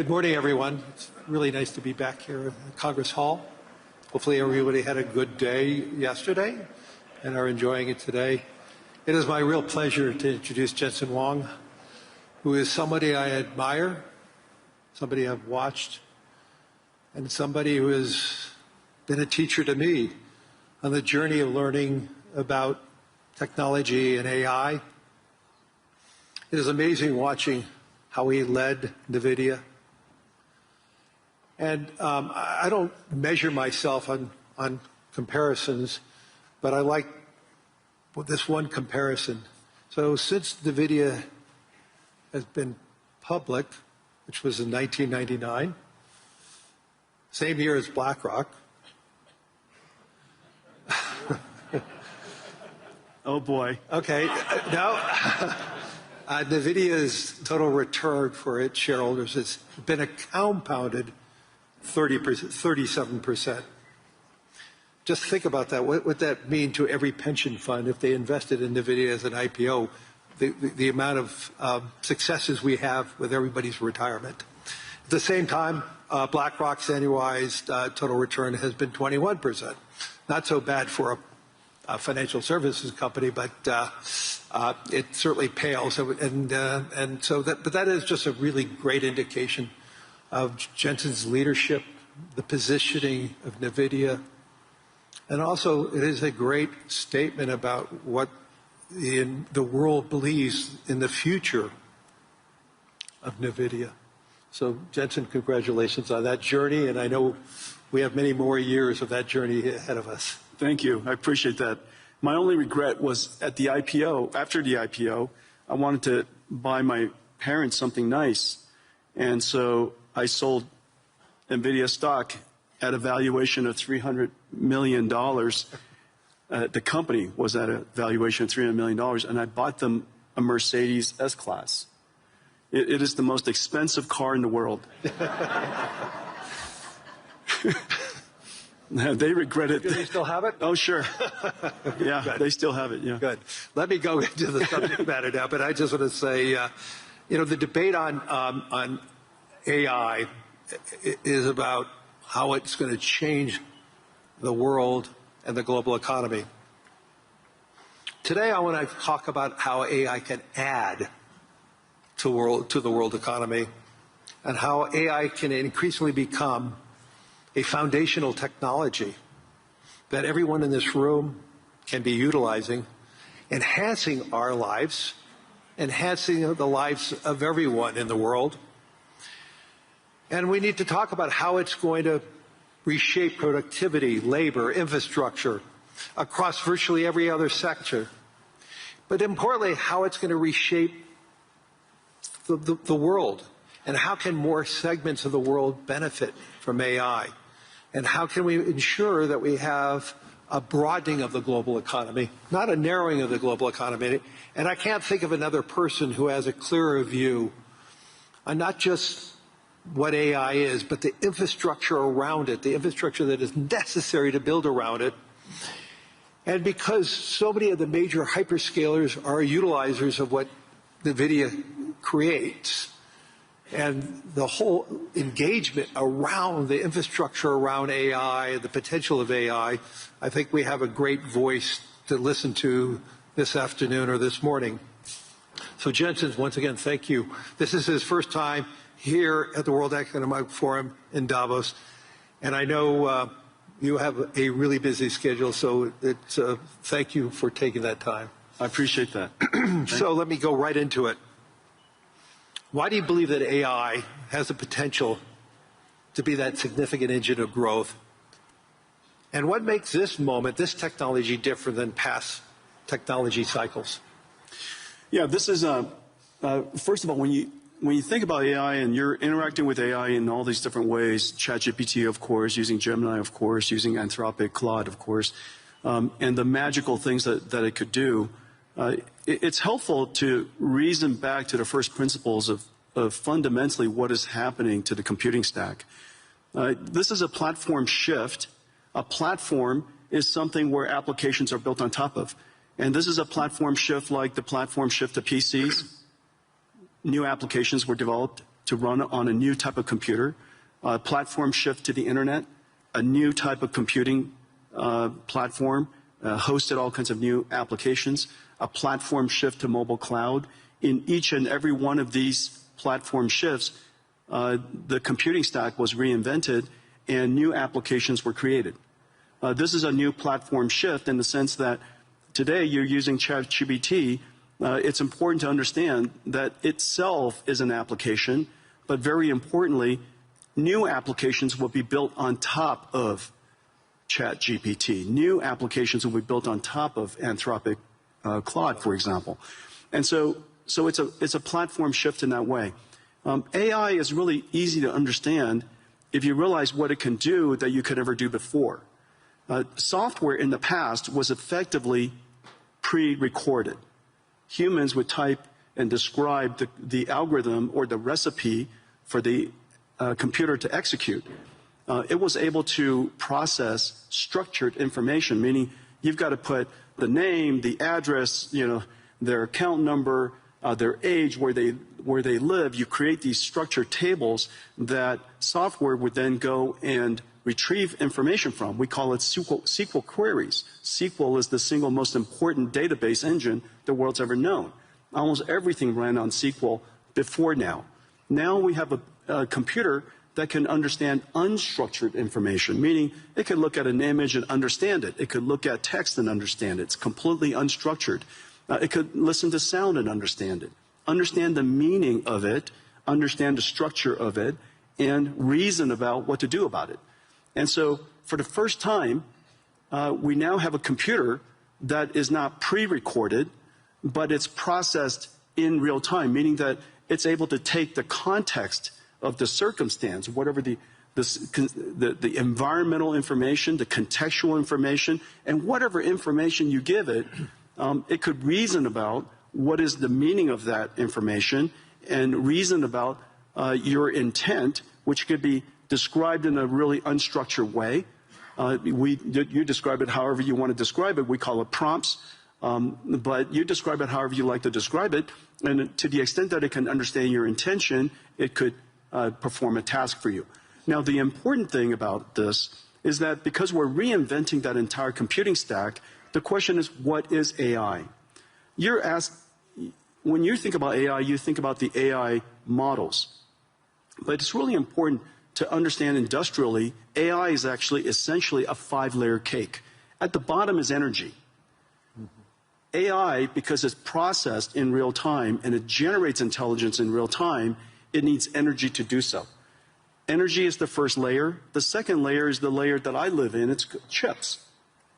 Good morning, everyone. It's really nice to be back here at Congress Hall. Hopefully everybody had a good day yesterday and are enjoying it today. It is my real pleasure to introduce Jensen Huang, who is somebody I admire, somebody I've watched, and somebody who has been a teacher to me on the journey of learning about technology and AI. It is amazing watching how he led NVIDIA. And I don't measure myself on comparisons, but I like this one comparison. So since NVIDIA has been public, which was in 1999, same year as BlackRock. Oh boy. Okay, now NVIDIA's total return for its shareholders has been a compounded 37%. Just think about that. What would that mean to every pension fund if they invested in NVIDIA as an IPO? The amount of successes we have with everybody's retirement. At the same time, BlackRock's annualized total return has been 21%. Not so bad for a financial services company, but it certainly pales. But that is just a really great indication of Jensen's leadership, the positioning of NVIDIA, and also it is a great statement about what the world believes in the future of NVIDIA. So Jensen, congratulations on that journey, and I know we have many more years of that journey ahead of us. Thank you. I appreciate that. My only regret was at the IPO, after the IPO, I wanted to buy my parents something nice, and so I sold NVIDIA stock at a valuation of $300 million. The company was at a valuation of $300 million, and I bought them a Mercedes S-Class. It is the most expensive car in the world. They regret it. Do they still have it? Oh, sure. Yeah, Good. They still have it, yeah. Good. Let me go into the subject matter now, but I just want to say, the debate on AI is about how it's going to change the world and the global economy. Today, I want to talk about how AI can add to the world economy and how AI can increasingly become a foundational technology that everyone in this room can be utilizing, enhancing our lives, enhancing the lives of everyone in the world. And we need to talk about how it's going to reshape productivity, labor, infrastructure across virtually every other sector. But importantly, how it's going to reshape the world, and how can more segments of the world benefit from AI, and how can we ensure that we have a broadening of the global economy, not a narrowing of the global economy. And I can't think of another person who has a clearer view on not just what AI is, but the infrastructure around it, the infrastructure that is necessary to build around it. And because so many of the major hyperscalers are utilizers of what NVIDIA creates, and the whole engagement around the infrastructure around AI, the potential of AI, I think we have a great voice to listen to this afternoon or this morning. So Jensen, once again, thank you. This is his first time here at the World Economic Forum in Davos, and I know you have a really busy schedule, so thank you for taking that time. I appreciate that. So let me go right into it. Why do you believe that AI has the potential to be that significant engine of growth? And what makes this moment, this technology, different than past technology cycles? Yeah, this is, first of all, when you think about AI and you're interacting with AI in all these different ways, ChatGPT, of course, using Gemini, of course, using Anthropic, Claude, of course, and the magical things that it could do, it's helpful to reason back to the first principles of fundamentally what is happening to the computing stack. This is a platform shift. A platform is something where applications are built on top of. And this is a platform shift like the platform shift to PCs. New applications were developed to run on a new type of computer, platform shift to the internet, a new type of computing platform, hosted all kinds of new applications, a platform shift to mobile cloud. In each and every one of these platform shifts, the computing stack was reinvented and new applications were created. This is a new platform shift in the sense that today you're using ChatGPT. It's important to understand that itself is an application, but very importantly, new applications will be built on top of ChatGPT. New applications will be built on top of Anthropic Claude, for example. And so it's a platform shift in that way. AI is really easy to understand if you realize what it can do that you could never do before. Software in the past was effectively pre-recorded. Humans would type and describe the algorithm or the recipe for the computer to execute. It was able to process structured information, meaning you've got to put the name, the address, their account number, their age, where they live. You create these structured tables that software would then go and retrieve information from. We call it SQL queries. SQL is the single most important database engine the world's ever known. Almost everything ran on SQL before now. Now we have a computer that can understand unstructured information, meaning it can look at an image and understand it. It could look at text and understand it. It's completely unstructured. It could listen to sound and understand it, understand the meaning of it, understand the structure of it, and reason about what to do about it. And so for the first time, we now have a computer that is not pre-recorded, but it's processed in real time, meaning that it's able to take the context of the circumstance, whatever the environmental information, the contextual information, and whatever information you give it, it could reason about what is the meaning of that information and reason about your intent, which could be described in a really unstructured way. You describe it however you want to describe it. We call it prompts. But you describe it however you like to describe it. And to the extent that it can understand your intention, it could perform a task for you. Now, the important thing about this is that because we're reinventing that entire computing stack, the question is, what is AI? You're asked, when you think about AI, you think about the AI models. But it's really important to understand industrially, AI is actually essentially a 5-layer cake. At the bottom is energy. AI, because it's processed in real time and it generates intelligence in real time, it needs energy to do so. Energy is the first layer. The second layer is the layer that I live in. It's chips.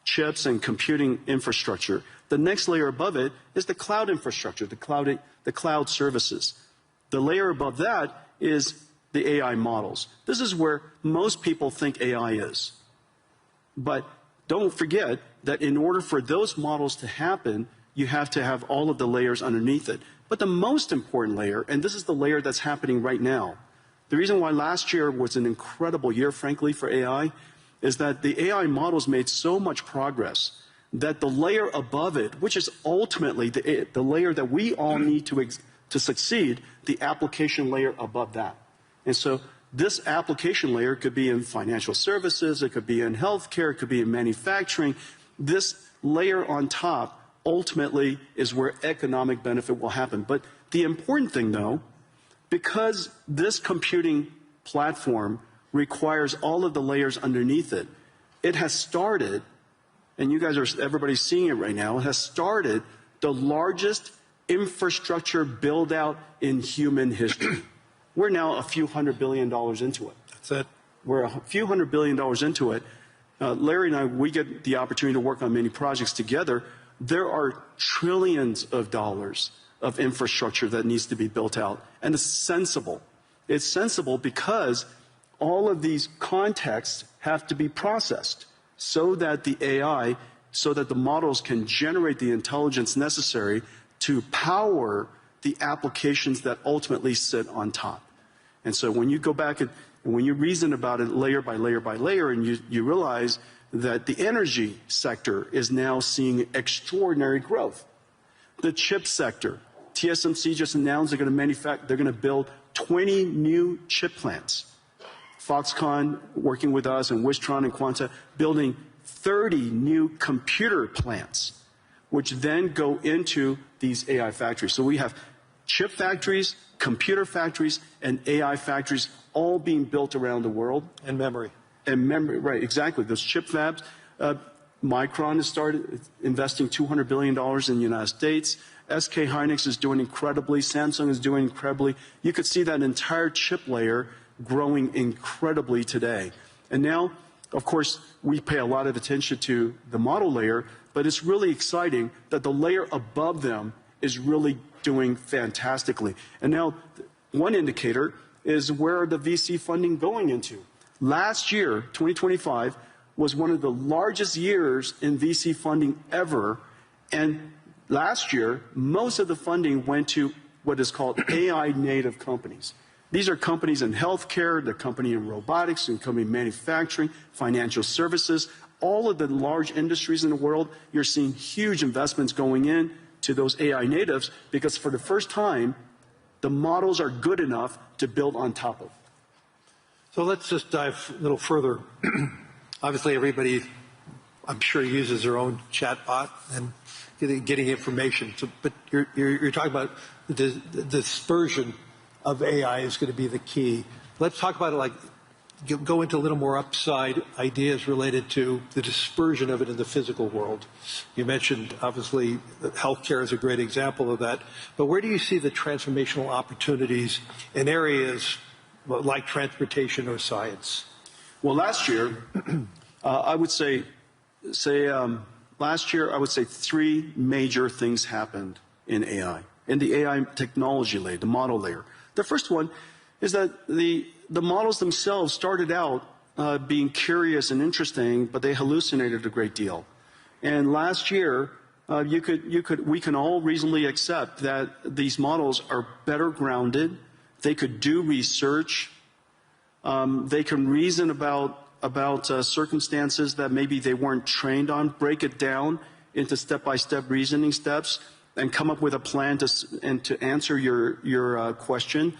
Chips and computing infrastructure. The next layer above it is the cloud infrastructure, the cloud services. The layer above that is the AI models. This is where most people think AI is. But don't forget that in order for those models to happen, you have to have all of the layers underneath it. But the most important layer, and this is the layer that's happening right now, the reason why last year was an incredible year, frankly, for AI, is that the AI models made so much progress that the layer above it, which is ultimately the layer that we all need to succeed, the application layer above that. And so this application layer could be in financial services, it could be in healthcare, it could be in manufacturing. This layer on top ultimately is where economic benefit will happen. But the important thing, though, because this computing platform requires all of the layers underneath it, it has started, and you guys are, everybody's seeing it right now, it has started the largest infrastructure build out in human history. We're now a few $100 billion into it. That's it. We're a few $100 billion into it. Larry and I, we get the opportunity to work on many projects together. There are trillions of dollars of infrastructure that needs to be built out. And it's sensible. It's sensible because all of these contexts have to be processed so that the AI, so that the models can generate the intelligence necessary to power the applications that ultimately sit on top. And so when you go back and when you reason about it layer by layer by layer, and you realize that the energy sector is now seeing extraordinary growth. The chip sector, TSMC just announced they're going to build 20 new chip plants. Foxconn working with us and Wistron and Quanta building 30 new computer plants, which then go into these AI factories. So we have chip factories, computer factories, and AI factories all being built around the world. And memory. And memory, right, exactly. Those chip fabs. Micron has started investing $200 billion in the United States. SK Hynix is doing incredibly. Samsung is doing incredibly. You could see that entire chip layer growing incredibly today. And now, of course, we pay a lot of attention to the model layer, but it's really exciting that the layer above them is really doing fantastically. And now, one indicator is where the VC funding going into. Last year, 2025, was one of the largest years in VC funding ever, and last year, most of the funding went to what is called AI native companies. These are companies in healthcare, they're companies in robotics, and companies in manufacturing, financial services, all of the large industries in the world. You're seeing huge investments going in to those AI natives because for the first time, the models are good enough to build on top of. So let's just dive a little further. Obviously, everybody, I'm sure, uses their own chatbot and getting information. So, but you're talking about the dispersion of AI is going to be the key. Let's talk about it, like, go into a little more upside ideas related to the dispersion of it in the physical world. You mentioned, obviously, that healthcare is a great example of that. But where do you see the transformational opportunities in areas like transportation or science? Well, last year, I would say last year, I would say three major things happened in AI, in the AI technology layer, the model layer. The first one is that the models themselves started out being curious and interesting, but they hallucinated a great deal. And last year, we can all reasonably accept that these models are better grounded. They could do research. They can reason about circumstances that maybe they weren't trained on, break it down into step-by-step reasoning steps, and come up with a plan to answer your question,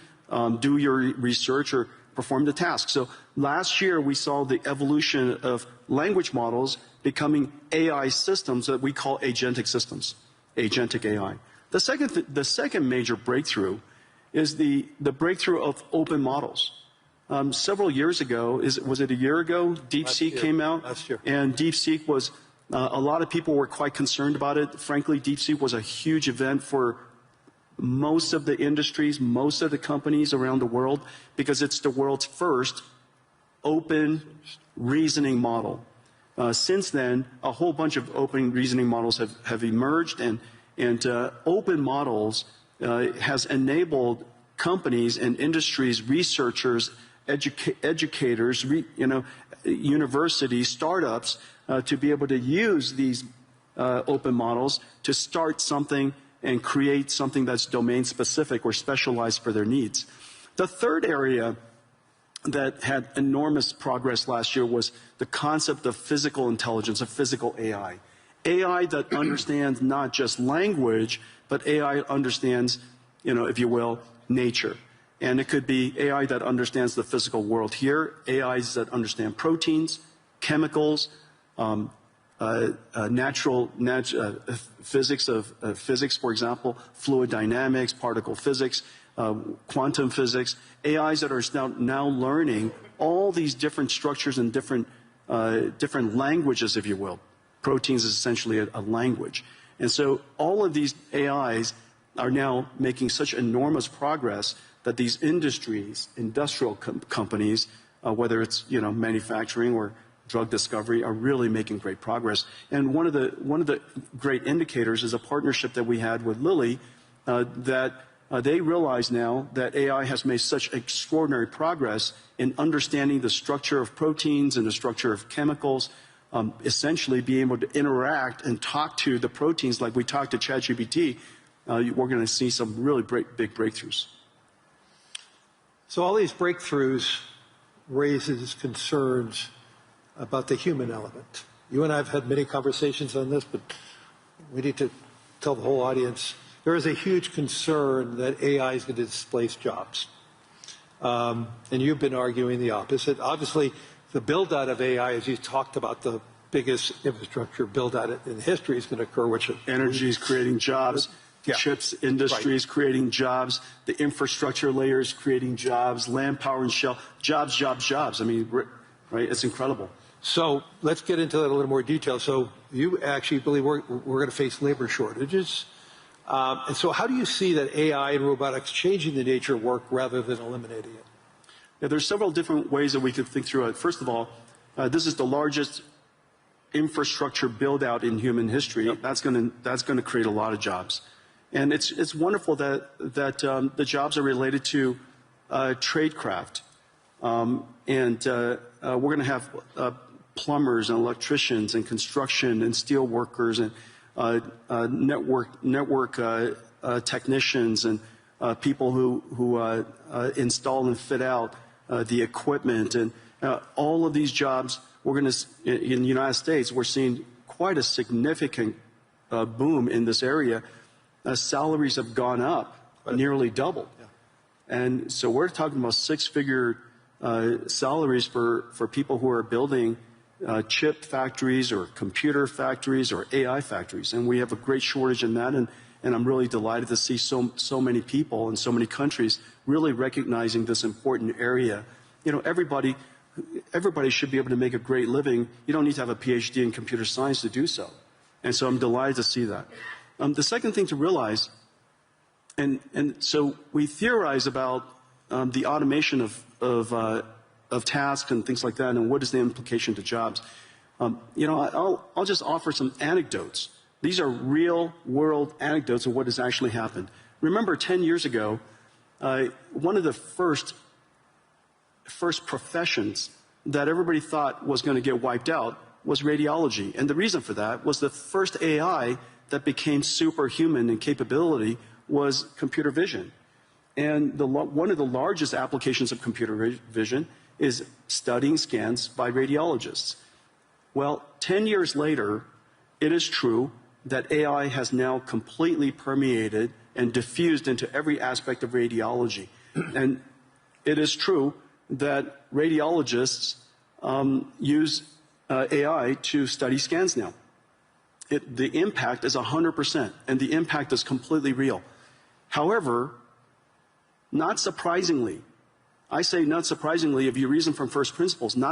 do your research, or perform the task. So last year we saw the evolution of language models becoming AI systems that we call agentic systems, agentic AI. The second major breakthrough is the breakthrough of open models. Several years ago, was it a year ago, DeepSeek came out? Last year. And DeepSeek was, a lot of people were quite concerned about it. Frankly, DeepSeek was a huge event for most of the industries, most of the companies around the world, because it's the world's first open reasoning model. Since then, a whole bunch of open reasoning models have emerged, and open models has enabled companies and industries, researchers, educators, universities, startups to be able to use these open models to start something and create something that's domain specific or specialized for their needs. The third area that had enormous progress last year was the concept of physical intelligence, of physical AI. AI that understands not just language, but AI understands, if you will, nature. And it could be AI that understands the physical world here, AIs that understand proteins, chemicals, natural physics, for example, fluid dynamics, particle physics, quantum physics, AIs that are now learning all these different structures and different languages, if you will. Proteins is essentially a language. And so all of these AIs are now making such enormous progress that these industries, industrial companies, whether it's manufacturing or drug discovery, are really making great progress. And one of the great indicators is a partnership that we had with Lilly, that they realize now that AI has made such extraordinary progress in understanding the structure of proteins and the structure of chemicals, essentially being able to interact and talk to the proteins like we talk to ChatGPT. We're going to see some really big breakthroughs. So all these breakthroughs raises concerns about the human element. You and I have had many conversations on this, but we need to tell the whole audience there is a huge concern that AI is going to displace jobs. and you've been arguing the opposite. Obviously, the build-out of AI, as you talked about, the biggest infrastructure build-out in history is going to occur, which energy is creating jobs. The chips industry is creating jobs. The infrastructure layer is creating jobs. Land, power, and shell. Jobs, jobs, jobs. I mean, right? It's incredible. So let's get into that in a little more detail. So you actually believe we're going to face labor shortages. And so how do you see that AI and robotics changing the nature of work rather than eliminating it? Yeah, there's several different ways that we could think through it. First of all, this is the largest infrastructure build-out in human history. Yep. That's going to create a lot of jobs. And it's wonderful that the jobs are related to tradecraft. We're going to have plumbers and electricians and construction and steel workers and network technicians and people who install and fit out the equipment. And all of these jobs, in the United States, we're seeing quite a significant boom in this area. Salaries have gone up, nearly doubled. Yeah. And so we're talking about six-figure salaries for people who are building chip factories or computer factories or AI factories. And we have a great shortage in that, and I'm really delighted to see so many people in so many countries really recognizing this important area. You know, everybody should be able to make a great living. You don't need to have a PhD in computer science to do so. And so I'm delighted to see that. The second thing to realize, and so we theorize about the automation of tasks and things like that, and what is the implication to jobs. You know, I'll just offer some anecdotes. These are real-world anecdotes of what has actually happened. Remember, 10 years ago, one of the first professions that everybody thought was going to get wiped out was radiology. And the reason for that was the first AI that became superhuman in capability was computer vision. And one of the largest applications of computer vision is studying scans by radiologists. Well, 10 years later, it is true that AI has now completely permeated and diffused into every aspect of radiology. And it is true that radiologists use AI to study scans now. The impact is 100%, and the impact is completely real. However, not surprisingly, I say not surprisingly if you reason from first principles, not